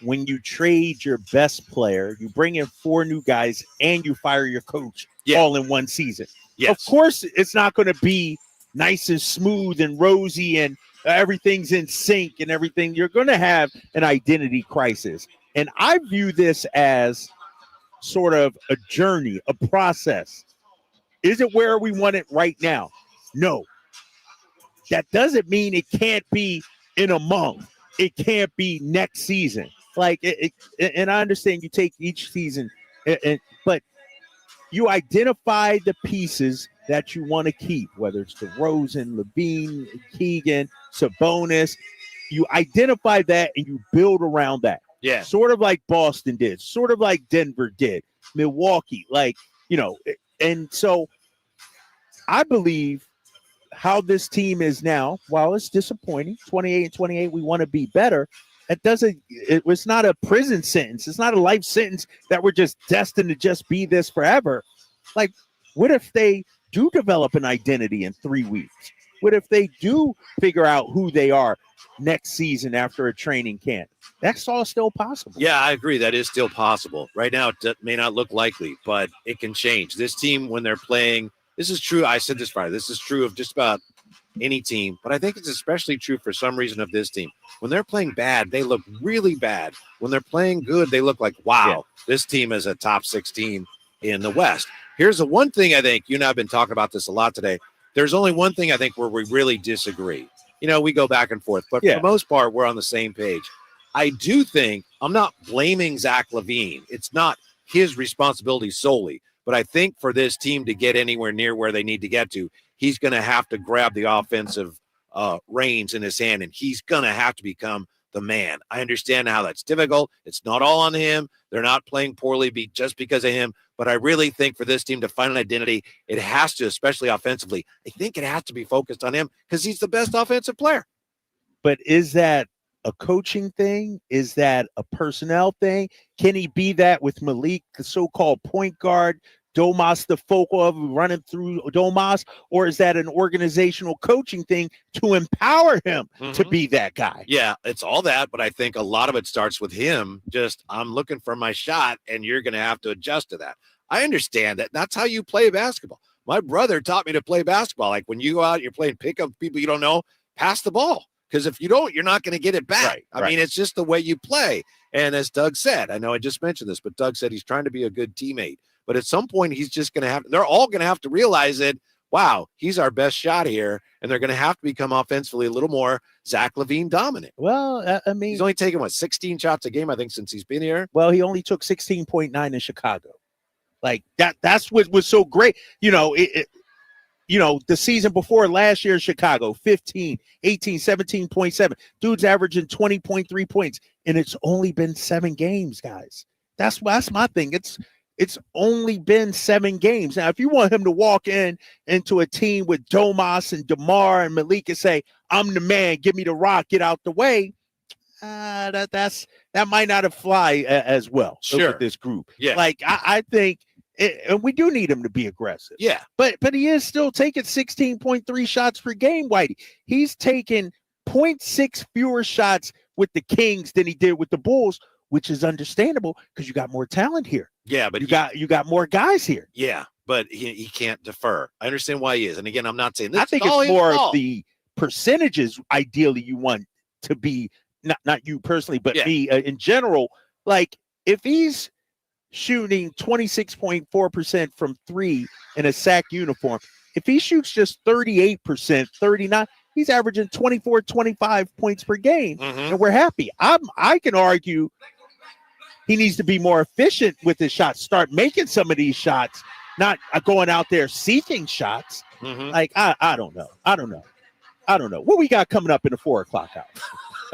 when you trade your best player, you bring in 4 new guys, and you fire your coach all in one season. Yes. Of course, it's not going to be nice and smooth and rosy and everything's in sync and everything. You're going to have an identity crisis. And I view this as sort of a journey, a process. Is it where we want it right now? No. That doesn't mean it can't be in a month. It can't be next season. And I understand you take each season, but you identify the pieces that you want to keep, whether it's DeRozan, Levine, Keegan, Sabonis. You identify that and you build around that. Yeah. Sort of like Boston did, sort of like Denver did, Milwaukee, and so I believe how this team is now, while it's disappointing, 28-28, we want to be better. It was not a prison sentence. It's not a life sentence that we're just destined to just be this forever. Like, what if they do develop an identity in 3 weeks? What if they do figure out who they are next season after a training camp? That's all still possible. Yeah, I agree. That is still possible. Right now, it may not look likely, but it can change. This team, when they're playing, this is true. I said this Friday. This is true of just about any team, but I think it's especially true for some reason of this team. When they're playing bad, they look really bad. When they're playing good, they look like, wow, this team is a top 16 in the West. Here's the one thing I think, you and I have been talking about this a lot today. There's only one thing I think where we really disagree. We go back and forth, but for the most part, we're on the same page. I do think, I'm not blaming Zach LaVine. It's not his responsibility solely, but I think for this team to get anywhere near where they need to get to, he's going to have to grab the offensive reins in his hand, and he's going to have to become the man. I understand how that's difficult. It's not all on him. They're not playing poorly just because of him, but I really think for this team to find an identity, it has to, especially offensively, I think it has to be focused on him because he's the best offensive player. But is that a coaching thing? Is that a personnel thing? Can he be that with Malik, the so-called point guard, Domas the focal of running through Domas, or is that an organizational coaching thing to empower him to be that guy? Yeah, it's all that, but I think a lot of it starts with him. Just, I'm looking for my shot, and you're going to have to adjust to that. I understand that. That's how you play basketball. My brother taught me to play basketball. Like when you go out, you're playing pickup people you don't know, pass the ball. Because if you don't, you're not going to get it back. I mean, it's just the way you play. And as Doug said, I know I just mentioned this, but Doug said he's trying to be a good teammate. But at some point, he's just going to have – they're all going to have to realize that, wow, he's our best shot here, and they're going to have to become offensively a little more Zach LaVine dominant. Well, I mean – he's only taken, 16 shots a game, I think, since he's been here? Well, he only took 16.9 in Chicago. Like, that's what was so great. The season before last year in Chicago, 15, 18, 17.7. Dude's averaging 20.3 points, and it's only been 7 games, guys. That's my thing. It's only been 7 games. Now, if you want him to walk into a team with Domas and DeMar and Malik and say, I'm the man, give me the rock, get out the way, that might not have fly as well with this group. Yeah. Like, I think and we do need him to be aggressive. Yeah. But he is still taking 16.3 shots per game, Whitey. He's taken 0.6 fewer shots with the Kings than he did with the Bulls, which is understandable because you got more talent here. Yeah, but you got more guys here. Yeah, but he can't defer. I understand why he is. And again, I'm not saying this. I think it's more of the percentages ideally you want to be, not you personally, but me in general. Like, if he's shooting 26.4% from 3 in a SAC uniform, if he shoots just 38%, 39, he's averaging 24, 25 points per game, and we're happy. I can argue he needs to be more efficient with his shots, start making some of these shots, not going out there seeking shots. Like, I don't know. What we got coming up in the 4 o'clock hour?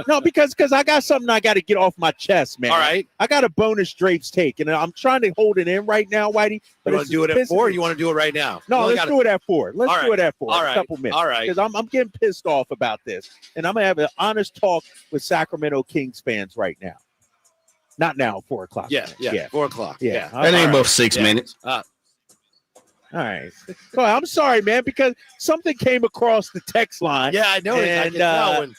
No, because I got something I got to get off my chest, man. All right. I got a bonus Drape's take, and I'm trying to hold it in right now, Whitey. But you want to do it at 4 or you want to do it right now? No, let's do it at 4. Let's do it at 4. All In right. a couple minutes. All right. Because I'm getting pissed off about this, and I'm going to have an honest talk with Sacramento Kings fans right now. Not now, 4 o'clock. Yeah. 4 o'clock. Yeah. That ain't about 6 minutes. All right. Well, I'm sorry, man, because something came across the text line. Yeah, I know. I can tell when,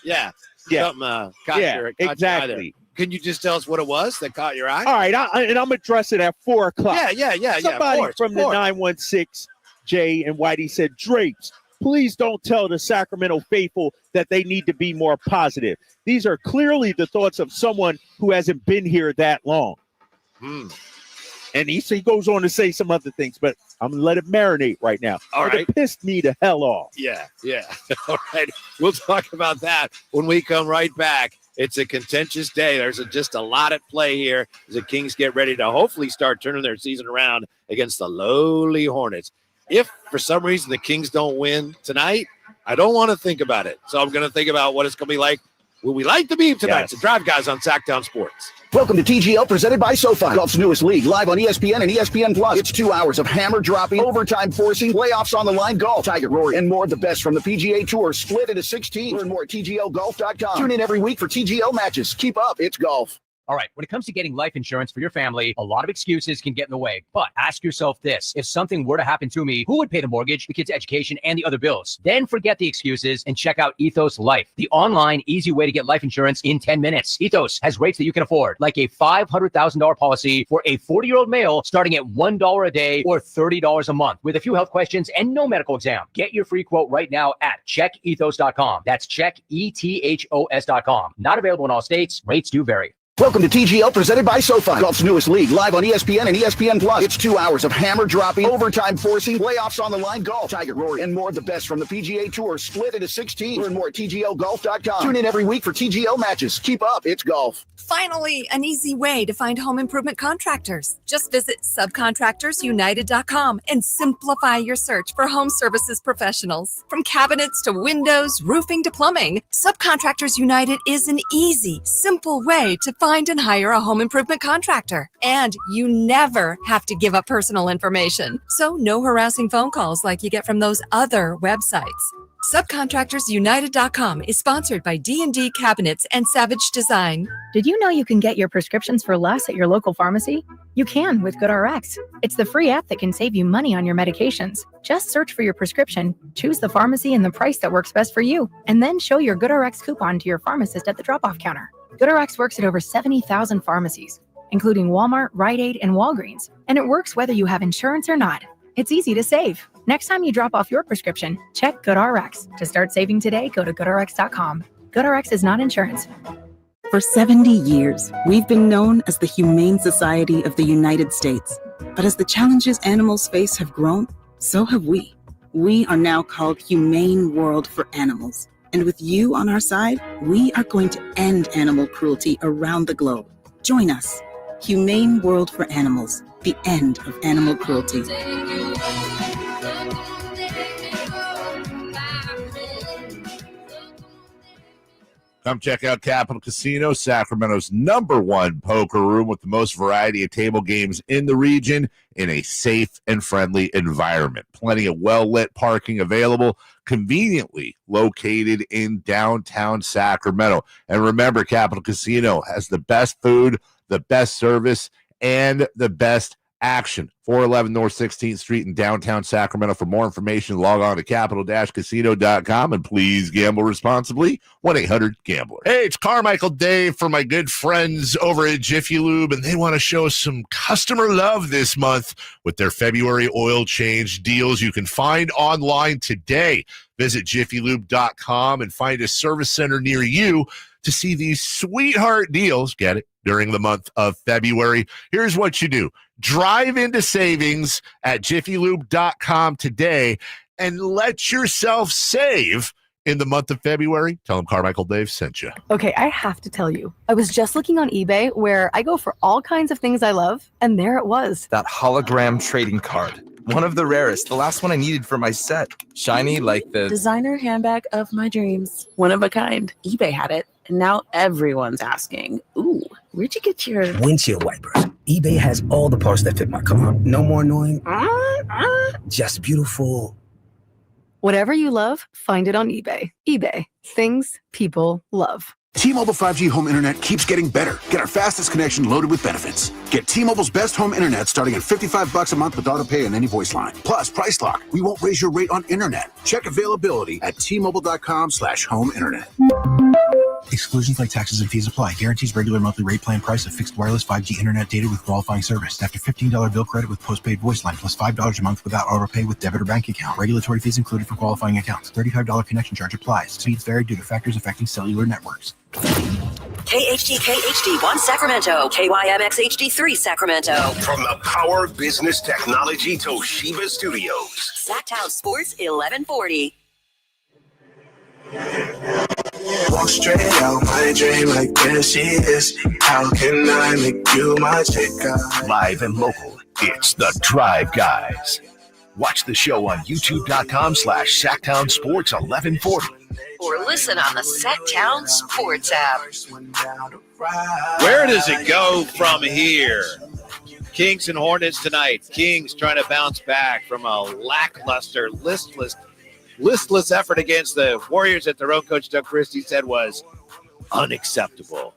something caught your exactly. eye. Can you just tell us what it was that caught your eye? All right, and I'm address it at 4 o'clock. Yeah. Somebody from the 916, Jay and Whitey said, Drapes, please don't tell the Sacramento faithful that they need to be more positive. These are clearly the thoughts of someone who hasn't been here that long. And he goes on to say some other things, but I'm going to let it marinate right now. All right. It pissed me the hell off. Yeah. All right. We'll talk about that when we come right back. It's a contentious day. There's just a lot at play here as the Kings get ready to hopefully start turning their season around against the lowly Hornets. If for some reason the Kings don't win tonight, I don't want to think about it. So I'm going to think about what it's going to be like. Will we light the beam tonight? Yes. So Drive Guys on Sacktown Sports. Welcome to TGL, presented by SoFi, golf's newest league, live on ESPN and ESPN Plus. It's 2 hours of hammer dropping, overtime forcing, playoffs on the line, golf, Tiger, Rory, and more. The best from the PGA Tour, split into 16. Learn more at TGLGolf.com. Tune in every week for TGL matches. Keep up, it's golf. All right, when it comes to getting life insurance for your family, a lot of excuses can get in the way. But ask yourself this: if something were to happen to me, who would pay the mortgage, the kids' education, and the other bills? Then forget the excuses and check out Ethos Life, the online, easy way to get life insurance in 10 minutes. Ethos has rates that you can afford, like a $500,000 policy for a 40-year-old male starting at $1 a day or $30 a month, with a few health questions and no medical exam. Get your free quote right now at checkethos.com. That's checkethos.com. Not available in all states. Rates do vary. Welcome to TGL, presented by SoFi, golf's newest league, live on ESPN and ESPN Plus. It's 2 hours of hammer dropping, overtime forcing, playoffs on the line, golf, Tiger, Rory, and more. The best from the PGA Tour, split into 16. Learn more at TGLGolf.com. Tune in every week for TGL matches. Keep up, it's golf. Finally, an easy way to find home improvement contractors. Just visit subcontractorsunited.com and simplify your search for home services professionals. From cabinets to windows, roofing to plumbing, Subcontractors United is an easy, simple way to find and hire a home improvement contractor. And you never have to give up personal information. So no harassing phone calls like you get from those other websites. Subcontractorsunited.com is sponsored by D&D Cabinets and Savage Design. Did you know you can get your prescriptions for less at your local pharmacy? You can with GoodRx. It's the free app that can save you money on your medications. Just search for your prescription, choose the pharmacy and the price that works best for you, and then show your GoodRx coupon to your pharmacist at the drop-off counter. GoodRx works at over 70,000 pharmacies, including Walmart, Rite Aid, and Walgreens, and it works whether you have insurance or not. It's easy to save. Next time you drop off your prescription, check GoodRx. To start saving today, go to GoodRx.com. GoodRx is not insurance. For 70 years, we've been known as the Humane Society of the United States. But as the challenges animals face have grown, so have we. We are now called Humane World for Animals. And with you on our side, we are going to end animal cruelty around the globe. Join us. Humane World for Animals. The end of animal cruelty. Come check out Capital Casino, Sacramento's #1 poker room with the most variety of table games in the region in a safe and friendly environment. Plenty of well-lit parking available, conveniently located in downtown Sacramento. And remember, Capital Casino has the best food, the best service, and the best action. 411 North 16th Street in downtown Sacramento. For more information, log on to capital-casino.com, and please gamble responsibly. 1-800-GAMBLER. Hey, it's Carmichael Dave for my good friends over at Jiffy Lube, and they want to show some customer love this month with their February oil change deals you can find online today. Visit jiffylube.com and find a service center near you to see these sweetheart deals. Get it? During the month of February. Here's what you do. Drive into savings at jiffylube.com today and let yourself save in the month of February. Tell them Carmichael Dave sent you. Okay, I have to tell you, I was just looking on eBay where I go for all kinds of things I love, and there it was. That hologram trading card. One of the rarest. The last one I needed for my set. Shiny like the designer handbag of my dreams. One of a kind. eBay had it, and now everyone's asking, ooh, where'd you get your windshield wipers? eBay has all the parts that fit my car. No more annoying, just beautiful. Whatever you love, find it on eBay. eBay. Things people love. T-Mobile 5G home internet keeps getting better. Get our fastest connection loaded with benefits. Get T-Mobile's best home internet starting at $55 a month with auto pay and any voice line. Plus, price lock. We won't raise your rate on internet. Check availability at T-Mobile.com/home internet. Exclusions like taxes and fees apply. Guarantees regular monthly rate plan price of fixed wireless 5G internet data with qualifying service. After $15 bill credit with postpaid voice line plus $5 a month without auto pay with debit or bank account. Regulatory fees included for qualifying accounts. $35 connection charge applies. Speeds vary due to factors affecting cellular networks. KHD1 Sacramento, KYMX HD3 Sacramento. From the Power Business Technology Toshiba Studios. Sacktown Sports 1140. Walk straight out my dream like there she is. How can I make you my chick? Live and local, it's the Drive Guys. Watch the show on youtube.com/Sacktown Sports 1140. Or listen on the Sacktown Sports app. Where does it go from here? Kings and Hornets tonight. Kings trying to bounce back from a lackluster, listless effort against the Warriors that their own coach Doug Christie said was unacceptable.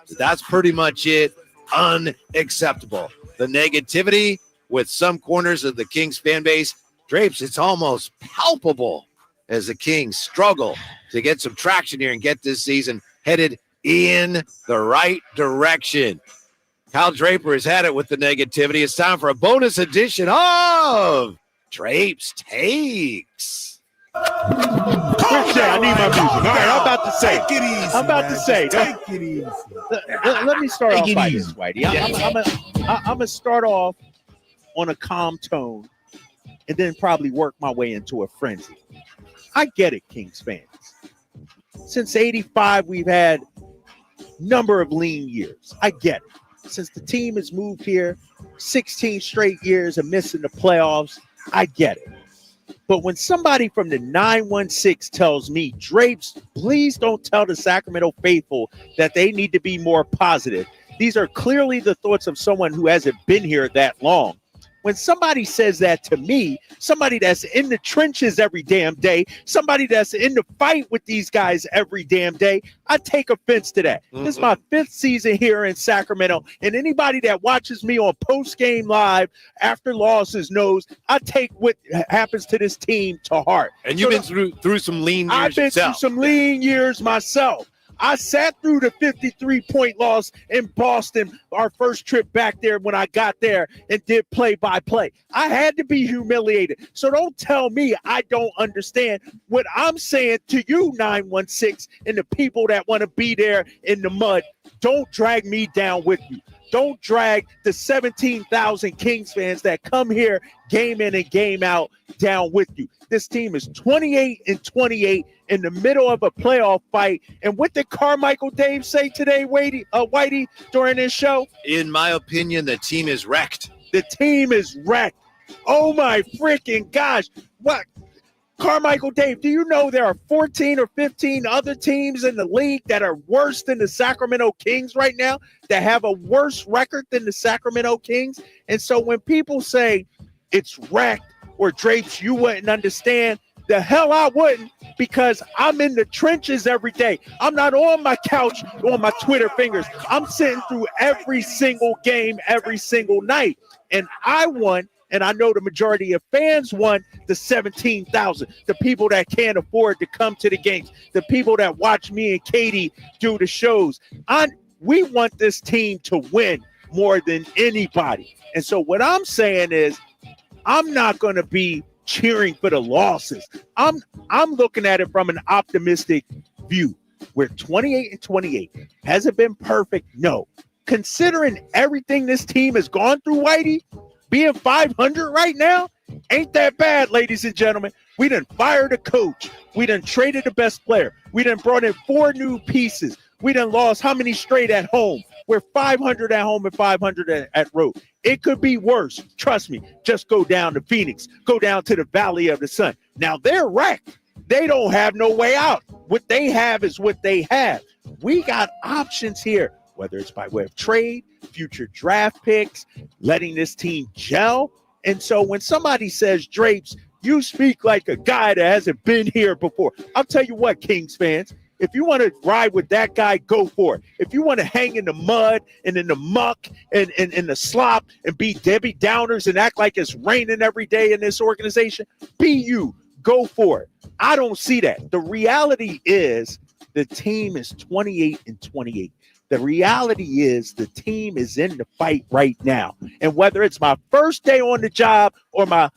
So that's pretty much it. Unacceptable. The negativity with some corners of the Kings fan base, Drapes, it's almost palpable as the Kings struggle to get some traction here and get this season headed in the right direction. Kyle Draper has had it with the negativity. It's time for a bonus edition of Drapes Takes. I need my music. All right, I'm about to say. Take it easy. I'm about to say. Take it easy. Let me start Take off it by easy. this, Whitey. I'm going to start off on a calm tone and then probably work my way into a frenzy. I get it, Kings fans. Since 85, we've had number of lean years. I get it. Since the team has moved here, 16 straight years of missing the playoffs, I get it. But when somebody from the 916 tells me, Drapes, please don't tell the Sacramento faithful that they need to be more positive. These are clearly the thoughts of someone who hasn't been here that long. When somebody says that to me, somebody that's in the trenches every damn day, somebody that's in the fight with these guys every damn day, I take offense to that. This is my 5th season here in Sacramento, and anybody that watches me on post-game live after losses knows I take what happens to this team to heart. And you've been through some lean years I've been yourself. through some lean years myself. I sat through the 53-point loss in Boston, our first trip back there when I got there and did play-by-play. I had to be humiliated. So don't tell me I don't understand what I'm saying to you, 916, and the people that want to be there in the mud. Don't drag me down with you. Don't drag the 17,000 Kings fans that come here game in and game out down with you. This team is 28-28 in the middle of a playoff fight. And what did Carmichael Dave say today, Whitey, during this show? In my opinion, the team is wrecked. The team is wrecked. Oh, my freaking gosh. What? Carmichael, Dave, do you know there are 14 or 15 other teams in the league that are worse than the Sacramento Kings right now, that have a worse record than the Sacramento Kings? And so when people say it's wrecked or Drapes, you wouldn't understand, the hell I wouldn't, because I'm in the trenches every day. I'm not on my couch on my Twitter fingers. I'm sitting through every single game, every single night. And I won, and I know the majority of fans want the 17,000, the people that can't afford to come to the games, the people that watch me and Katie do the shows. We want this team to win more than anybody. And so what I'm saying is I'm not going to be cheering for the losses. I'm looking at it from an optimistic view. We're 28-28. Has it been perfect? No. Considering everything this team has gone through, Whitey, being 500 right now, ain't that bad, ladies and gentlemen. We done fired a coach. We done traded the best player. We done brought in 4 new pieces. We done lost how many straight at home? We're 500 at home and 500 at road. It could be worse. Trust me. Just go down to Phoenix. Go down to the Valley of the Sun. Now, they're wrecked. They don't have no way out. What they have is what they have. We got options here, whether it's by way of trade, future draft picks, letting this team gel. And so when somebody says, Drapes, you speak like a guy that hasn't been here before. I'll tell you what, Kings fans, if you want to ride with that guy, go for it. If you want to hang in the mud and in the muck and in the slop and be Debbie Downers and act like it's raining every day in this organization, be you. Go for it. I don't see that. The reality is the team is 28-28. The reality is the team is in the fight right now. And whether it's my first day on the job or my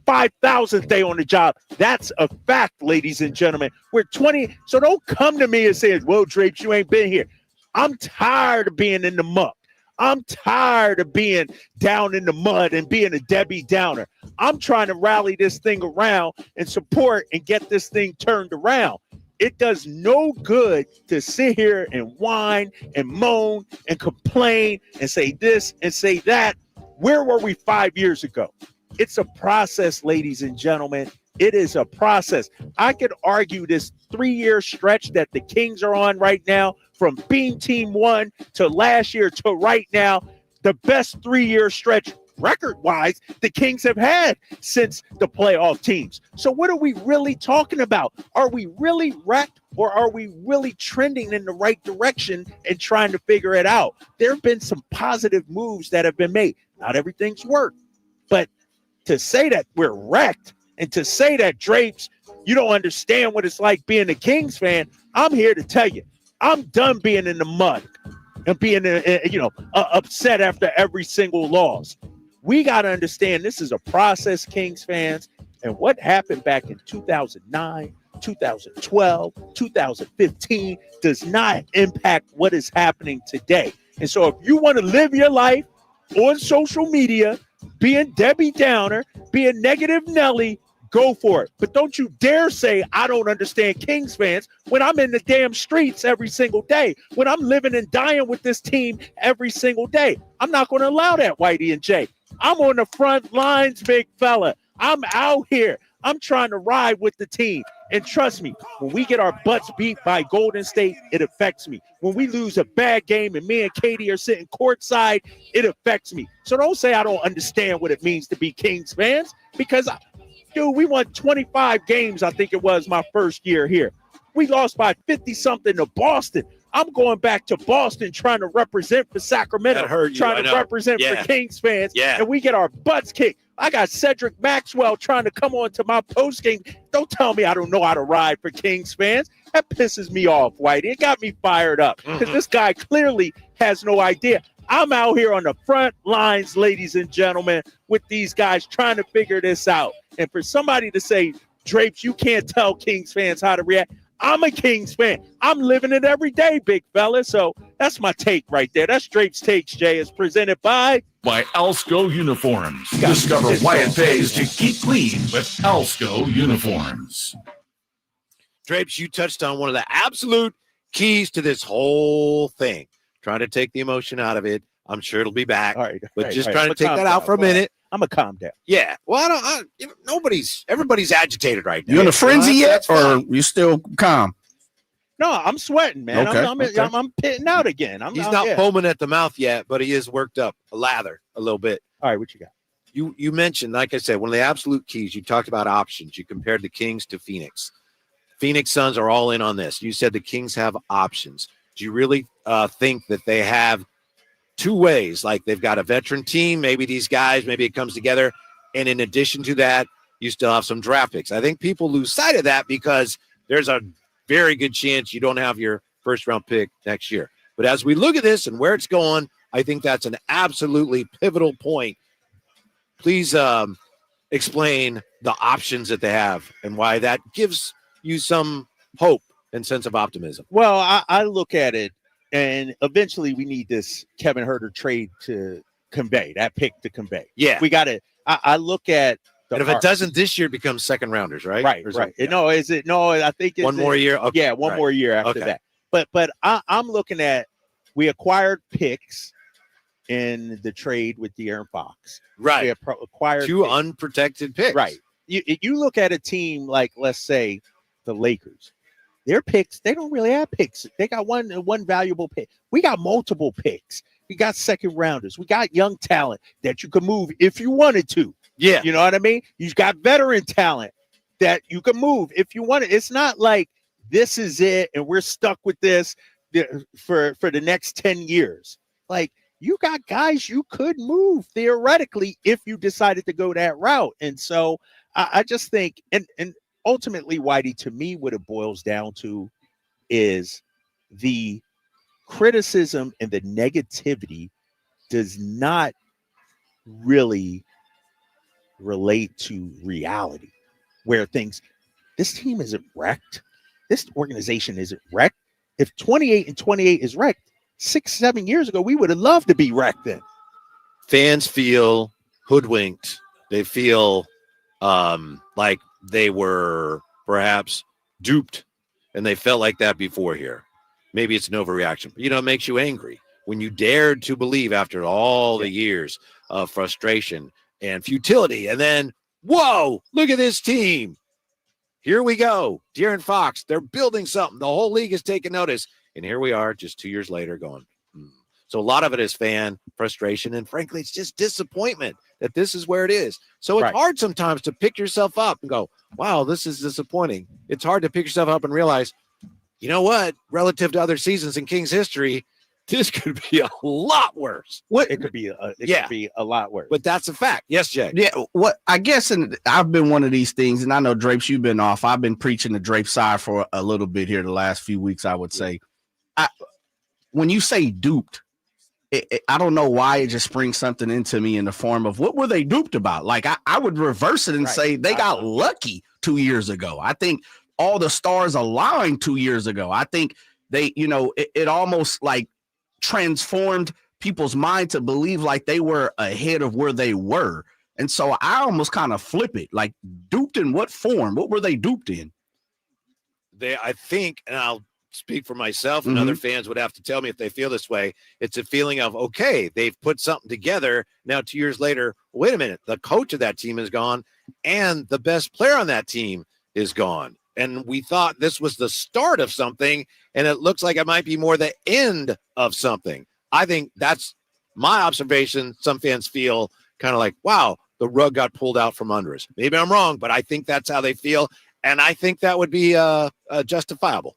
5,000th day on the job, that's a fact, ladies and gentlemen. We're 20. So don't come to me and say, well, Drapes, you ain't been here. I'm tired of being in the muck. I'm tired of being down in the mud and being a Debbie Downer. I'm trying to rally this thing around and support and get this thing turned around. It does no good to sit here and whine and moan and complain and say this and say that. Where were we 5 years ago? It's a process, ladies and gentlemen. It is a process. I could argue this 3-year stretch that the Kings are on right now, from being team one to last year to right now, the best 3-year stretch record-wise the Kings have had since the playoff teams. So what are we really talking about? Are we really wrecked, or are we really trending in the right direction and trying to figure it out? There have been some positive moves that have been made. Not everything's worked, but to say that we're wrecked and to say that, Drapes, you don't understand what it's like being a Kings fan, I'm here to tell you, I'm done being in the mud and being, upset after every single loss. We got to understand this is a process, Kings fans, and what happened back in 2009, 2012, 2015 does not impact what is happening today. And so if you want to live your life on social media, being Debbie Downer, being negative Nelly, go for it. But don't you dare say I don't understand Kings fans when I'm in the damn streets every single day, when I'm living and dying with this team every single day. I'm not going to allow that, Whitey and Jay. I'm on the front lines, big fella. I'm out here. I'm trying to ride with the team. And trust me, when we get our butts beat by Golden State, it affects me. When we lose a bad game and me and Katie are sitting courtside, it affects me. So don't say I don't understand what it means to be Kings fans, because, we won 25 games, I think it was my first year here. We lost by 50-something to Boston. I'm going back to Boston trying to represent for Sacramento, trying to represent for Kings fans, and we get our butts kicked. I got Cedric Maxwell trying to come on to my postgame. Don't tell me I don't know how to ride for Kings fans. That pisses me off, Whitey. It got me fired up because this guy clearly has no idea. I'm out here on the front lines, ladies and gentlemen, with these guys trying to figure this out. And for somebody to say, Drapes, you can't tell Kings fans how to react. I'm a Kings fan. I'm living it every day, big fella. So that's my take right there. That's Drapes Takes, Jay. It's presented by Alsco Uniforms. Discover why it pays to keep clean with Alsco Uniforms. Drapes, you touched on one of the absolute keys to this whole thing. Trying to take the emotion out of it. I'm sure it'll be back. Trying to take that out for a minute. I'm gonna calm down. Yeah. Well, everybody's agitated right now. You in a frenzy That's yet, or fine. you still calm? No, I'm sweating, man. Okay, I'm pitting out again. He's not foaming at the mouth yet, but he is worked up, a little bit. All right, what you got? You mentioned, like I said, one of the absolute keys. You talked about options. You compared the Kings to Phoenix. Phoenix Suns are all in on this. You said the Kings have options. Do you really think that they have two ways? Like they've got a veteran team, maybe these guys, maybe it comes together. And in addition to that, you still have some draft picks. I think people lose sight of that because there's a very good chance you don't have your first round pick next year. But as we look at this and where it's going, I think that's an absolutely pivotal point. Please explain the options that they have and why that gives you some hope and sense of optimism. Well, I look at it, and eventually we need this Kevin Huerter trade to convey, that pick to convey. Yeah. We got it. I look at and if it doesn't this year, it becomes second rounders, right? Right. No, is it? No, I think it's one more year. Okay. Yeah, one more year after that. But I'm looking at, we acquired picks in the trade with De'Aaron Fox. Right. We acquired two picks. unprotected picks. Right. You look at a team like, let's say, the Lakers. Their picks, they don't really have picks. They got one valuable pick. We got multiple picks. We got second rounders. We got young talent that you can move if you wanted to. Yeah. You know what I mean? You've got veteran talent that you can move if you want it. It's not like this is it and we're stuck with this for the next 10 years. Like, you got guys you could move theoretically if you decided to go that route. And so I just think, and ultimately, Whitey, to me, what it boils down to is the criticism and the negativity does not really relate to reality, where this team isn't wrecked. This organization isn't wrecked. If 28-28 is wrecked, 6-7 years ago, we would have loved to be wrecked then. Fans feel hoodwinked. They feel like they were perhaps duped, and they felt like that before here. Maybe it's an overreaction, but it makes you angry when you dared to believe after all the years of frustration and futility. And then, whoa, look at this team. Here we go. De'Aaron Fox, they're building something. The whole league is taking notice. And here we are just 2 years later going. So a lot of it is fan frustration. And frankly, it's just disappointment that this is where it is. So it's hard sometimes to pick yourself up and go, wow, this is disappointing. It's hard to pick yourself up and realize, you know what, relative to other seasons in Kings history, this could be a lot worse. It could be a lot worse. But that's a fact. Yes, Jay. Yeah, what I guess, and I've been one of these things, and I know Drapes, you've been off. I've been preaching the Drape side for a little bit here the last few weeks, I would say. When you say duped, I don't know why it just springs something into me in the form of what were they duped about? Like I would reverse it and say they got lucky 2 years ago. I think all the stars aligned 2 years ago. I think they, it almost like transformed people's mind to believe like they were ahead of where they were. And so I almost kind of flip it, like duped in what form? What were they duped in? I think, and I'll speak for myself, and other fans would have to tell me if they feel this way. It's a feeling of, okay, they've put something together. Now, 2 years later, wait a minute, the coach of that team is gone and the best player on that team is gone. And we thought this was the start of something, and it looks like it might be more the end of something. I think that's my observation. Some fans feel kind of like, wow, the rug got pulled out from under us. Maybe I'm wrong, but I think that's how they feel. And I think that would be justifiable.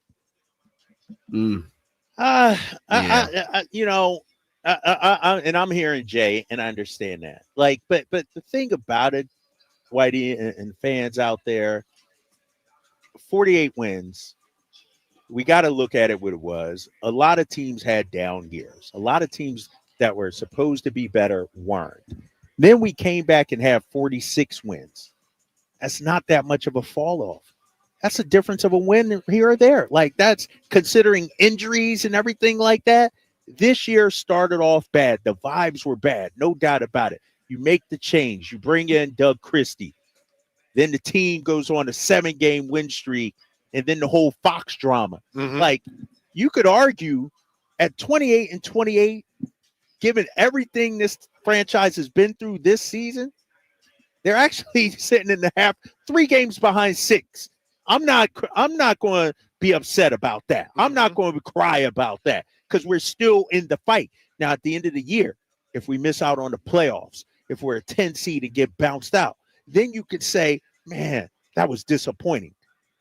And I'm hearing Jay, and I understand that. Like, but the thing about it, Whitey and fans out there, 48 wins. We got to look at it what it was. A lot of teams had down years. A lot of teams that were supposed to be better weren't. Then we came back and have 46 wins. That's not that much of a fall off. That's a difference of a win here or there. Like, that's considering injuries and everything like that. This year started off bad. The vibes were bad. No doubt about it. You make the change. You bring in Doug Christie. Then the team goes on a 7-game win streak, and then the whole Fox drama. Like, you could argue at 28-28, given everything this franchise has been through this season, They're actually sitting in the half 3 games behind 6. I'm not going to be upset about that. I'm not going to cry about that because we're still in the fight. Now, at the end of the year, if we miss out on the playoffs, if we're a 10 seed and get bounced out, then you could say, man, that was disappointing.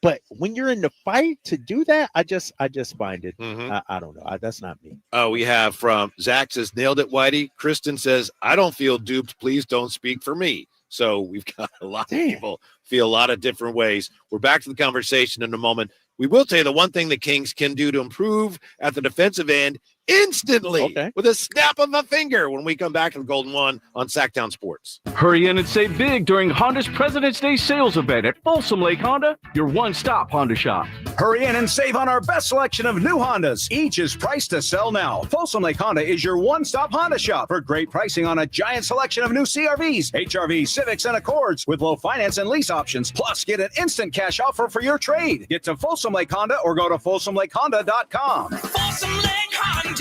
But when you're in the fight to do that, I just find it. I don't know. That's not me. Oh, we have from Zach says, nailed it, Whitey. Kristen says, I don't feel duped. Please don't speak for me. So we've got a lot of people feel a lot of different ways. We're back to the conversation in a moment. We will tell you the one thing the Kings can do to improve at the defensive end instantly with a snap of a finger when we come back to the Golden One on Sacktown Sports. Hurry in and save big during Honda's President's Day sales event at Folsom Lake Honda, your one-stop Honda shop. Hurry in and save on our best selection of new Hondas. Each is priced to sell now. Folsom Lake Honda is your one-stop Honda shop for great pricing on a giant selection of new CRVs, HRVs, Civics, and Accords with low finance and lease options. Plus, get an instant cash offer for your trade. Get to Folsom Lake Honda or go to folsomlakehonda.com. Folsom Lake Honda,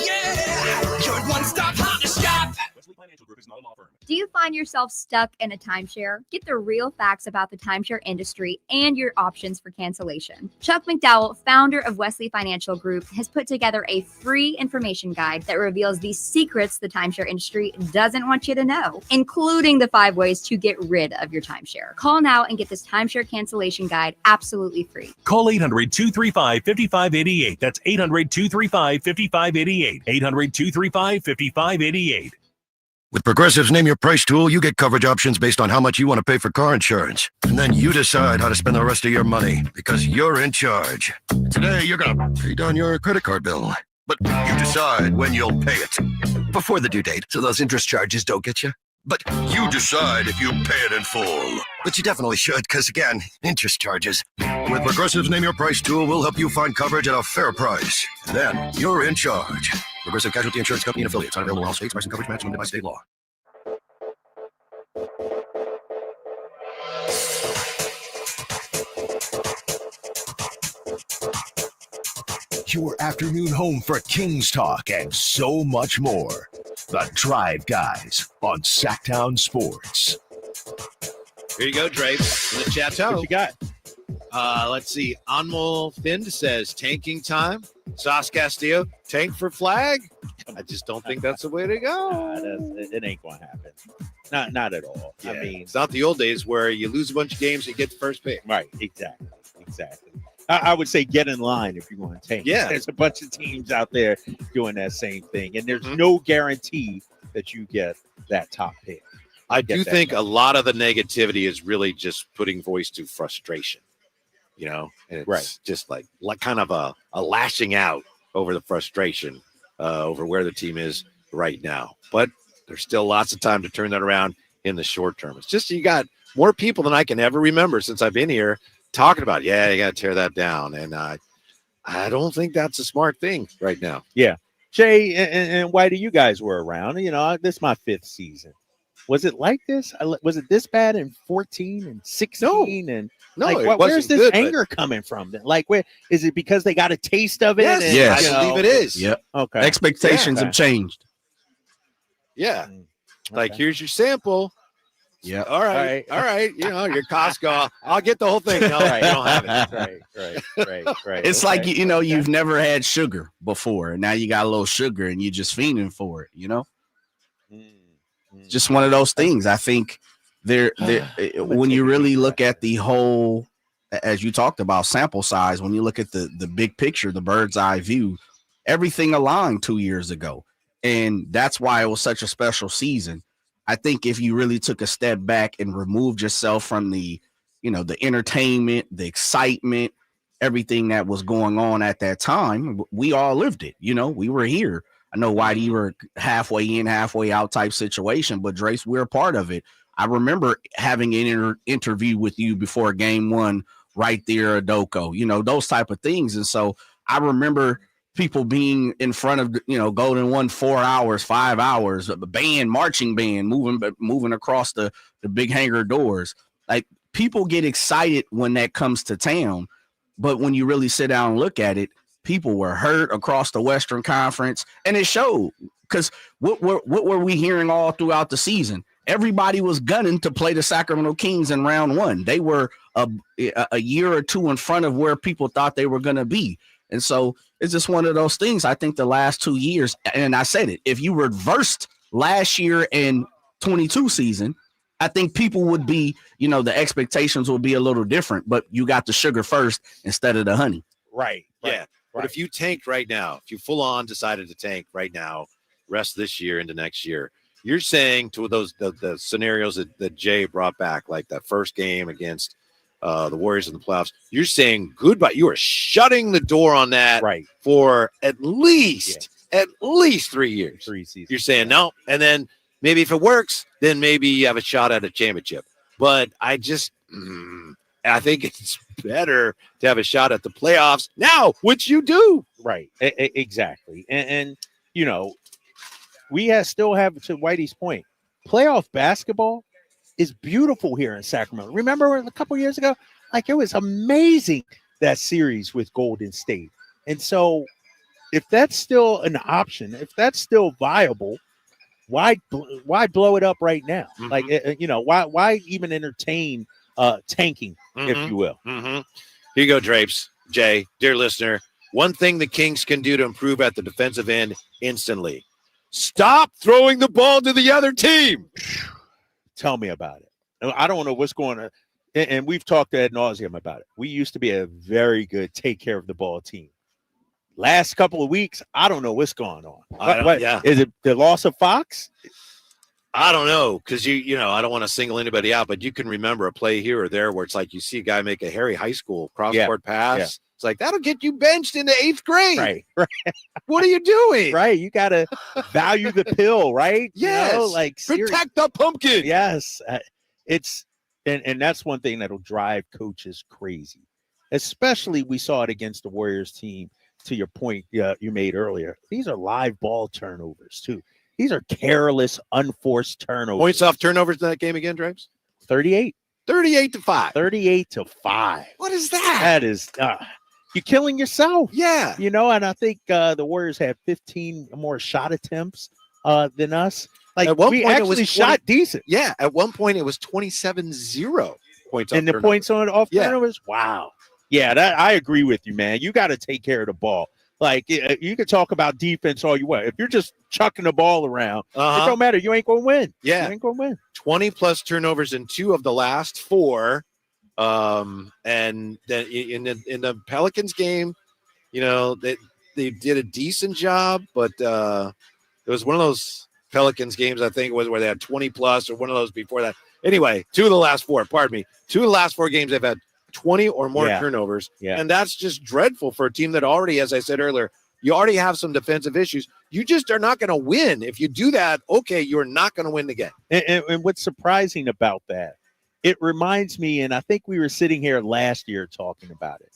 yeah, your one-stop Honda shop. Financial Group is not a law firm. Do you find yourself stuck in a timeshare? Get the real facts about the timeshare industry and your options for cancellation. Chuck McDowell, founder of Wesley Financial Group, has put together a free information guide that reveals the secrets the timeshare industry doesn't want you to know, including the 5 ways to get rid of your timeshare. Call now and get this timeshare cancellation guide absolutely free. Call 800-235-5588. That's 800-235-5588. 800-235-5588. With Progressive's Name Your Price tool, you get coverage options based on how much you want to pay for car insurance. And then you decide how to spend the rest of your money because you're in charge. Today, you're going to pay down your credit card bill. But you decide when you'll pay it. Before the due date, so those interest charges don't get you. But you decide if you pay it in full. But you definitely should, because again, interest charges. With Progressive's Name Your Price tool, we'll help you find coverage at a fair price. Then you're in charge. Progressive Casualty Insurance Company and affiliates. Not available in all states. Price and coverage match limited by state law. Your afternoon home for Kings talk and so much more. The Drive Guys on Sacktown Sports. Here you go, Drape. In the chateau. What you got? Let's see. Anmol Find says tanking time. Sauce Castillo, tank for flag. I just don't think that's the way to go. It ain't going to happen. Not at all. Yeah. I mean, it's not the old days where you lose a bunch of games and you get the first pick. Right. Exactly. I would say get in line if you're going to tank. Yeah. There's a bunch of teams out there doing that same thing, and there's no guarantee that you get that top pick. I do think a lot of the negativity is really just putting voice to frustration, and it's just like kind of a lashing out over the frustration over where the team is right now. But there's still lots of time to turn that around in the short term. It's just you got more people than I can ever remember since I've been here talking about, you got to tear that down. And I don't think that's a smart thing right now. Yeah. Jay and Whitey, you guys were around. This is my 5th season. Was it like this? Was it this bad in 14 and 16? Where's this anger coming from? Like, where is it because they got a taste of it? Yes, I believe it is. Yep. Okay. Expectations have changed. Yeah. Like, here's your sample. Yeah. All right. Your Costco. I'll get the whole thing. No, you don't have it. Right. It's like, you've never had sugar before, and now you got a little sugar, and you're just fiending for it, Just one of those things. I think when you really look at the whole, as you talked about, sample size, when you look at the big picture, the bird's eye view, everything aligned 2 years ago. And that's why it was such a special season. I think if you really took a step back and removed yourself from the entertainment, the excitement, everything that was going on at that time, we all lived it. We were here. I know, Whitey, you were halfway in, halfway out type situation, but Drace, we're a part of it. I remember having an interview with you before game 1 right there at Doko, those type of things. And so I remember people being in front of, Golden One 4 hours, 5 hours, a marching band moving across the big hangar doors. Like, people get excited when that comes to town. But when you really sit down and look at it, people were hurt across the Western Conference, and it showed. Because what were we hearing all throughout the season? everybody was gunning to play the Sacramento Kings in round one. They were a year or two in front of where people thought they were going to be. And so it's just one of those things. I think the last 2 years, and I said it, if you reversed last year and 22 season, I think people would be, the expectations would be a little different, but you got the sugar first instead of the honey. Right. Yeah. But if you tanked right now, if you full on decided to tank right now, rest this year into next year, you're saying to those the scenarios that Jay brought back, like that first game against the Warriors in the playoffs, you're saying goodbye. You are shutting the door on that for at least 3 years. 3 seasons. You're saying no, and then maybe if it works, then maybe you have a shot at a championship. But I just I think it's better to have a shot at the playoffs now, which you do. Right. Exactly. And we still have, to Whitey's point, playoff basketball is beautiful here in Sacramento. Remember a couple years ago? Like, it was amazing, that series with Golden State. And so if that's still an option, if that's still viable, why blow it up right now? Like, why even entertain tanking, if you will? Here you go, Drapes. Jay, dear listener, one thing the Kings can do to improve at the defensive end instantly: stop throwing the ball to the other team. Tell me about it. I don't know what's going on. And we've talked ad nauseum about it. We used to be a very good take care of the ball team. Last couple of weeks, I don't know what's going on. Is it the loss of Fox? I don't know, because I don't want to single anybody out, but you can remember a play here or there where it's like you see a guy make a Harry High School cross-court pass. Yeah. It's like, that'll get you benched in the 8th grade. Right. What are you doing? Right. You got to value the pill, right? Yes. Protect the pumpkin. Yes. And that's one thing that'll drive coaches crazy. Especially we saw it against the Warriors team, to your point you made earlier. These are live ball turnovers, too. These are careless, unforced turnovers. Points off turnovers in that game again, Drapes? 38. 38-5. 38-5. What is that? That is you're killing yourself. Yeah. And I think the Warriors had 15 more shot attempts than us. Like, at one we point actually shot decent. Yeah. At one point it was 27-0 points off and the turnovers. points on off turnovers. Wow. Yeah, I agree with you, man. You got to take care of the ball. Like, you can talk about defense all you want. If you're just chucking the ball around, it don't matter. You ain't going to win. Yeah. You ain't going to win. 20-plus turnovers in 2 of the last 4. And then in the Pelicans game, they did a decent job, but it was one of those Pelicans games, I think, where they had 20-plus, or one of those before that. Anyway, 2 of the last 4, pardon me. 2 of the last 4 games they've had 20 or more turnovers. Yeah. And that's just dreadful for a team that already, as I said earlier, you already have some defensive issues. You just are not going to win. If you do that, okay, you're not going to win the game. And what's surprising about that, it reminds me, and I think we were sitting here last year talking about it,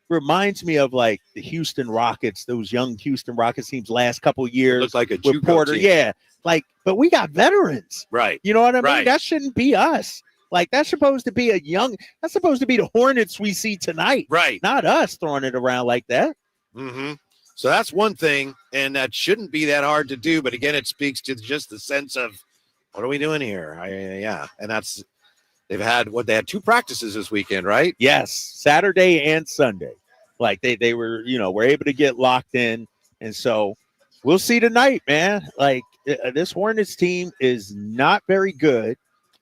reminds me of like the Houston Rockets, those young Houston Rockets teams last couple of years. Looks like a with JUCO Porter. team. Yeah. Like, but we got veterans. Right. You know what I mean? Right. That shouldn't be us. Like, that's supposed to be that's supposed to be the Hornets we see tonight. Right. Not us throwing it around like that. Mm-hmm. So that's one thing, and that shouldn't be that hard to do. But again, it speaks to just the sense of, what are we doing here? And that's, they had 2 practices this weekend, right? Yes. Saturday and Sunday. Like, they were, were able to get locked in. And so we'll see tonight, man. Like, this Hornets team is not very good.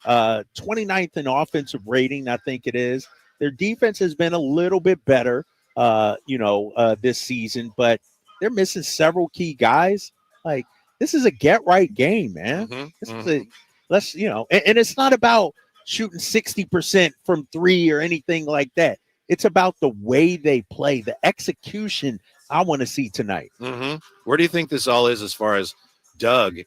29th in offensive rating, I think it is. Their defense has been a little bit better, this season, but they're missing several key guys. Like, this is a get right game, man. Mm-hmm. This is and it's not about shooting 60% from 3 or anything like that. It's about the way they play, the execution I want to see tonight. Mm-hmm. Where do you think this all is as far as Doug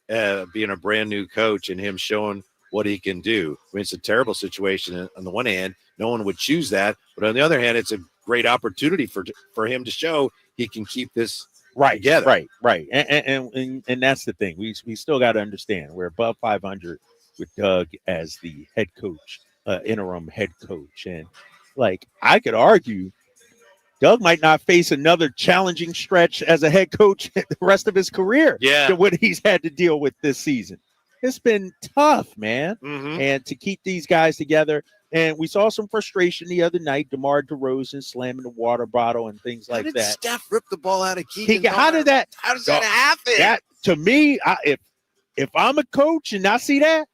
being a brand new coach and him showing what he can do? I mean, it's a terrible situation. On the one hand, no one would choose that, but on the other hand, it's a great opportunity for him to show he can keep this together. Right. And that's the thing. We still got to understand we're above 500 with Doug as the head coach, interim head coach, and like, I could argue Doug might not face another challenging stretch as a head coach the rest of his career. Yeah. To what he's had to deal with this season. it's been tough, man. Mhm. And to keep these guys together. And we saw some frustration the other night. DeMar DeRozan slamming the water bottle and things How like did that. Steph rip the ball out of Keegan's How arm? did that? How does that happen? That to me, if I'm a coach and I see that,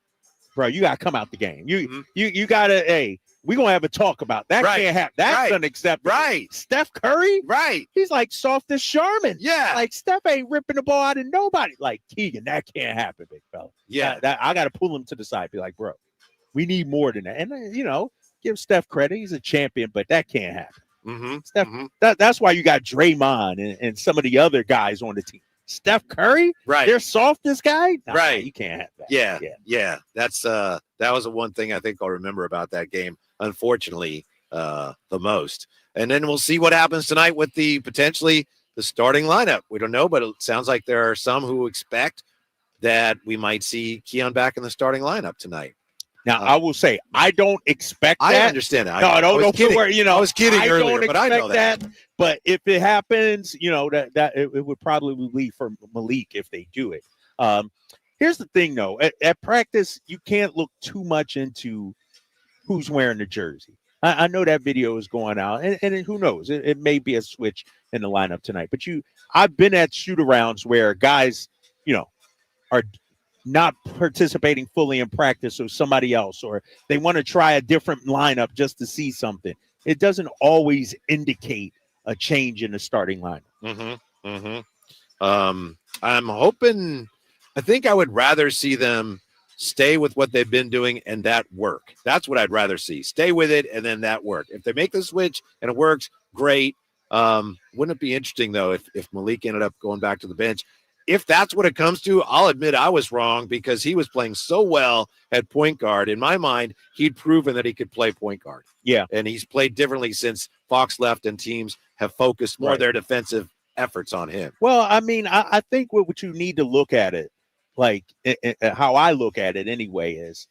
bro, you gotta come out the game. You gotta. Hey, we gonna have a talk about that. Right. Can't happen. That's Right. unacceptable. Right. Steph Curry, Right. he's like soft as Sherman. Yeah. Like Steph ain't ripping the ball out of nobody. Like Keegan, that can't happen, big fella. Yeah. That I gotta pull him to the side. Be like, bro, we need more than that. And give Steph credit. He's a champion, but that can't happen. Mm-hmm. Steph, that's why you got Draymond and some of the other guys on the team. Steph Curry, Right. They're softest guy, Right. You can't have that. Yeah. That's that was the one thing I think I'll remember about that game. Unfortunately, the most. And then we'll see what happens tonight with potentially the starting lineup. We don't know, but it sounds like there are some who expect that we might see Keon back in the starting lineup tonight. Now, I will say, I don't expect that. I understand that. No, don't kidding. worry. I was kidding I earlier, don't but I know expect that. But if it happens, that it would probably leave for Malik if they do it. Here's the thing, though. At practice, you can't look too much into who's wearing the jersey. I know that video is going out, and who knows? It may be a switch in the lineup tonight. But I've been at shoot-arounds where guys, are not participating fully in practice, or somebody else, or they want to try a different lineup just to see something. It doesn't always indicate a change in the starting lineup. I'm hoping. I think I would rather see them stay with what they've been doing and that work. That's what I'd rather see. Stay with it and then that work. If they make the switch and it works, great. Wouldn't it be interesting though if Malik ended up going back to the bench? If that's what it comes to, I'll admit I was wrong because he was playing so well at point guard. In my mind, he'd proven that he could play point guard. Yeah. And he's played differently since Fox left and teams have focused more of their defensive efforts on him. Well, I mean, I think what you need to look at it, like how I look at it anyway, is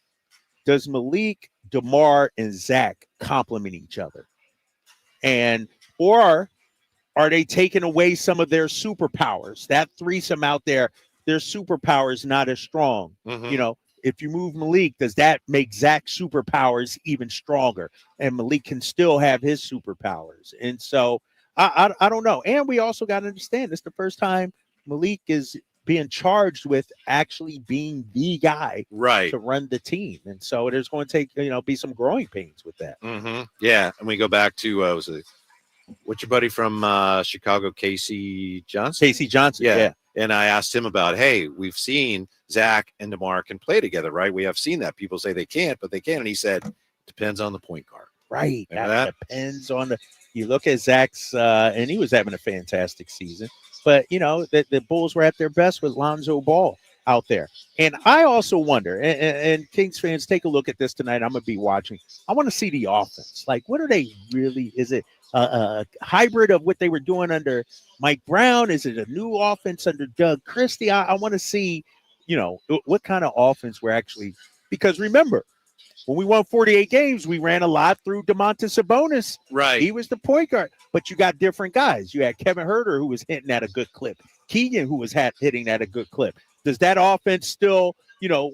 does Malik, DeMar, and Zach complement each other? Or are they taking away some of their superpowers? That threesome out there, their superpowers not as strong. If you move Malik, does that make Zach's superpowers even stronger? And Malik can still have his superpowers. And so I don't know. And we also got to understand it's the first time Malik is being charged with actually being the guy to run the team. And so there's going to take, be some growing pains with that. Yeah. And we go back to, what's your buddy from Chicago, Casey Johnson? Casey Johnson, yeah. And I asked him about, hey, we've seen Zach and DeMar can play together, right? We have seen that. People say they can't, but they can. And he said, depends on the point guard. Right. That depends on you look at Zach's, and he was having a fantastic season. But, the Bulls were at their best with Lonzo Ball out there. And I also wonder, and Kings fans, take a look at this tonight. I'm going to be watching. I want to see the offense. Like, what are they really? Is it a hybrid of what they were doing under Mike Brown? Is it a new offense under Doug Christie? I want to see, what kind of offense we're actually – because remember, when we won 48 games, we ran a lot through Domantas Sabonis. Right. He was the point guard. But you got different guys. You had Kevin Huerter, who was hitting at a good clip. Keegan, who was hitting at a good clip. Does that offense still,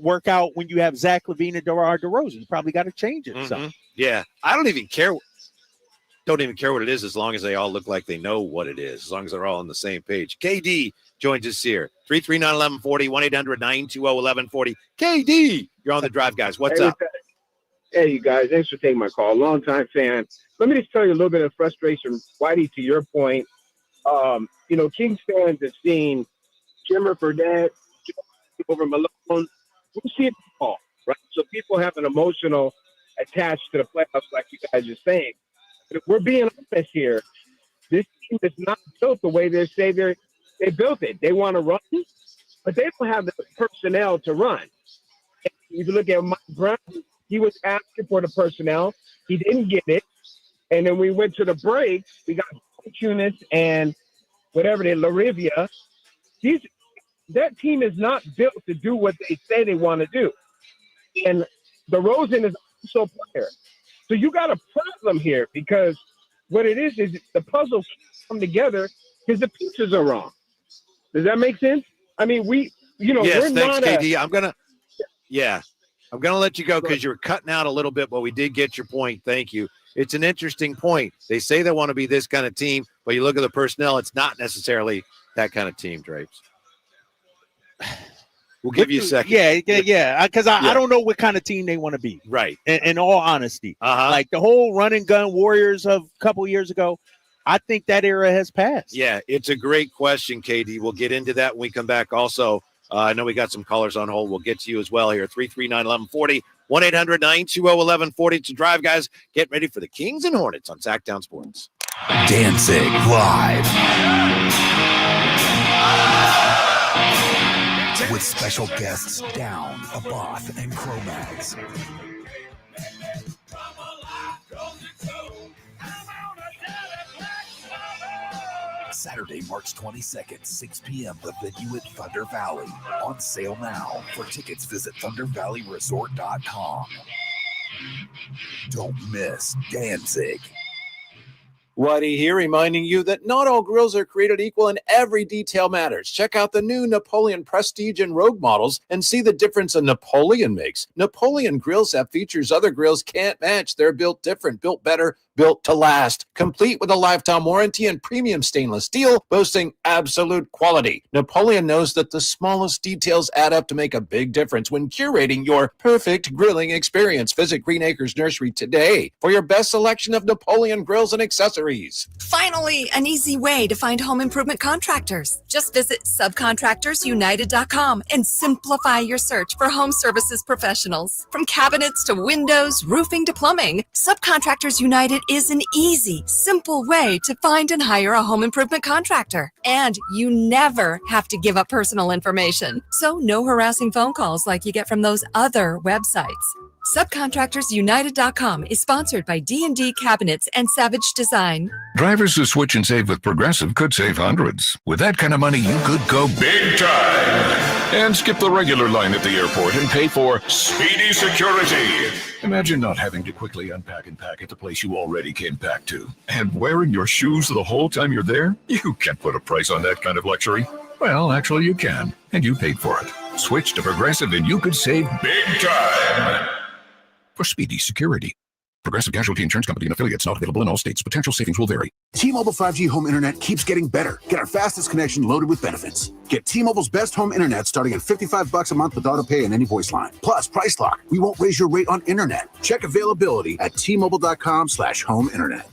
work out when you have Zach LaVine and DeMar DeRozan? You probably got to change it. Yeah. I don't even care what it is as long as they all look like they know what it is, as long as they're all on the same page. KD joins us here. 339-1140, 1-800-920-1140. KD, you're on the drive, guys. What's up? Hey, you guys. Thanks for taking my call. Longtime fan. Let me just tell you a little bit of frustration. Whitey, to your point, Kings fans have seen Jimmer Fredette over Malone. We'll see it all, right? So people have an emotional attached to the playoffs, like you guys are saying. But if we're being honest here, this team is not built the way they say they built it. They want to run, but they don't have the personnel to run. If you look at Mike Brown, he was asking for the personnel. He didn't get it. And then we went to the break. We got Tunis and Larivia. That team is not built to do what they say they want to do. And DeRozan is also a player. So you got a problem here because what it is the puzzle can't come together because the pieces are wrong. Does that make sense? I mean, yes, we're thanks, not KD. I'm gonna Yeah. I'm going to let you go because you were cutting out a little bit, but we did get your point. Thank you. It's an interesting point. They say they want to be this kind of team, but you look at the personnel, it's not necessarily that kind of team, Drapes. We'll give you a second. Yeah. Because I don't know what kind of team they want to be. Right. In all honesty. Like the whole run and gun Warriors of a couple years ago, I think that era has passed. Yeah, it's a great question, KD. We'll get into that when we come back. Also, I know we got some callers on hold. We'll get to you as well here. 339-1140, 1-800-920-1140 to drive, guys. Get ready for the Kings and Hornets on Sacktown Sports. Danzig live. With special guests Down, Abath, and Cro-Mags. Saturday, March 22nd, 6 p.m., the venue at Thunder Valley. On sale now. For tickets, visit ThunderValleyResort.com. Don't miss Danzig. Whitey here, reminding you that not all grills are created equal and every detail matters. Check out the new Napoleon Prestige and Rogue models and see the difference a Napoleon makes. Napoleon grills have features other grills can't match. They're built different, built better, built to last. Complete with a lifetime warranty and premium stainless steel, boasting absolute quality. Napoleon knows that the smallest details add up to make a big difference when curating your perfect grilling experience. Visit Green Acres Nursery today for your best selection of Napoleon grills and accessories. Finally, an easy way to find home improvement contractors. Just visit subcontractorsunited.com and simplify your search for home services professionals. From cabinets to windows, roofing to plumbing, Subcontractors United is an easy, simple way to find and hire a home improvement contractor. And you never have to give up personal information. So no harassing phone calls like you get from those other websites. Subcontractorsunited.com is sponsored by D&D Cabinets and Savage Design. Drivers who switch and save with Progressive could save hundreds. With that kind of money, you could go big time and skip the regular line at the airport and pay for speedy security. Imagine not having to quickly unpack and pack at the place you already came back to. And wearing your shoes the whole time you're there? You can't put a price on that kind of luxury. Well, actually you can, and you paid for it. Switch to Progressive and you could save big time for speedy security. Progressive Casualty Insurance Company and affiliates, not available in all states. Potential savings will vary. T-Mobile 5G home internet keeps getting better. Get our fastest connection loaded with benefits. Get T-Mobile's best home internet starting at $55 a month with auto pay and any voice line. Plus, price lock. We won't raise your rate on internet. Check availability at T-Mobile.com/home internet.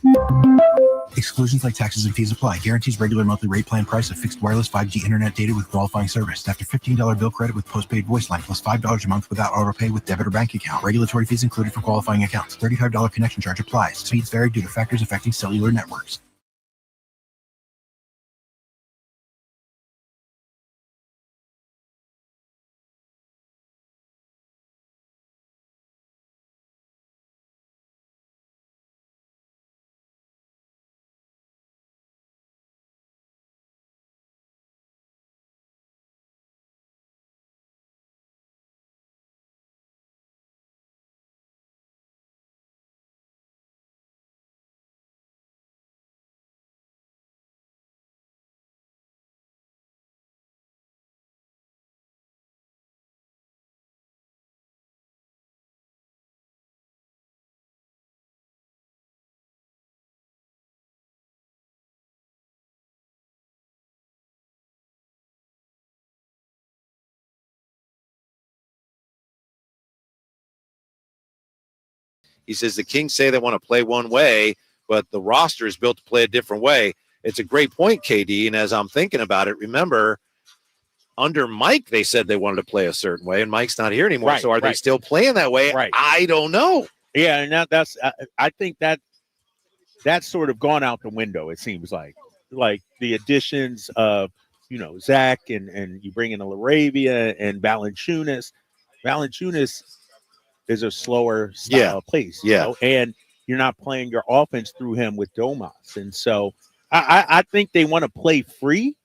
Exclusions like taxes and fees apply. Guarantees regular monthly rate plan price of fixed wireless 5G internet data with qualifying service. After $15 bill credit with postpaid voice line plus $5 a month without auto pay with debit or bank account. Regulatory fees included for qualifying accounts. $35 connection charge applies. Speeds vary due to factors affecting cellular networks. He says the Kings say they want to play one way, but the roster is built to play a different way. It's a great point, KD. And as I'm thinking about it, remember, under Mike, they said they wanted to play a certain way, and Mike's not here anymore. So are they still playing that way? Right. I don't know. Yeah, and that's I think that's sort of gone out the window, it seems like the additions of, Zach and you bring in a Laravia and Valanciunas. Valanciunas is a slower style of place, and you're not playing your offense through him with Domas. And so I think they want to play free.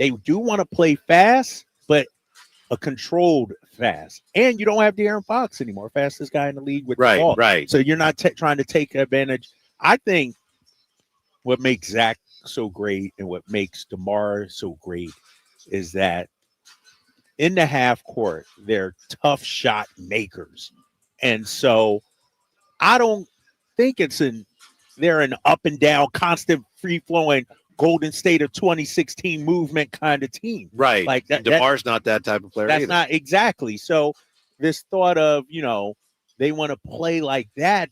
They do want to play fast, but a controlled fast. And you don't have De'Aaron Fox anymore, fastest guy in the league with the ball. Right. So you're not trying to take advantage. I think what makes Zach so great and what makes DeMar so great is that in the half court, they're tough shot makers. And so I don't think they're an up and down, constant free flowing Golden State of 2016 movement kind of team. Right. Like that. DeMar's not that type of player That's either. not exactly. So this thought of, they want to play like that.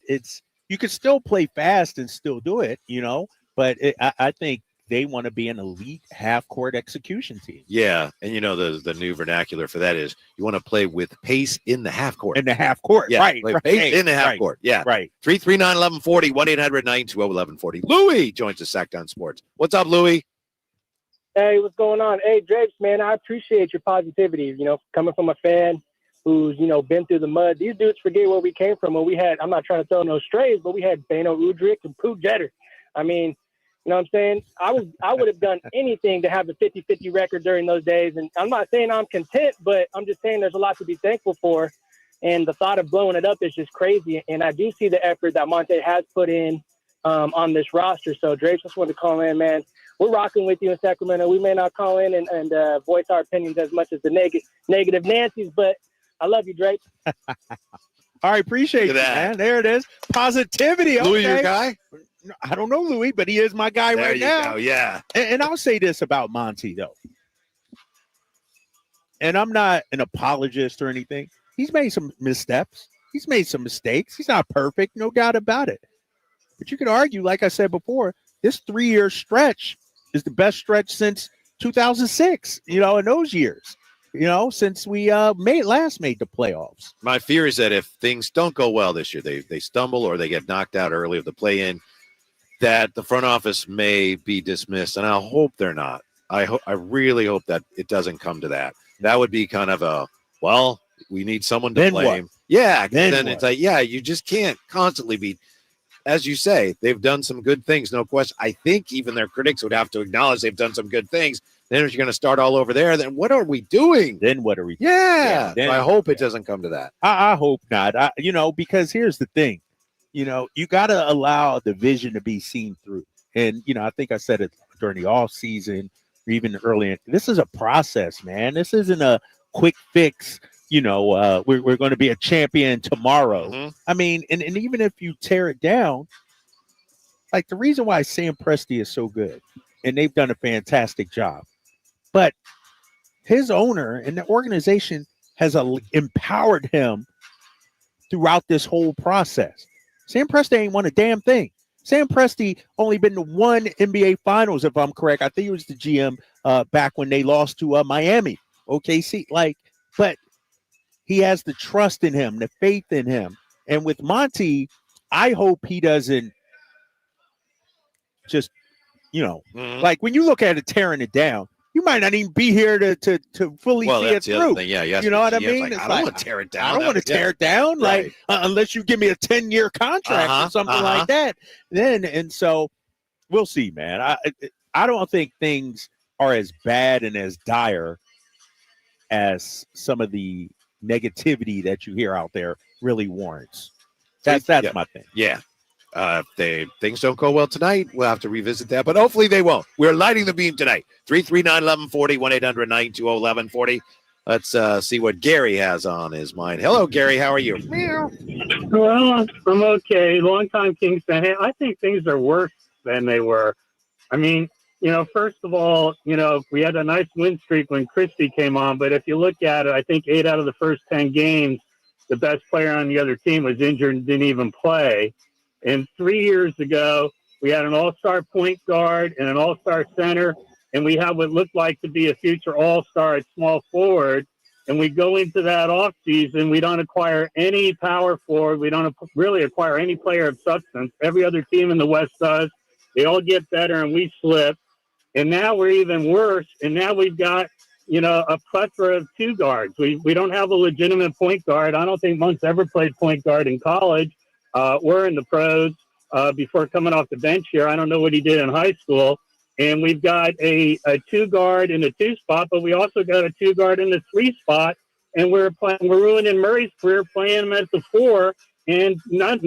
You could still play fast and still do it, but I think they want to be an elite half-court execution team. Yeah, and the new vernacular for that is you want to play with pace in the half court. In the half court, yeah, right? Pace in the half court. Yeah, right. 339-1140, 1-800-920-1140. Louis joins the Sacktown Sports. What's up, Louis? Hey, what's going on? Hey, Drapes, man, I appreciate your positivity. Coming from a fan who's been through the mud. These dudes forget where we came from. When we had, I'm not trying to throw no strays, but we had Bano Udrich and Pooh Jeter. I mean. You know what I'm saying? I would have done anything to have the 50-50 record during those days. And I'm not saying I'm content, but I'm just saying there's a lot to be thankful for. And the thought of blowing it up is just crazy. And I do see the effort that Monte has put in on this roster. So, Drapes, just wanted to call in, man. We're rocking with you in Sacramento. We may not call in and voice our opinions as much as the negative Nancy's, but I love you, Drapes. All right, appreciate you, man. There it is. Positivity. Okay. Louis, your guy? I don't know Louis, but he is my guy there right now. Go, yeah. And I'll say this about Monty, though. And I'm not an apologist or anything. He's made some missteps. He's made some mistakes. He's not perfect, no doubt about it. But you could argue, like I said before, this 3-year stretch is the best stretch since 2006, in those years. Since we last made the playoffs. My fear is that if things don't go well this year, they stumble or they get knocked out early of the play-in, that the front office may be dismissed, and I hope they're not. I really hope that it doesn't come to that. That would be kind of we need someone to blame. What? Yeah, then what? it's like, you just can't constantly be. As you say, they've done some good things, no question. I think even their critics would have to acknowledge they've done some good things. Then if you're going to start all over there, then what are we doing? Then what are we doing? Yeah. I hope it doesn't come to that. I hope not. Because here's the thing. You got to allow the vision to be seen through. And, I think I said it during the off season or even early. This is a process, man. This isn't a quick fix. We're going to be a champion tomorrow. Mm-hmm. I mean, and even if you tear it down, like the reason why Sam Presti is so good, and they've done a fantastic job, but his owner and the organization has empowered him throughout this whole process. Sam Presti ain't won a damn thing. Sam Presti only been to one NBA Finals, if I'm correct. I think it was the GM back when they lost to Miami. OKC, but he has the trust in him, the faith in him. And with Monty, I hope he doesn't just, like when you look at it tearing it down, you might not even be here to fully see it through. Yeah, you know what I mean? Like, I don't want to tear it down. I don't want to tear it down, right. Unless you give me a 10-year contract or something like that. And so we'll see, man. I don't think things are as bad and as dire as some of the negativity that you hear out there really warrants. That's my thing. Yeah. If things don't go well tonight, we'll have to revisit that, but hopefully they won't. We're lighting the beam tonight. 339-1140, 1-800-920-1140. Let's see what Gary has on his mind. Hello, Gary. How are you? Well, I'm okay. Long-time Kings fan. Hey, I think things are worse than they were. I mean, first of all, we had a nice win streak when Christie came on, but if you look at it, I think 8 out of the first 10 games, the best player on the other team was injured and didn't even play. And 3 years ago, we had an all-star point guard and an all-star center, and we have what looked like to be a future all-star at small forward. And we go into that offseason, we don't acquire any power forward. We don't really acquire any player of substance. Every other team in the West does. They all get better, and we slip. And now we're even worse. And now we've got, a plethora of two guards. We don't have a legitimate point guard. I don't think Monk's ever played point guard in college. We're in the pros before coming off the bench here. I don't know what he did in high school. And we've got a 2 guard in the 2 spot, but we also got a 2 guard in the 3 spot. And we're ruining Murray's career playing him at the 4. And none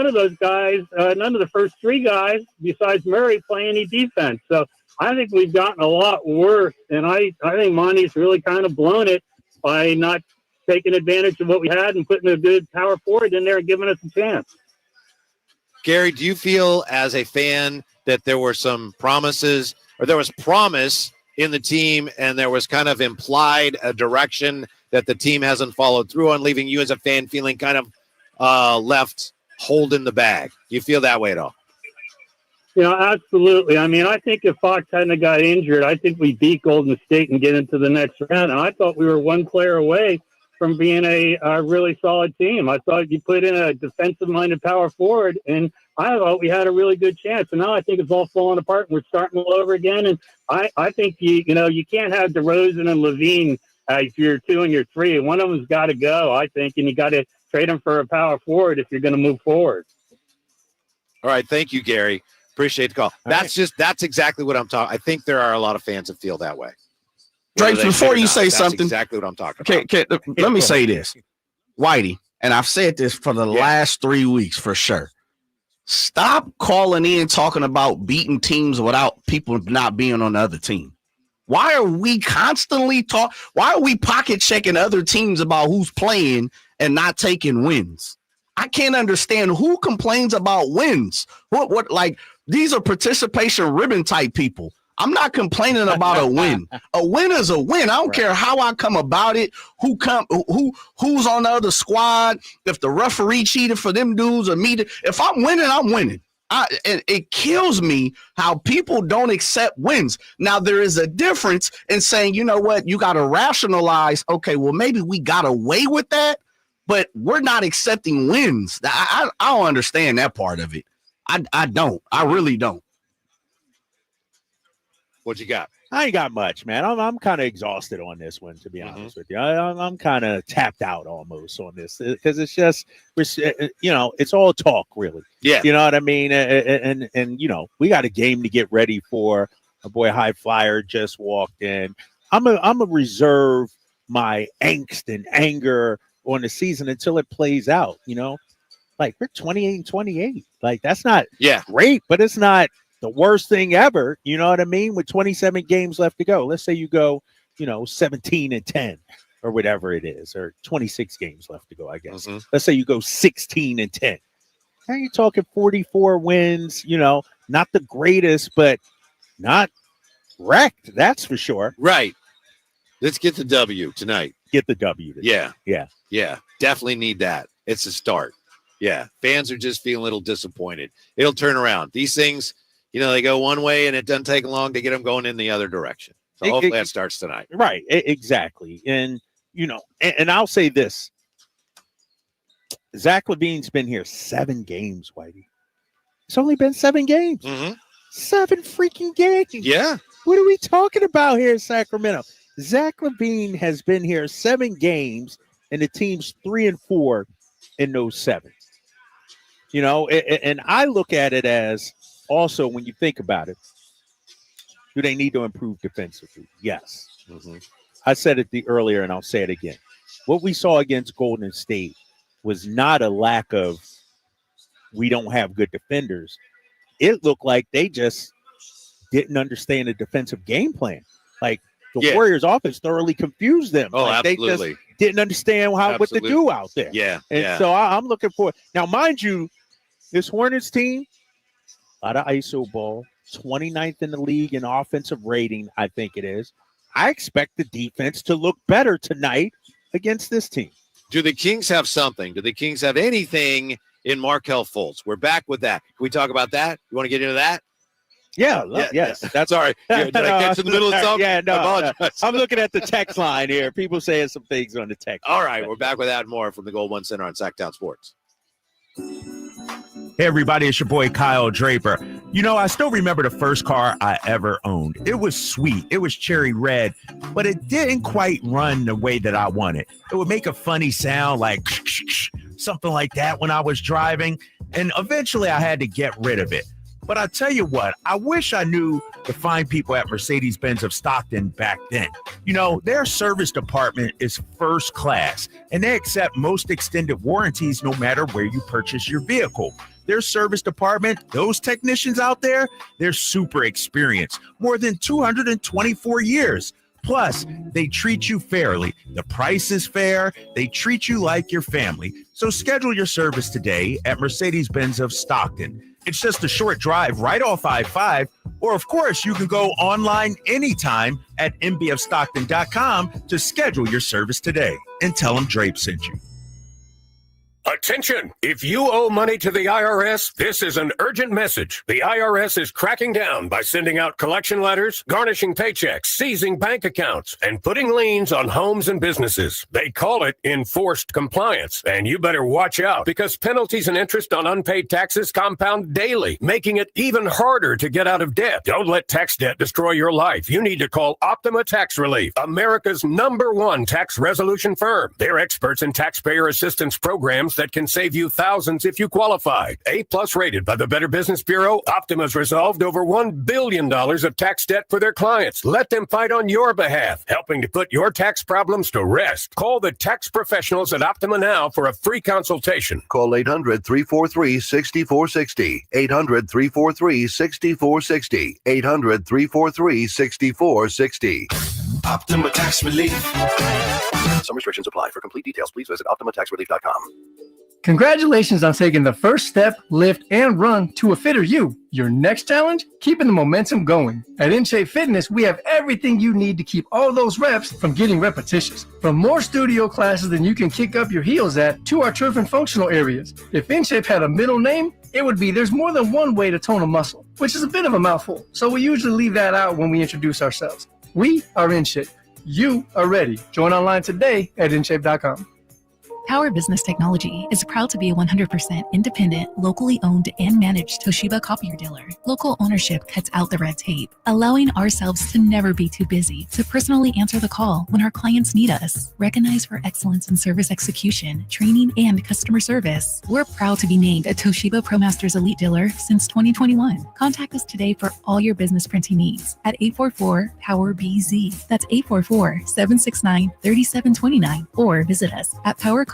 of those guys, none of the first 3 guys besides Murray play any defense. So I think we've gotten a lot worse. And I think Monty's really kind of blown it. by not taking advantage of what we had and putting a good power forward in there and giving us a chance. Gary, do you feel as a fan that there were some promises, or there was promise in the team and there was kind of implied a direction that the team hasn't followed through on, leaving you as a fan feeling kind of left holding the bag? Do you feel that way at all? Absolutely. I mean, I think if Fox hadn't got injured, I think we beat Golden State and get into the next round. And I thought we were one player away from being a really solid team. I thought you put in a defensive-minded power forward, and I thought we had a really good chance. And now I think it's all falling apart, and we're starting all over again. And I think you can't have DeRozan and Levine if you're 2 and you're 3. One of them's got to go, I think, and you got to trade them for a power forward if you're going to move forward. All right, thank you, Gary. Appreciate the call. That's exactly what I'm talking. I think there are a lot of fans that feel that way. Drake, before you say something, exactly what I'm talking about. Let me say this, Whitey, and I've said this for the last 3 weeks for sure. Stop calling in talking about beating teams without people not being on the other team. Why are we constantly why are we pocket checking other teams about who's playing and not taking wins? I can't understand who complains about wins. What like these are participation ribbon type people. I'm not complaining about a win. A win is a win. I don't care how I come about it, who's on the other squad, if the referee cheated for them dudes or me. If I'm winning, I'm winning. It kills me how people don't accept wins. Now, there is a difference in saying, you know what, you got to rationalize, okay, well, maybe we got away with that, but we're not accepting wins. I don't understand that part of it. I don't. I really don't. What you got? I ain't got much, man. I'm kind of exhausted on this one, to be honest with you. I'm kind of tapped out almost on this because it's just, it's all talk, really. Yeah. You know what I mean? And we got a game to get ready for. My boy High Flyer just walked in. I'm a reserve my angst and anger on the season until it plays out, Like, we're 28-28. Like, that's not great, but it's not the worst thing ever, you know what I mean? With 27 games left to go. Let's say you go, 17-10 or whatever it is, or 26 games left to go, I guess. Let's say you go 16-10. Now you're talking 44 wins, not the greatest, but not wrecked, that's for sure. Right. Let's get the W tonight. Get the W tonight. Yeah. Definitely need that. It's a start. Yeah. Fans are just feeling a little disappointed. It'll turn around. These things, they go one way and it doesn't take long to get them going in the other direction. So hopefully that starts tonight. Right. Exactly. And, and I'll say this. Zach LaVine's been here 7 games, Whitey. It's only been 7 games. 7 freaking games. Yeah. What are we talking about here in Sacramento? Zach LaVine has been here 7 games, and the team's 3-4 in those 7. And I look at it as, also, when you think about it, do they need to improve defensively? Yes. I said it earlier, and I'll say it again. What we saw against Golden State was not a lack of we don't have good defenders. It looked like they just didn't understand the defensive game plan. Like, the Warriors' offense thoroughly confused them. Oh, like, absolutely. They just didn't understand what to do out there. Yeah. And so I'm looking for – now, mind you, this Hornets team, a lot of ISO ball, 29th in the league in offensive rating, I think it is. I expect the defense to look better tonight against this team. Do the Kings have something? Do the Kings have anything in Marquel Fultz? We're back with that. Can we talk about that? You want to get into that? Yeah, yes. That's all right. Did I catch in the middle of something? Yeah, no. I apologize. I'm looking at the text line here. People saying some things on the text. All right, we're back with that and more from the Gold One Center on Sacktown Sports. Hey, everybody, it's your boy Kyle Draper. I still remember the first car I ever owned. It was sweet. It was cherry red, but it didn't quite run the way that I wanted. It would make a funny sound like something like that when I was driving, and eventually I had to get rid of it. But I tell you what, I wish I knew the fine people at Mercedes-Benz of Stockton back then. Their service department is first class, and they accept most extended warranties no matter where you purchase your vehicle. Their service department, those technicians out there, they're super experienced, more than 224 years. Plus, they treat you fairly. The price is fair. They treat you like your family. So schedule your service today at Mercedes-Benz of Stockton. It's just a short drive right off I-5. Or, of course, you can go online anytime at mbfstockton.com to schedule your service today. And tell them Drape sent you. Attention! If you owe money to the IRS, this is an urgent message. The IRS is cracking down by sending out collection letters, garnishing paychecks, seizing bank accounts, and putting liens on homes and businesses. They call it enforced compliance, and you better watch out because penalties and interest on unpaid taxes compound daily, making it even harder to get out of debt. Don't let tax debt destroy your life. You need to call Optima Tax Relief, America's #1 tax resolution firm. They're experts in taxpayer assistance programs that can save you thousands if you qualify. A+ rated by the Better Business Bureau, Optima's resolved over $1 billion of tax debt for their clients. Let them fight on your behalf, helping to put your tax problems to rest. Call the tax professionals at Optima now for a free consultation. Call 800-343-6460. 800-343-6460. 800-343-6460. Optima Tax Relief. Some restrictions apply. For complete details, please visit OptimaTaxRelief.com. Congratulations on taking the first step, lift, and run to a fitter you. Your next challenge? Keeping the momentum going. At InShape Fitness, we have everything you need to keep all those reps from getting repetitious. From more studio classes than you can kick up your heels at, to our turf and functional areas. If InShape had a middle name, it would be there's more than one way to tone a muscle, which is a bit of a mouthful. So we usually leave that out when we introduce ourselves. We are InShape. You are ready. Join online today at InShape.com. Power Business Technology is proud to be a 100% independent, locally owned and managed Toshiba copier dealer. Local ownership cuts out the red tape, allowing ourselves to never be too busy to personally answer the call when our clients need us. Recognized for excellence in service execution, training, and customer service, we're proud to be named a Toshiba ProMasters Elite Dealer since 2021. Contact us today for all your business printing needs at 844-POWER-BZ. That's 844-769-3729. Or visit us at powercopiers.com.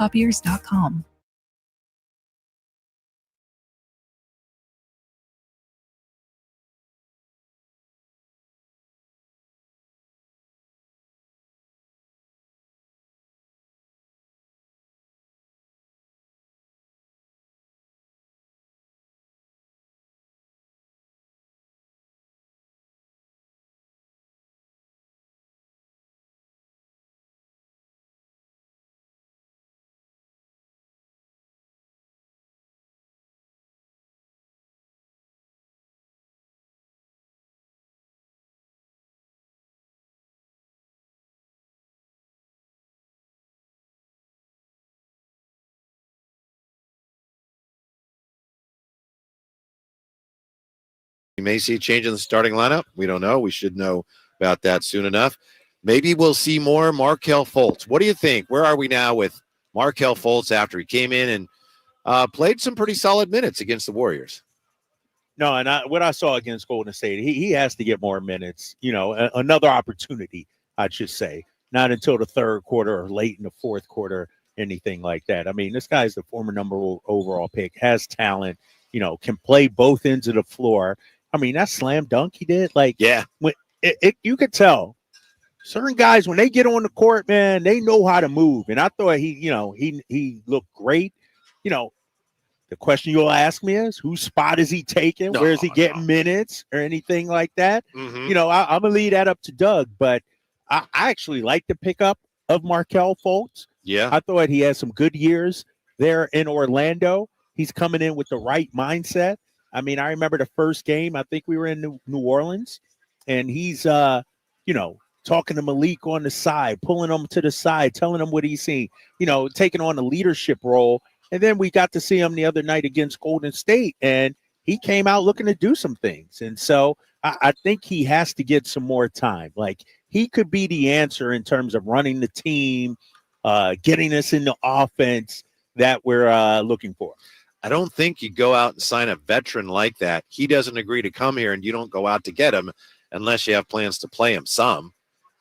You may see a change in the starting lineup. We don't know. We should know about that soon enough. Maybe we'll see more Marquel Fultz. What do you think? Where are we now with Marquel Fultz after he came in and played some pretty solid minutes against the Warriors? No, and what I saw against Golden State, he has to get more minutes. You know, another opportunity, I should say. Not until the third quarter or late in the fourth quarter, anything like that. I mean, this guy's the former #1 overall pick, has talent, you know, can play both ends of the floor. I mean, that slam dunk he did, like, yeah, when you could tell certain guys when they get on the court, man, they know how to move. And I thought he looked great. You know, the question you'll ask me is, whose spot is he taking? Where is he getting minutes or anything like that? Mm-hmm. You know, I'm gonna leave that up to Doug, but I actually like the pickup of Marquel Fultz. Yeah, I thought he had some good years there in Orlando. He's coming in with the right mindset. I mean, I remember the first game, I think we were in New Orleans, and he's, you know, talking to Malik on the side, pulling him to the side, telling him what he's seeing, you know, taking on a leadership role. And then we got to see him the other night against Golden State, and he came out looking to do some things. And so I think he has to get some more time. Like, he could be the answer in terms of running the team, getting us into offense that we're looking for. I don't think you go out and sign a veteran like that. He doesn't agree to come here, and you don't go out to get him unless you have plans to play him some.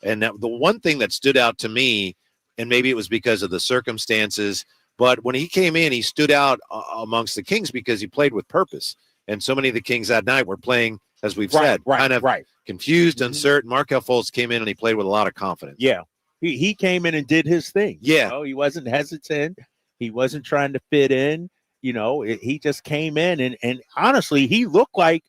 And the one thing that stood out to me, and maybe it was because of the circumstances, but when he came in, he stood out amongst the Kings because he played with purpose. And so many of the Kings that night were playing as we've said, kind of right. confused, uncertain. Marquel Fultz came in and he played with a lot of confidence. Yeah. He came in and did his thing. Yeah. You know, he wasn't hesitant. He wasn't trying to fit in. You know, he just came in and honestly, he looked like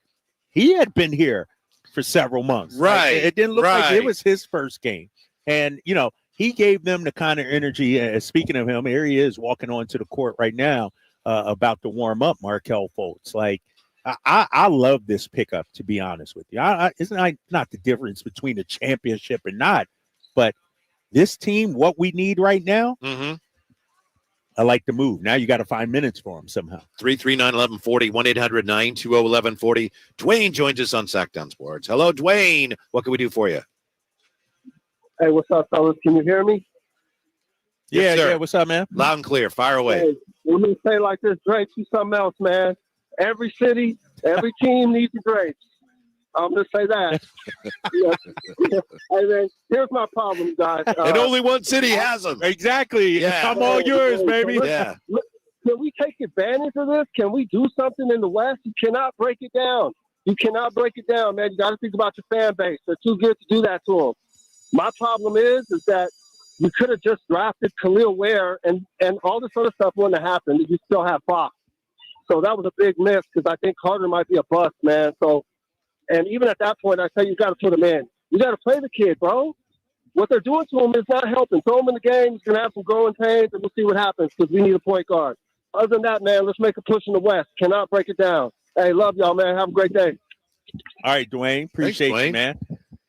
he had been here for several months. Right. It didn't look like it was his first game. And, you know, he gave them the kind of energy. Speaking of him, here he is walking onto the court right now about to warm up, Marquel Fultz. Like, I love this pickup, to be honest with you. Isn't not the difference between a championship and not, but this team, what we need right now, I like the move. Now you got to find minutes for him somehow. 339-1140, 1-800-920-1140. Dwayne joins us on Sackdown Sports. Hello, Dwayne. What can we do for you? Hey, what's up, fellas? Can you hear me? Yes, sir. Yeah. What's up, man? Loud and clear. Fire away. Hey, let me say like this, Drapes, you something else, man. Every city, every team needs a Drapes. I'm going to say that. Hey, man, here's my problem, guys. And only one city has them. Exactly. Yeah. I'm all yours, baby. Yeah. Can we take advantage of this? Can we do something in the West? You cannot break it down. You cannot break it down, man. You got to think about your fan base. They're too good to do that to them. My problem is that you could have just drafted Khalil Ware and all this other stuff wouldn't have happened. You still have Fox. So that was a big miss because I think Carter might be a bust, man. So, and even at that point, I say you got to put him in. You got to play the kid, bro. What they're doing to him is not helping. Throw him in the game. He's going to have some growing pains, and we'll see what happens because we need a point guard. Other than that, man, let's make a push in the West. Cannot break it down. Hey, love y'all, man. Have a great day. All right, Dwayne. Appreciate Thanks, Dwayne. you, man.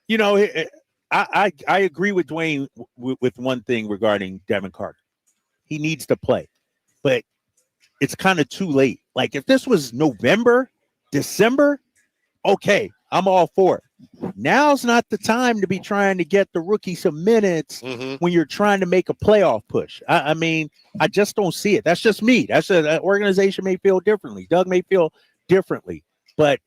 You know, I agree with Dwayne with one thing regarding Devin Carter. He needs to play, but it's kind of too late. Like if this was November, December, okay, I'm all for it. Now's not the time to be trying to get the rookie some minutes when you're trying to make a playoff push. I mean, I just don't see it. That's just me. That's an organization may feel differently. Doug may feel differently, but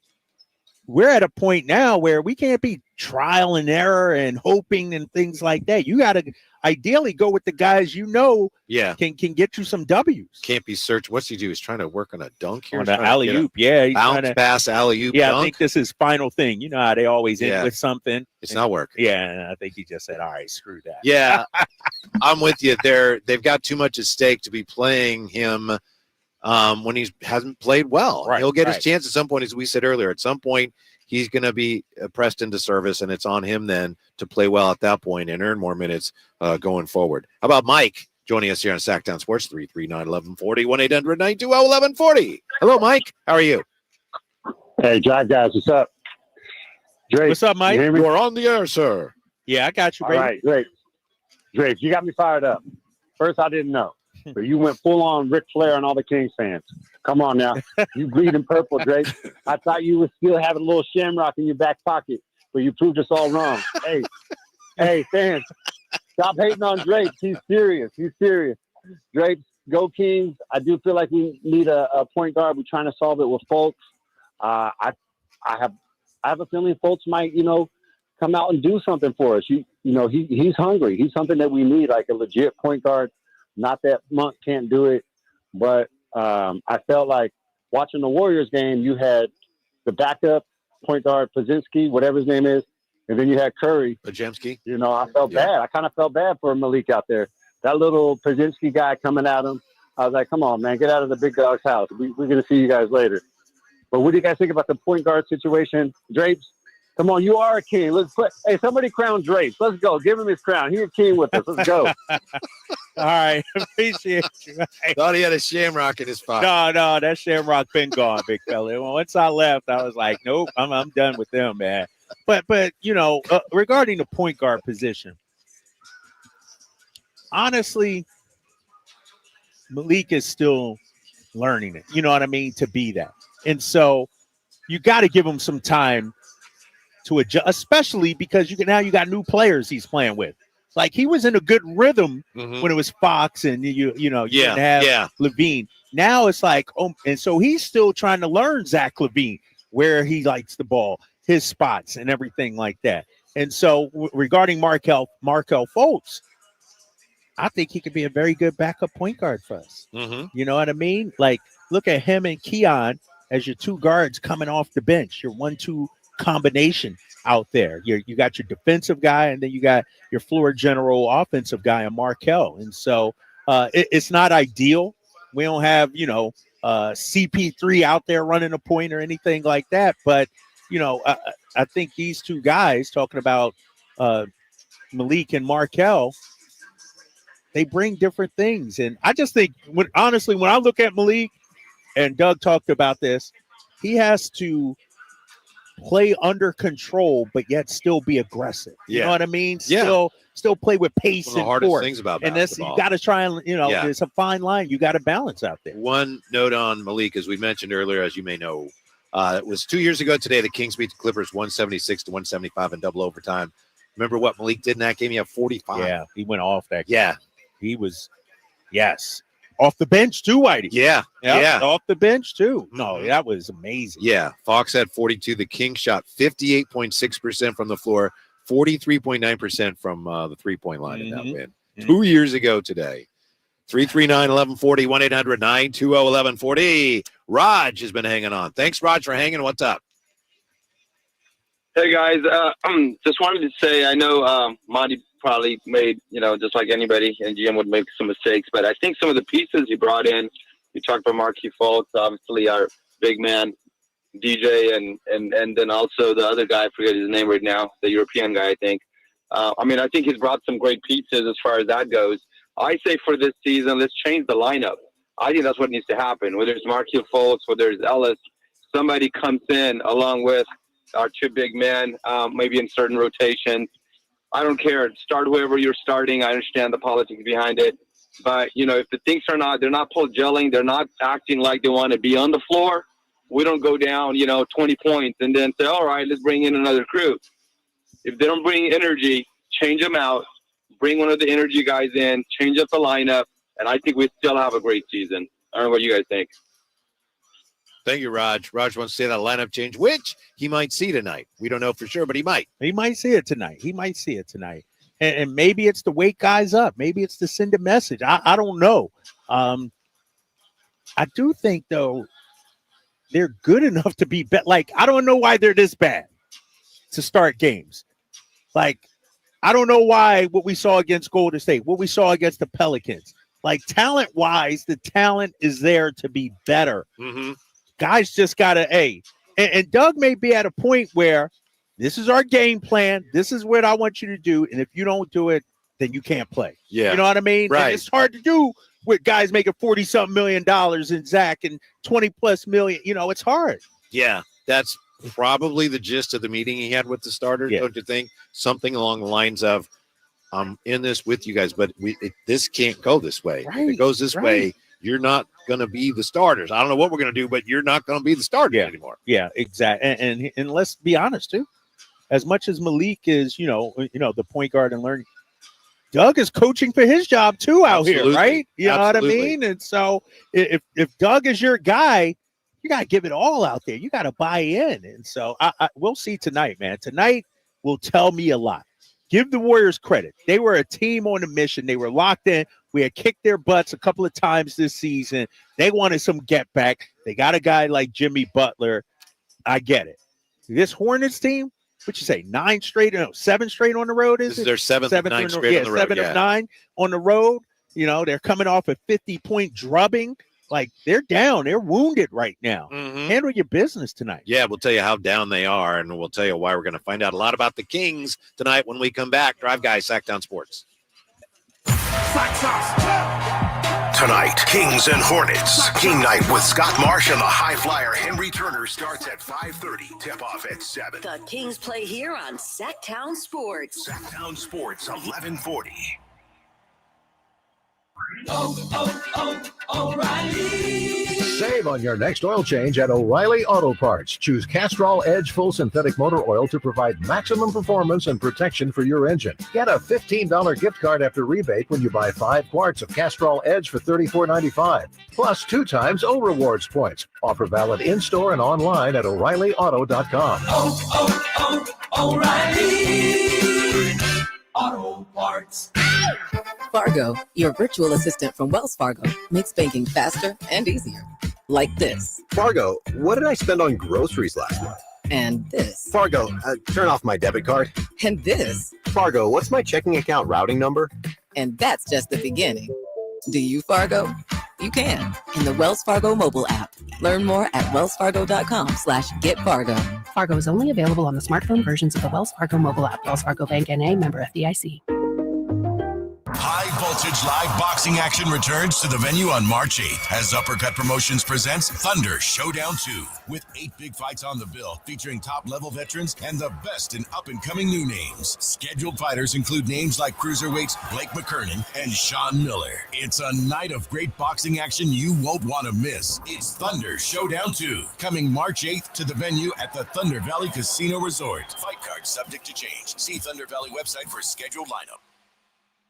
we're at a point now where we can't be trial and error and hoping and things like that. You got to ideally go with the guys can get you some W's. Can't be searched. What's he do? He's trying to work on a dunk here. On the alley-oop, yeah. He's Bounce pass, alley-oop, yeah, dunk. I think this is final thing. You know how they always end with something. It's not working. Yeah, and I think he just said, all right, screw that. Yeah, I'm with you. They've got too much at stake to be playing him when he hasn't played well. Right, He'll get his chance at some point, as we said earlier. At some point, he's going to be pressed into service, and it's on him then to play well at that point and earn more minutes going forward. How about Mike joining us here on Sacktown Sports? 339-1140, 1-800-920-1140. Hello, Mike. How are you? Hey, Jack, guys. What's up? Drake, what's up, Mike? You are on the air, sir. Yeah, I got you, baby. All right, great. Drake, you got me fired up. First, I didn't know, but you went full on Ric Flair and all the Kings fans. Come on now. You bleed in purple, Drake. I thought you would still have a little shamrock in your back pocket, but you proved us all wrong. Hey, fans, stop hating on Drake. He's serious. Drake, go Kings. I do feel like we need a point guard. We're trying to solve it with Fultz. I have a feeling Fultz might, come out and do something for us. He's hungry. He's something that we need, like a legit point guard. Not that Monk can't do it, but I felt like watching the Warriors game, you had the backup point guard, Pazinski, whatever his name is, and then you had Curry. Pajemski. I felt bad. I kind of felt bad for Malik out there. That little Pazinski guy coming at him, I was like, come on, man, get out of the big dog's house. We're going to see you guys later. But what do you guys think about the point guard situation? Drapes, come on, you are a king. Hey, somebody crown Drapes. Let's go. Give him his crown. He's a king with us. Let's go. All right. Appreciate you. Thought he had a shamrock in his pocket. No, that shamrock been gone, big fella. Once I left, I was like, nope, I'm done with them, man. But regarding the point guard position, honestly, Malik is still learning it. You know what I mean? To be that. And so you got to give him some time to adjust, especially because you got new players he's playing with. Like he was in a good rhythm when it was Fox and you didn't have Levine. Now it's like, and so he's still trying to learn Zach Levine, where he likes the ball, his spots and everything like that. And so regarding Marquel Fultz, I think he could be a very good backup point guard for us. You know what I mean? Like look at him and Keon as your two guards coming off the bench, your 1-2 combination out there. You got your defensive guy, and then you got your floor general offensive guy, and Marquel. And so it's not ideal. We don't have, CP3 out there running a point or anything like that. But, I think these two guys, talking about Malik and Marquel, they bring different things. And I just think, when I look at Malik, and Doug talked about this, he has to play under control, but yet still be aggressive. You know what I mean? Still play with pace One of the and hardest force. things about and basketball. You got to try and, there's a fine line. You got to balance out there. One note on Malik, as we mentioned earlier, as you may know, it was 2 years ago today, the Kings beat the Clippers 176-175 in double overtime. Remember what Malik did in that game? He had 45. Yeah, he went off that game. Yeah. He was, off the bench too, Whitey. Yeah. Off the bench too. No, that was amazing. Yeah. Fox had 42. The Kings shot 58.6% from the floor, 43.9% from the three-point line in that win. 2 years ago today. 339-1140, 1-800-920-1140. Raj has been hanging on. Thanks, Raj, for hanging. What's up? Hey, guys. Just wanted to say, I know Monty probably made, just like anybody, and GM would make some mistakes, but I think some of the pieces he brought in, you talked about Marquel Fultz, obviously our big man, DJ, and then also the other guy, I forget his name right now, the European guy, I think. I think he's brought some great pieces as far as that goes. I say for this season, let's change the lineup. I think that's what needs to happen. Whether it's Marquel Fultz, whether it's Ellis, somebody comes in along with our two big men, maybe in certain rotations. I don't care. Start whoever you're starting. I understand the politics behind it. But, if the things they're not gelling, they're not acting like they want to be on the floor, we don't go down, 20 points and then say, all right, let's bring in another crew. If they don't bring energy, change them out. Bring one of the energy guys in, change up the lineup, and I think we still have a great season. I don't know what you guys think. Thank you, Raj. Raj wants to see that lineup change, which he might see tonight. We don't know for sure, but he might. He might see it tonight. And maybe it's to wake guys up. Maybe it's to send a message. I don't know. I do think, though, they're good enough to be like, I don't know why they're this bad to start games. Like, I don't know why what we saw against Golden State, what we saw against the Pelicans, like talent-wise, the talent is there to be better. Guys just got to, and Doug may be at a point where this is our game plan. This is what I want you to do. And if you don't do it, then you can't play. Yeah. You know what I mean? Right. And it's hard to do with guys making $40-something million and Zach and 20+ million. It's hard. Yeah, that's probably the gist of the meeting he had with the starters, don't you think? Something along the lines of, I'm in this with you guys, but this can't go this way. If it goes this way, you're not going to be the starters. I don't know what we're going to do, but you're not going to be the starters anymore. Yeah, exactly. And let's be honest, too. As much as Malik is, the point guard and learning, Doug is coaching for his job, too, out here, right? You know what I mean? And so if Doug is your guy, you got to give it all out there. You got to buy in. And so we'll see tonight, man. Tonight will tell me a lot. Give the Warriors credit. They were a team on a mission. They were locked in. We had kicked their butts a couple of times this season. They wanted some get back. They got a guy like Jimmy Butler. I get it. This Hornets team, what you say, 7 straight on the road, is this is their seventh of 9 straight on the road. 7 of 9 on the road. They're coming off a 50-point drubbing. Like, they're down. They're wounded right now. Handle your business tonight. Yeah, we'll tell you how down they are, and we'll tell you why. We're going to find out a lot about the Kings tonight when we come back. Drive Guys, Sacktown Sports. Tonight, Kings and Hornets. King Night with Scott Marsh and the high flyer Henry Turner starts at 5:30. Tip-off at 7. The Kings play here on Sacktown Sports. Sacktown Sports, 1140. O'Reilly. Save on your next oil change at O'Reilly Auto Parts. Choose Castrol Edge Full Synthetic Motor Oil to provide maximum performance and protection for your engine. Get a $15 gift card after rebate when you buy 5 quarts of Castrol Edge for $34.95. Plus 2 times O Rewards points. Offer valid in-store and online at O'Reilly.com. O'Reilly Auto Parts. Fargo, your virtual assistant from Wells Fargo, makes banking faster and easier. Like this. Fargo, what did I spend on groceries last month? And this. Fargo, turn off my debit card. And this. Fargo, what's my checking account routing number? And that's just the beginning. Do you, Fargo? You can in the Wells Fargo mobile app. Learn more at wellsfargo.com/getfargo. Fargo is only available on the smartphone versions of the Wells Fargo mobile app. Wells Fargo Bank N.A., member FDIC. High voltage live boxing action returns to the venue on March 8th as Uppercut Promotions presents Thunder Showdown 2 with 8 big fights on the bill featuring top-level veterans and the best in up-and-coming new names. Scheduled fighters include names like cruiserweights Blake McKernan and Sean Miller. It's a night of great boxing action you won't want to miss. It's Thunder Showdown 2 coming March 8th to the venue at the Thunder Valley Casino Resort. Fight cards subject to change. See Thunder Valley website for scheduled lineup.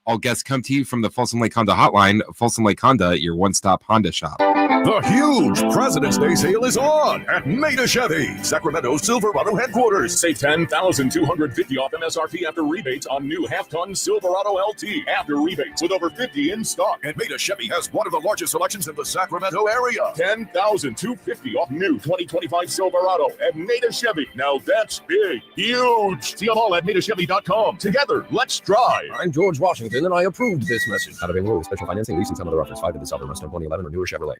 All guests come to you from the Folsom Lake Honda Hotline. Folsom Lake Honda, your one-stop Honda shop. The huge President's Day sale is on at Maida Chevy, Sacramento's Silverado headquarters. Save $10,250 off MSRP after rebates on new half-ton Silverado LT after rebates with over 50 in stock. And Maida Chevy has one of the largest selections in the Sacramento area. $10,250 off new 2025 Silverado at Maida Chevy. Now that's big, huge. See them all at MaidaChevy.com. Together, let's drive. I'm George Washington, and I approved this message. Not available with special financing, leasing, some other offers. 5 to the Southern Mustang 2011 or newer Chevrolet.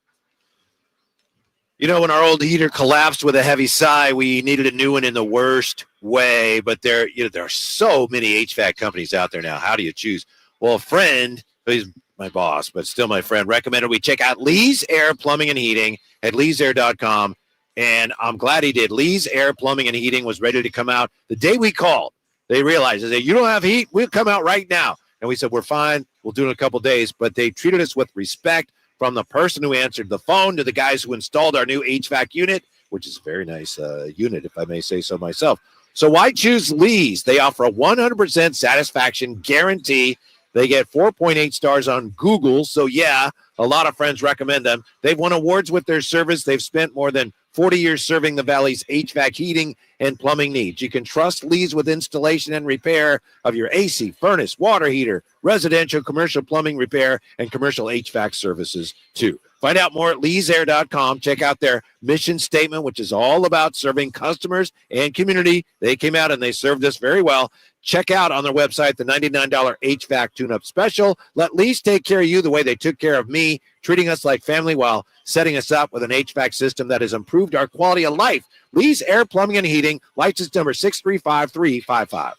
You know, when our old heater collapsed with a heavy sigh, we needed a new one in the worst way. But there are so many HVAC companies out there now. How do you choose? Well, a friend, he's my boss, but still my friend, recommended we check out Lee's Air Plumbing and Heating at leesair.com. And I'm glad he did. Lee's Air Plumbing and Heating was ready to come out the day we called. They realized, they said, you don't have heat? We'll come out right now. And we said, we're fine. We'll do it in a couple of days. But they treated us with respect, from the person who answered the phone to the guys who installed our new HVAC unit, which is a very nice unit, if I may say so myself. So why choose Lee's? They offer a 100% satisfaction guarantee. They get 4.8 stars on Google. So, yeah, a lot of friends recommend them. They've won awards with their service. They've spent more than 40 years serving the Valley's HVAC heating and plumbing needs. You can trust Lee's with installation and repair of your AC, furnace, water heater, residential, commercial plumbing repair, and commercial HVAC services, too. Find out more at leesair.com. Check out their mission statement, which is all about serving customers and community. They came out and they served us very well. Check out on their website the $99 HVAC tune-up special. Let Lee's take care of you the way they took care of me, treating us like family while setting us up with an HVAC system that has improved our quality of life. Lee's Air Plumbing and Heating, license number 635355.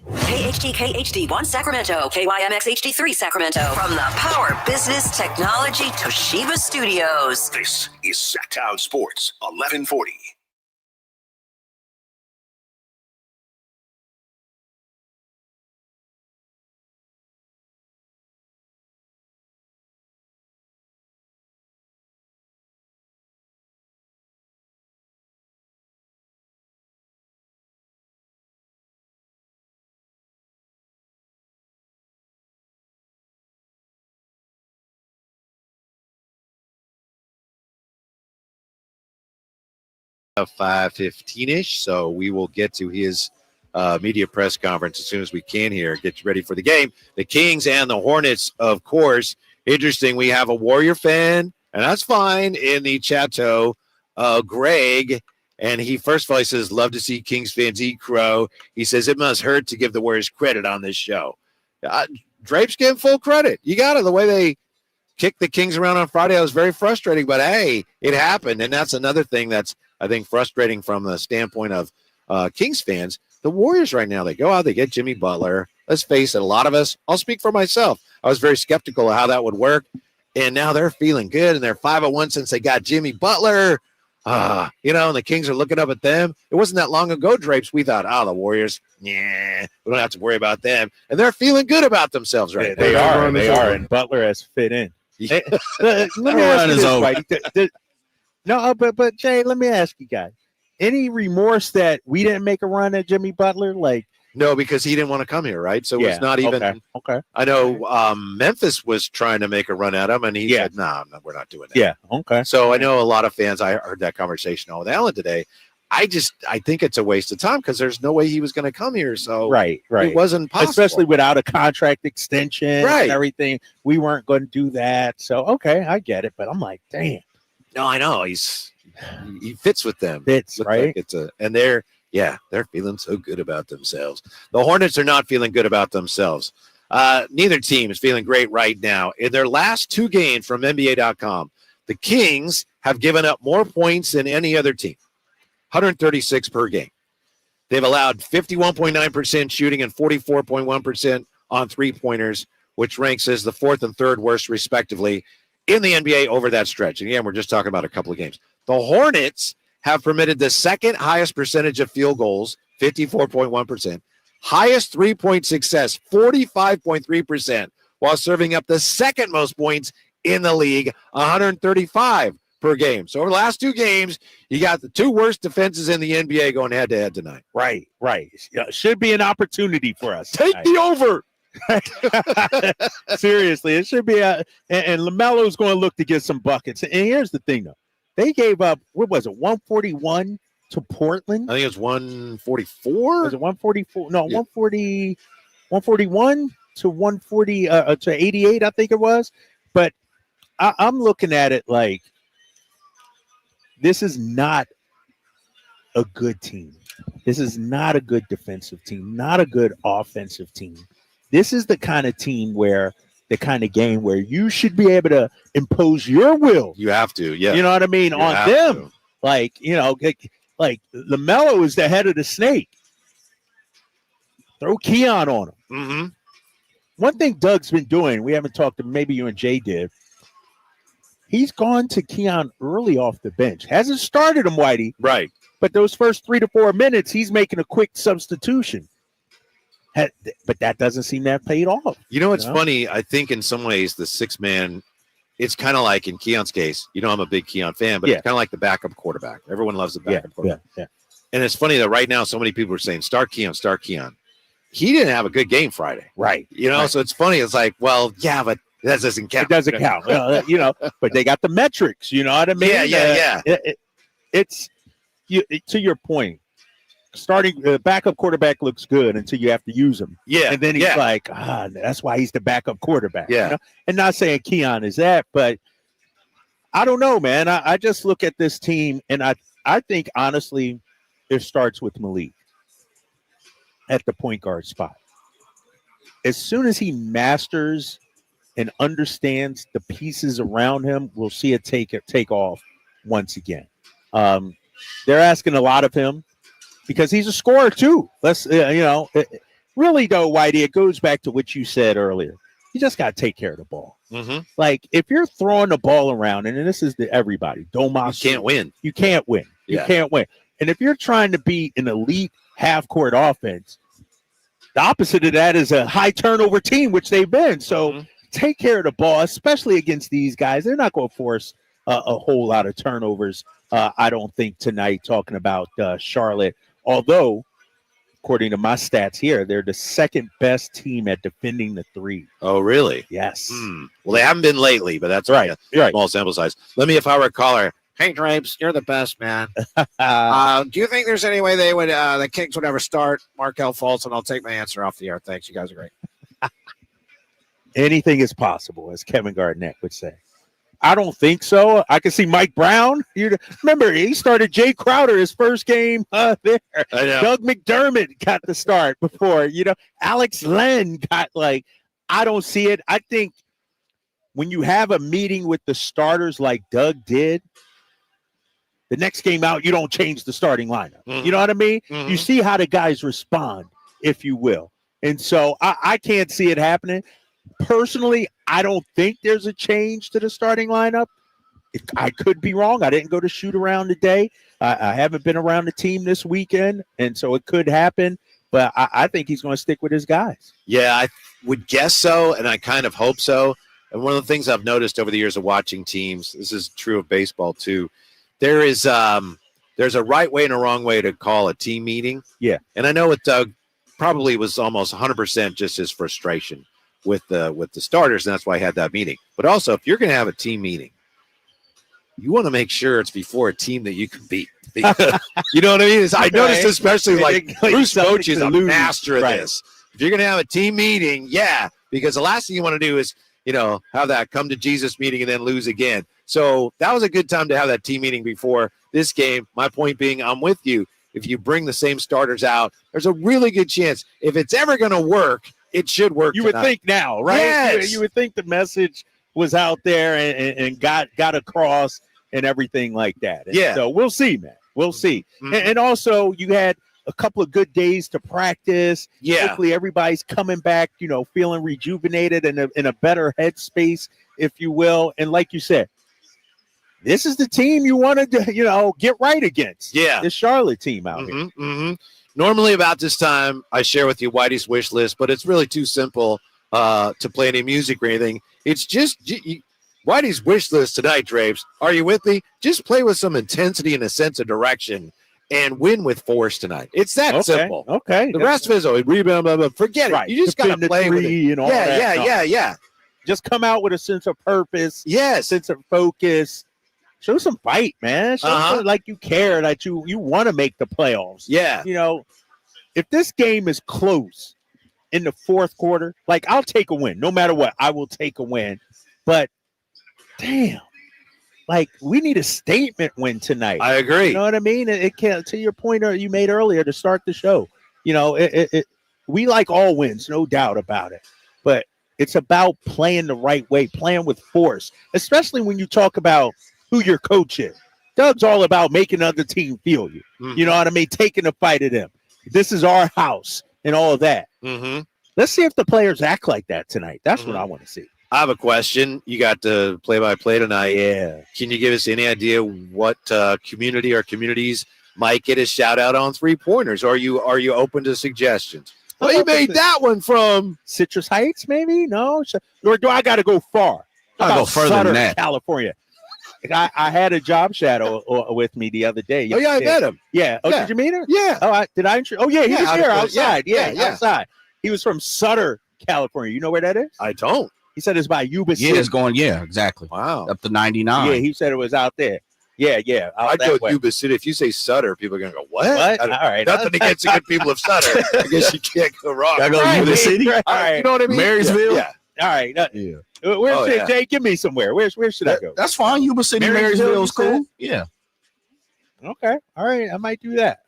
KHTK HD1 Sacramento, KYMX HD3 Sacramento. From the Power Business Technology Toshiba Studios. This is Sacktown Sports 1140. Of 5:15-ish, so we will get to his media press conference as soon as we can here. Get ready for the game. The Kings and the Hornets, of course. Interesting, we have a Warrior fan, and that's fine, in the Chateau, Greg, and he, first of all, he says, love to see Kings fans eat crow. He says, it must hurt to give the Warriors credit on this show. Drape's getting full credit. You got it, the way they kicked the Kings around on Friday. It was very frustrating, but hey, it happened, and that's another thing that's, I think, frustrating from the standpoint of Kings fans. The Warriors right now, they go out, they get Jimmy Butler. Let's face it, a lot of us, I'll speak for myself, I was very skeptical of how that would work, and now they're feeling good, and they're 5-1 since they got Jimmy Butler. And the Kings are looking up at them. It wasn't that long ago, Drapes, we thought, the Warriors, we don't have to worry about them. And they're feeling good about themselves right now. They are, and Butler has fit in. Let me ask you this, White. No, but Jay, let me ask you guys: any remorse that we didn't make a run at Jimmy Butler? No, because he didn't want to come here, right? So it's not even. Okay. I know Memphis was trying to make a run at him, and he said, "No, we're not doing that." Yeah. Okay. So I know a lot of fans. I heard that conversation with Alan today. I think it's a waste of time because there's no way he was going to come here. So right. It wasn't possible, especially without a contract extension and everything. We weren't going to do that. So okay, I get it, but I'm like, damn. No, I know he's he fits with them. Fits, right? Like and they're feeling so good about themselves. The Hornets are not feeling good about themselves. Neither team is feeling great right now. In their last 2 games from NBA.com, the Kings have given up more points than any other team, 136 per game. They've allowed 51.9% shooting and 44.1% on three-pointers, which ranks as the 4th and 3rd worst, respectively, in the NBA over that stretch. And again, we're just talking about a couple of games. The Hornets have permitted the 2nd highest percentage of field goals, 54.1%, highest three-point success, 45.3%, while serving up the 2nd most points in the league, 135 per game. So over the last 2 games, you got the 2 worst defenses in the NBA going head-to-head tonight. Right. Yeah, should be an opportunity for us. Take the over. Seriously, it should be and LaMelo's going to look to get some buckets. And here's the thing, though. They gave up, what was it, 141 to Portland? I think it was 144. Was it 144? No, yeah. 141 to 140 to 88, I think it was. But I'm looking at it like this is not a good team. This is not a good defensive team, not a good offensive team. This is the kind of team where the kind of game where you should be able to impose your will. You have to, yeah. You know what I mean? On them. Like LaMelo is the head of the snake. Throw Keon on him. Mm-hmm. One thing Doug's been doing, we haven't talked to, maybe you and Jay did. He's gone to Keon early off the bench. Hasn't started him, Whitey. Right. But those first 3 to 4 minutes, he's making a quick substitution. But that doesn't seem to have paid off. You know, it's funny. I think in some ways the 6-man, it's kind of like in Keon's case. You know, I'm a big Keon fan, but it's kind of like the backup quarterback. Everyone loves the backup quarterback. Yeah. And it's funny that right now so many people are saying, start Keon. He didn't have a good game Friday. Right. You know, so it's funny. It's like, well, yeah, but that doesn't count. It doesn't count. But they got the metrics. You know what I mean? Yeah. It's to your point. Starting backup quarterback looks good until you have to use him. Yeah. And then he's like, that's why he's the backup quarterback. Yeah. You know? And not saying Keon is that, but I don't know, man. I just look at this team and I think honestly it starts with Malik at the point guard spot. As soon as he masters and understands the pieces around him, we'll see it take off once again. They're asking a lot of him because he's a scorer too. Really though, Whitey, it goes back to what you said earlier. You just got to take care of the ball. Mm-hmm. Like if you're throwing the ball around, and this is to everybody, Domas, you can't win. You can't win. You can't win. And if you're trying to be an elite half-court offense, the opposite of that is a high turnover team, which they've been. So take care of the ball, especially against these guys. They're not going to force a whole lot of turnovers, I don't think, tonight, talking about Charlotte. Although, according to my stats here, they're the 2nd best team at defending the 3. Oh, really? Yes. Well, they haven't been lately, but that's right. Small sample size. Let me, if I were a caller, hey, Drapes, you're the best, man. Do you think there's any way they would, the Kings would ever start Marquel Fultz? And I'll take my answer off the air. Thanks. You guys are great. Anything is possible, as Kevin Garnett would say. I don't think so. I can see Mike Brown. Remember, he started Jay Crowder his first game there. Doug McDermott got the start before. Alex Len got I don't see it. I think when you have a meeting with the starters like Doug did, the next game out, you don't change the starting lineup. You know what I mean? You see how the guys respond, if you will. And so I can't see it happening. Personally, I don't think there's a change to the starting lineup. I could be wrong. I didn't go to shoot around today. I haven't been around the team this weekend, and so it could happen. But I think he's going to stick with his guys. Yeah, I would guess so, and I kind of hope so. And one of the things I've noticed over the years of watching teams, this is true of baseball too, there's a right way and a wrong way to call a team meeting. Yeah. And I know with Doug probably was almost 100% just his frustration with the starters, and that's why I had that meeting. But also, if you're going to have a team meeting, you want to make sure it's before a team that you can beat. You know what I mean? I noticed especially Bruce Bochy is a master of this. If you're going to have a team meeting, because the last thing you want to do is have that come to Jesus meeting and then lose again. So that was a good time to have that team meeting before this game. My point being, I'm with you. If you bring the same starters out, there's a really good chance. If it's ever going to work, it should work. You would think now, right? Yes. You would think the message was out there and got across and everything like that. And so we'll see, man. We'll see. Mm-hmm. And also, you had a couple of good days to practice. Yeah. Hopefully everybody's coming back, feeling rejuvenated and in a better headspace, if you will. And like you said, this is the team you wanted to, get right against. Yeah. The Charlotte team out here. Mm-hmm. Normally about this time, I share with you Whitey's wish list, but it's really too simple to play any music or anything. It's just Whitey's wish list tonight, Drapes. Are you with me? Just play with some intensity and a sense of direction and win with force tonight. It's that simple. Okay. The rest of it is a rebound, blah, blah, forget it. You just got to play with it. And all that. Yeah. Just come out with a sense of purpose. Yes. Sense of focus. Show some fight, man. Show some, like you care, that you want to make the playoffs. Yeah. If this game is close in the fourth quarter, like, I'll take a win. No matter what, I will take a win. But, damn, like, we need a statement win tonight. I agree. You know what I mean? It can't, to your point you made earlier to start the show. We like all wins, no doubt about it. But it's about playing the right way, playing with force, especially when you talk about who your coach is. Doug's all about making the other team feel you. Mm-hmm. You know what I mean? Taking the fight to them. This is our house and all of that. Mm-hmm. Let's see if the players act like that tonight. That's what I want to see. I have a question. You got the play-by-play tonight. Yeah. Can you give us any idea what community or communities might get a shout-out on three-pointers? Are you open to suggestions? Well, you made that one from Citrus Heights, maybe? No? Or do I got to go far? I'll go further Sutter, than that. California. I had a job shadow with me the other day. Oh, yeah, I met him. Yeah. Oh, Yeah. did you meet him? Yeah. Oh, he was here outside. Yeah, Yeah. outside. He was from Sutter, California. You know where that is? I don't. He said it's by Yuba City. Yeah, it's going. Yeah, exactly. Wow. Up to 99. Yeah, he said it was out there. Yeah. I go to Yuba City. If you say Sutter, people are going to go, what? All right. Nothing against the good people of Sutter. I guess you can't go wrong. I go Yuba City. All right. You know what I mean? Marysville. Yeah. All right. Yeah. Where's Jay? Give me somewhere. Where should I go? That's fine. Yuba City, Marysville is cool. Yeah. Okay. All right. I might do that.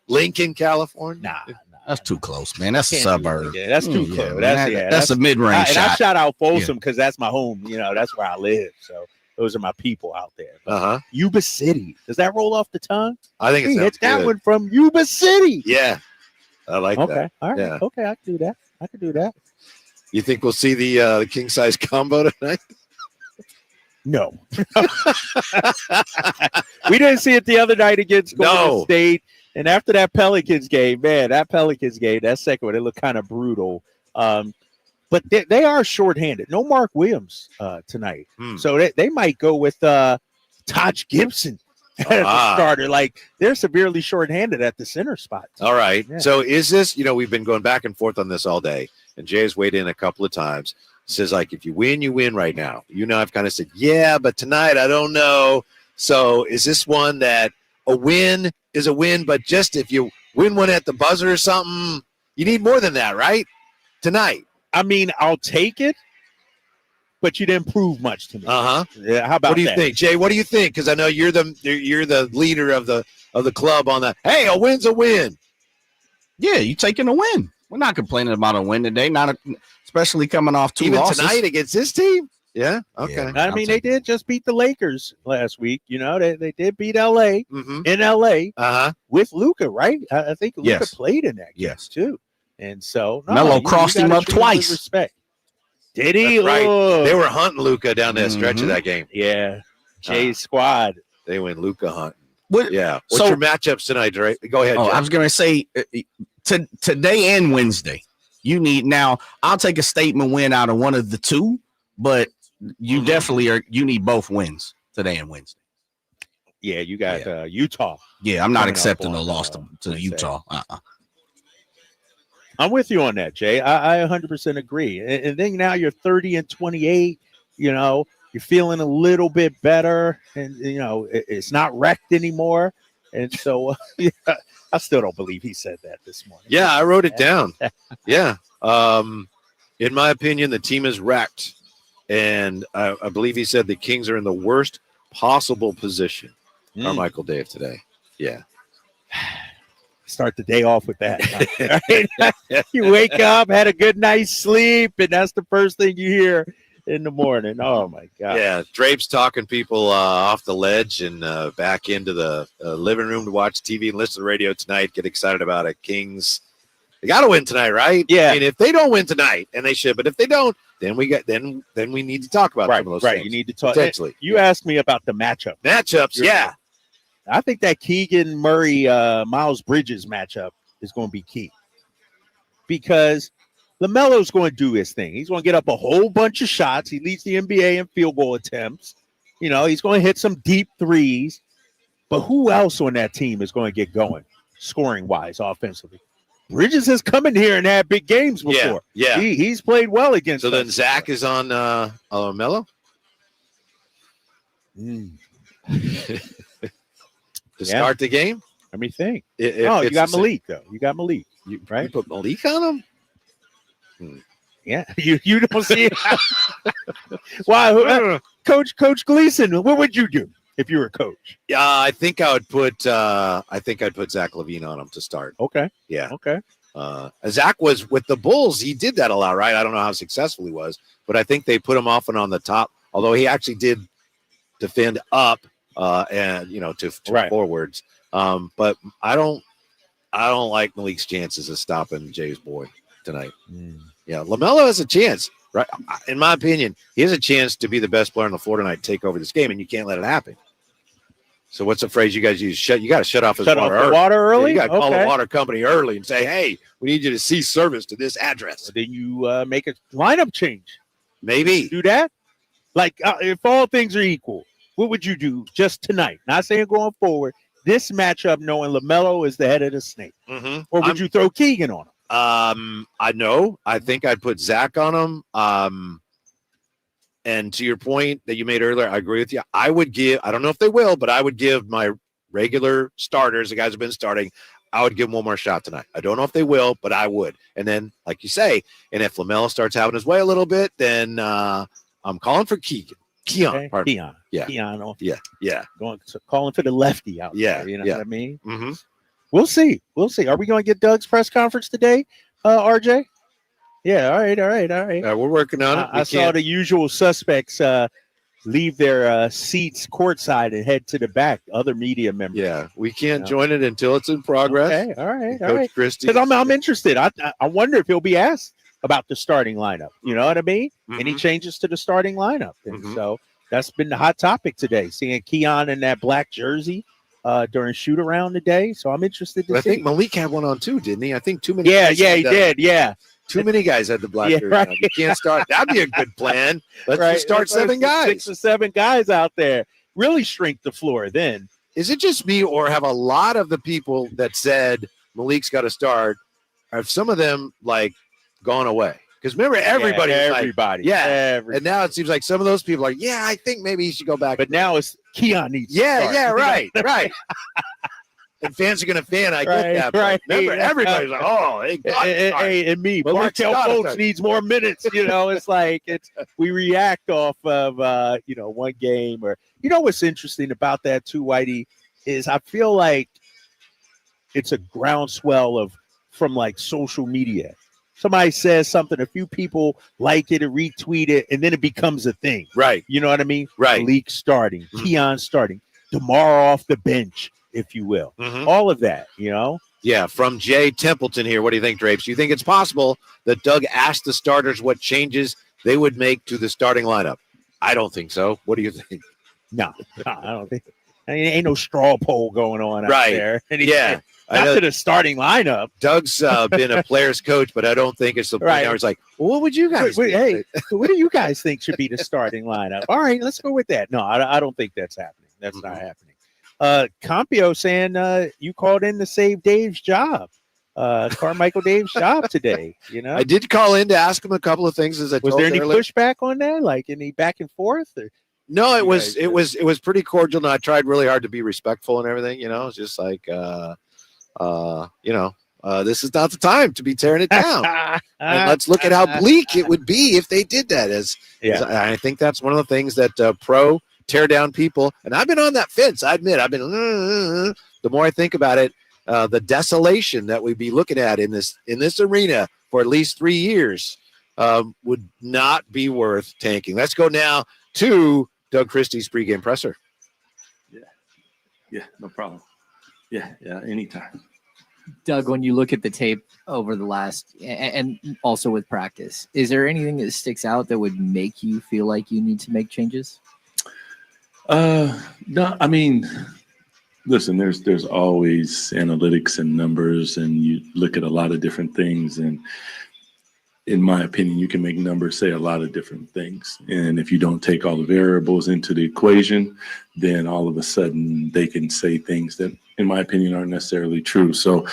Lincoln, California. Nah. That's too close, man. That's a Can't suburb. Yeah, that's too close. That's a mid-range And shot. I shout out Folsom because that's my home. That's where I live. So those are my people out there. But Yuba City. Does that roll off the tongue? I think it's that one from Yuba City. Yeah. I like that. Okay. All right. Yeah. Okay. I can do that. You think we'll see the king size combo tonight? No. We didn't see it the other night against Golden State. And after that Pelicans game, that second one, it looked kind of brutal. But they are shorthanded. No Mark Williams tonight. So they might go with Taj Gibson as the starter. Like, they're severely shorthanded at the center spot. All right. Yeah. So is this, we've been going back and forth on this all day, and Jay has weighed in a couple of times. Says, like, if you win, you win right now. I've kind of said, yeah, but tonight, I don't know. So is this one that a win is a win, but just if you win one at the buzzer or something, you need more than that, right? Tonight. I mean, I'll take it, but you didn't prove much to me. Yeah, how about What do you that? think, Jay? What do you think? Because I know you're the leader of the club on that. Hey, a win's a win. Yeah, you taking a win. We're not complaining about a win today, especially coming off two Even losses. tonight against this team? Yeah. Okay. Yeah, I mean, they did just beat the Lakers last week. They did beat LA in LA with Luka, right? I think Luka played in that game too. And so Melo crossed him up twice. Respect. Did he? That's right. Oh. They were hunting Luka down that stretch of that game. Yeah. Jay's squad. They went Luka hunting. What's your matchups tonight, Dre? Go ahead. I was going to say today and Wednesday. I'll take a statement win out of one of the two, but you definitely you need both wins today and Wednesday. Yeah, you got Utah. Yeah, I'm not accepting a loss to Utah. I'm with you on that, Jay. I 100% agree. And then now you're 30-28. You're feeling a little bit better, and it's not wrecked anymore. And so, I still don't believe he said that this morning. Yeah, I wrote it down. Yeah. In my opinion, the team is wrecked. and I believe he said the Kings are in the worst possible position. Carmichael Dave today. Yeah. Start the day off with that. Right? You wake up, had a good night's sleep, and that's the first thing you hear in the morning. Oh, my God. Yeah, Drape's talking people off the ledge and back into the living room to watch TV and listen to the radio tonight. Get excited about it. Kings, they got to win tonight, right? Yeah. I mean, if they don't win tonight, and they should, but if they don't, then we need to talk about some of those things. You need to talk. Potentially. You asked me about the matchups. Yeah. I think that Keegan Murray, Miles Bridges matchup is going to be key because LaMelo's going to do his thing. He's going to get up a whole bunch of shots. He leads the NBA in field goal attempts. He's going to hit some deep threes. But who else on that team is going to get going scoring-wise offensively? Bridges has come in here and had big games before. Yeah. He's played well against So us. then Zach is on LaMelo? To start the game? Let me think. You got Malik, though. You got Malik, right? You put Malik on him? Yeah, you don't see it. Why, Coach Gleason? What would you do if you were a coach? Yeah, I think I would put Zach LaVine on him to start. Okay. Yeah. Okay. Zach was with the Bulls. He did that a lot, right? I don't know how successful he was, but I think they put him often on the top. Although he actually did defend up and to forwards. But I don't like Malik's chances of stopping Jay's boy tonight. Yeah, LaMelo has a chance, right? In my opinion, he has a chance to be the best player on the floor tonight, take over this game, and you can't let it happen. So what's the phrase you guys use? You got to shut off his water early. Water early? Yeah, you got to call the water company early and say, hey, we need you to cease service to this address. Then you make a lineup change. Maybe. Do that? Like, if all things are equal, what would you do just tonight? Not saying going forward. This matchup, knowing LaMelo is the head of the snake. Mm-hmm. Or would you throw Keegan on him? I know. I think I'd put Zach on him. And to your point that you made earlier, I agree with you. I don't know if they will, but I would give my regular starters, the guys who've been starting, I would give them one more shot tonight. I don't know if they will, but I would. And then, like you say, and if LaMelo starts having his way a little bit, then I'm calling for Keegan. Keon. Yeah. Keon. Yeah. Calling for the lefty out there. You know what I mean? Mm-hmm. We'll see. Are we going to get Doug's press conference today, RJ? Yeah. All right. We're working on it. I saw the usual suspects leave their seats courtside and head to the back. Other media members. Yeah. We can't join it until it's in progress. Okay. All right. Coach Christie. Because I'm interested. I wonder if he'll be asked about the starting lineup. You know what I mean? Mm-hmm. Any changes to the starting lineup. And so that's been the hot topic today, seeing Keon in that black jersey during shoot around today. So I'm interested to see. I think Malik had one on too, didn't he? I think too many. Yeah, he did. Yeah. Too many guys had the black jersey. Right. You can't start. That'd be a good plan. Let's just start 7 guys. 6 or 7 guys out there. Really shrink the floor then. Is it just me, or have a lot of the people that said Malik's got to start, have some of them gone away? Because remember, everybody. And now it seems like some of those people are, I think maybe he should go back. But now it's Keon needs to start. Right. And fans are going to fan. I get that. Right. Remember, everybody's like, oh, and me. Marquel Fultz needs more minutes. It's like we react off of one game. Or what's interesting about that too, Whitey, is I feel like it's a groundswell from social media. Somebody says something, a few people like it or retweet it, and then it becomes a thing. Right. You know what I mean? Right. Malik starting, Keon starting, DeMar off the bench, if you will. All of that, Yeah, from Jay Templeton here. What do you think, Drapes? Do you think it's possible that Doug asked the starters what changes they would make to the starting lineup? I don't think so. What do you think? No, I don't think. Ain't no straw poll going on out there. Yeah. Not to the starting lineup. Doug's been a player's coach, but I don't think it's the point where it's like, well, what would you guys think? Hey, what do you guys think should be the starting lineup? All right, let's go with that. No, I don't think that's happening. That's not happening. Campio saying you called in to save Dave's job. Carmichael Dave's job today. I did call in to ask him a couple of things. Was there any pushback on that? Like any back and forth? Or? No, it was pretty cordial, and I tried really hard to be respectful and everything. It's just like, this is not the time to be tearing it down. And let's look at how bleak it would be if they did that. As I think that's one of the things that pro tear down people. And I've been on that fence. I admit, I've been. The more I think about it, the desolation that we'd be looking at in this arena for at least 3 years would not be worth tanking. Let's go now to Doug Christie's pregame presser. Yeah, no problem. Yeah, anytime. Doug, when you look at the tape over the last and also with practice, is there anything that sticks out that would make you feel like you need to make changes? No, I mean, listen, there's always analytics and numbers, and you look at a lot of different things. And in my opinion, you can make numbers say a lot of different things. And if you don't take all the variables into the equation, then all of a sudden they can say things that, in my opinion, aren't necessarily true. So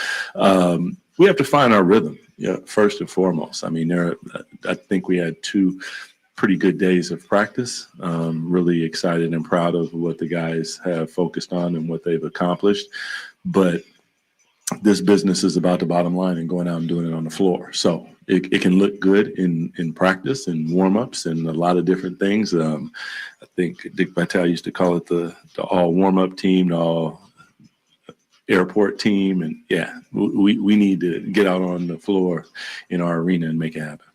we have to find our rhythm, first and foremost. I mean, I think we had 2 pretty good days of practice. Really excited and proud of what the guys have focused on and what they've accomplished. But this business is about the bottom line and going out and doing it on the floor. So it can look good in practice and warm-ups and a lot of different things. I think Dick Vitale used to call it the all warm-up team, the all airport team. And we need to get out on the floor in our arena and make it happen.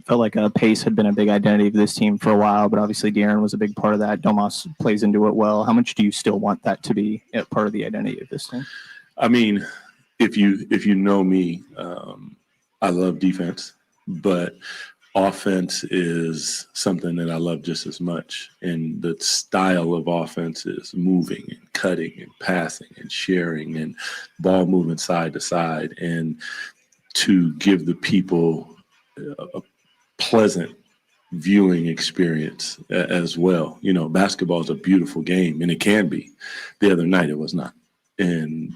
Felt like pace had been a big identity of this team for a while, but obviously De'Aaron was a big part of that. Domas plays into it well. How much do you still want that to be part of the identity of this team? I mean, if you know me, I love defense, but offense is something that I love just as much. And the style of offense is moving and cutting and passing and sharing and ball moving side to side, and to give the people a pleasant viewing experience as well. Basketball is a beautiful game, and it can be. The other night it was not. And,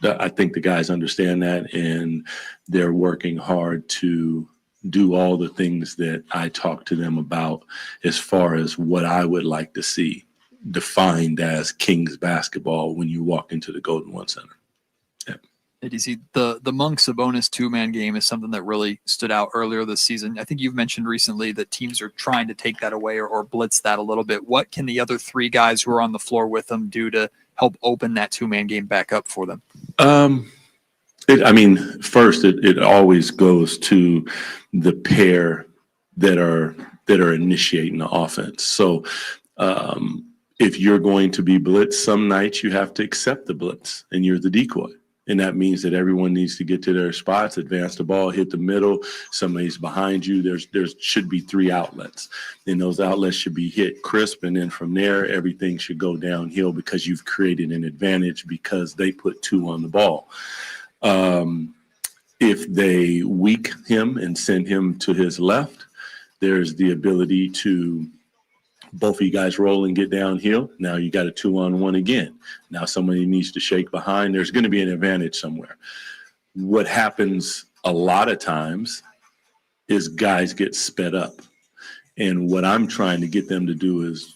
I think the guys understand that, and they're working hard to do all the things that I talk to them about as far as what I would like to see defined as Kings basketball when you walk into the Golden One Center. DC, the Monk-Sabonis 2-man game is something that really stood out earlier this season. I think you've mentioned recently that teams are trying to take that away or blitz that a little bit. What can the other 3 guys who are on the floor with them do to help open that 2-man game back up for them? First, it always goes to the pair that are initiating the offense. So if you're going to be blitzed, some nights you have to accept the blitz, and you're the decoy. And that means that everyone needs to get to their spots, advance the ball, hit the middle. Somebody's behind you. There should be 3 outlets, and those outlets should be hit crisp. And then from there, everything should go downhill because you've created an advantage because they put 2 on the ball. If they weak him and send him to his left, there's the ability to both of you guys roll and get downhill. Now you got a 2-on-1 again. Now somebody needs to shake behind. There's going to be an advantage somewhere. What happens a lot of times is guys get sped up. And what I'm trying to get them to do is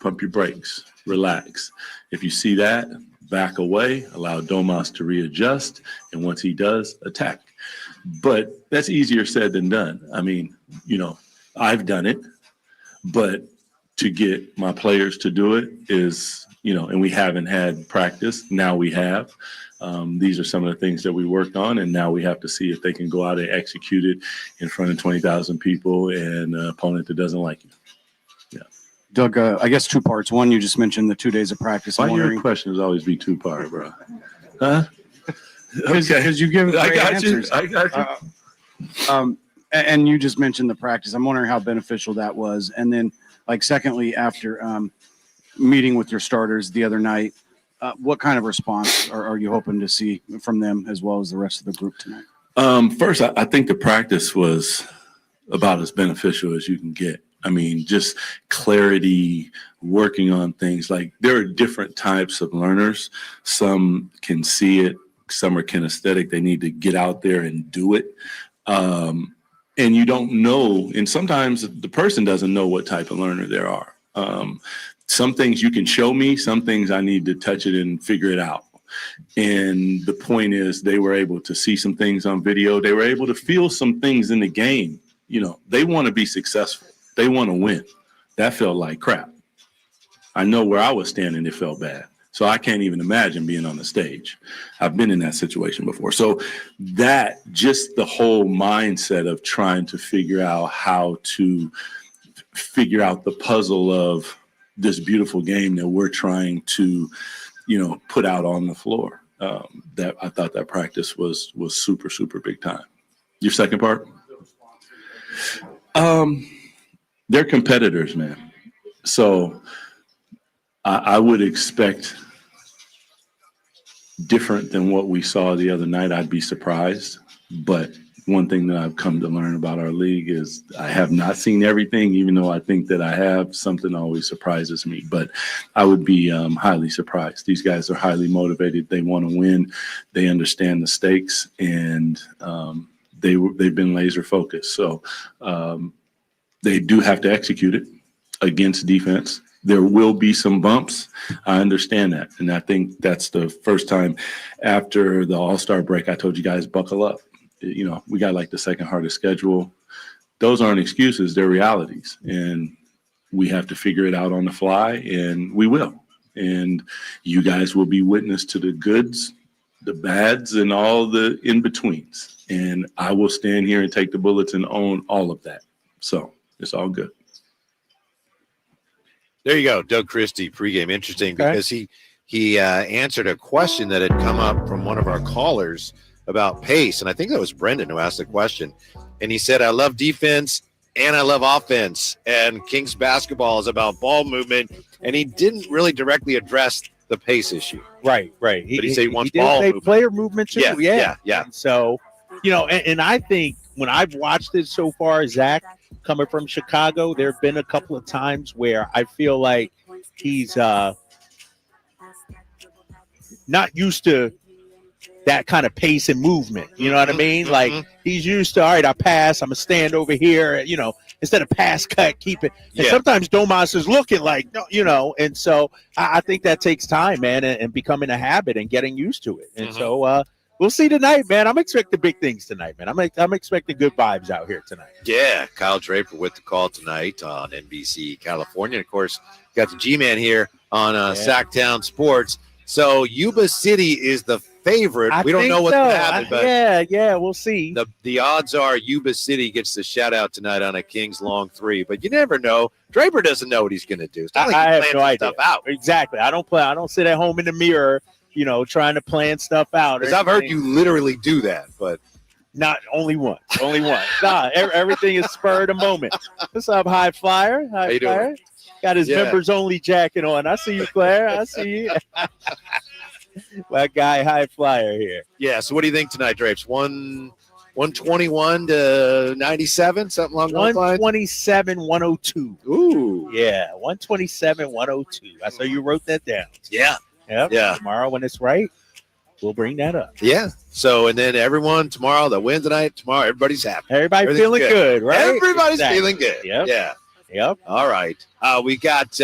pump your brakes, relax. If you see that, back away, allow Domas to readjust. And once he does, attack. But that's easier said than done. I've done it. But to get my players to do it is, and we haven't had practice. Now we have. These are some of the things that we worked on, and now we have to see if they can go out and execute it in front of 20,000 people and an opponent that doesn't like you. Yeah. Doug, I guess 2 parts. One, you just mentioned the 2 days of practice. Why your questions always be 2-part, bro? Huh? Because you give great answers. I got you. And you just mentioned the practice. I'm wondering how beneficial that was. And then, secondly, after meeting with your starters the other night, what kind of response are you hoping to see from them as well as the rest of the group tonight? First, I think the practice was about as beneficial as you can get. Just clarity, working on things. Like, there are different types of learners. Some can see it. Some are kinesthetic. They need to get out there and do it. And you don't know, and sometimes the person doesn't know what type of learner there are. Some things you can show me, some things I need to touch it and figure it out. And the point is they were able to see some things on video. They were able to feel some things in the game. You know, they want to be successful. They want to win. That felt like crap. I know where I was standing, it felt bad. So I can't even imagine being on the stage. I've been in that situation before. So that, just the whole mindset of trying to figure out how to figure out the puzzle of this beautiful game that we're trying to, you know, put out on the floor. That I thought that practice was super, super big time. Your second part? They're competitors, man. So I would expect different than what we saw the other night. I'd be surprised. But one thing that I've come to learn about our league is I have not seen everything, even though I think that I have. Something always surprises me. But I would be highly surprised. These guys are highly motivated. They want to win. They understand the stakes, and they've been laser focused. So they do have to execute it against defense. There will be some bumps. I understand that. And I think that's the first time after the All-Star break, I told you guys, buckle up. You know, we got like the second hardest schedule. Those aren't excuses. They're realities. And we have to figure it out on the fly, and we will. And you guys will be witness to the goods, the bads, and all the in-betweens. And I will stand here and take the bullets and own all of that. So it's all good. There you go, Doug Christie, pregame. Interesting, because he answered a question that had come up from one of our callers about pace, and I think that was Brendan who asked the question. And he said, I love defense and I love offense, and Kings basketball is about ball movement, and he didn't really directly address the pace issue. Right. But he said he wants did ball say movement. player movement too. Yeah. And so, you know, and I think when I've watched it so far, Zach, coming from Chicago, there have been a couple of times where I feel like he's not used to that kind of pace and movement. You know what I mean? Like, he's used to, all right, I pass, I'm going to stand over here, you know, instead of pass, cut, keep it. And sometimes Domas is looking like, you know, and so I think that takes time, man, and becoming a habit and getting used to it. And so we'll see tonight, man. I'm expecting big things tonight, man. I'm expecting good vibes out here tonight. Yeah, Kyle Draper with the call tonight on NBC California. And of course, got the G-Man here on Sacktown Sports. So Yuba City is the favorite. We don't know what's going to happen, but yeah, we'll see. The odds are Yuba City gets the shout out tonight on a Kings long three, but you never know. Draper doesn't know what he's going to do. It's not like I he's have no planning idea. stuff out. Exactly. I don't sit at home in the mirror, you know, trying to plan stuff out. Because I've heard you literally do that, but not only once. Nah, everything is spur of the moment. What's up, High Flyer? How you doing? Got his members only jacket on. I see you, Claire. I see you. My guy, High Flyer here. Yeah. So what do you think tonight, Drapes? 121 to 97, something along those lines. 127-102. Ooh. Yeah, 127-102. I saw you wrote that down. Yeah. Yep. Yeah. Tomorrow when it's right, we'll bring that up. Yeah. So, and then everyone tomorrow that wins tonight, tomorrow, everybody's happy. Everybody's feeling good, right? Everybody's feeling good. Yep. Yeah. Yep. All right. We got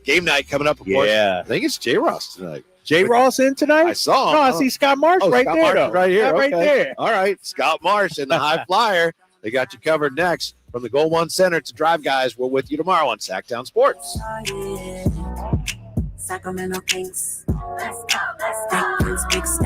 game night coming up, of course. Yeah. I think it's J. Ross tonight. J. Ross in tonight? I saw him. No, I see Scott Marsh right Scott there. Marsh right here. Right there. All right. Scott Marsh and the High Flyer. They got you covered next. From the Goal One Center to Drive Guys, we're with you tomorrow on Sacktown Sports. Sacramento Kings. Let's go. Big Prince, big style.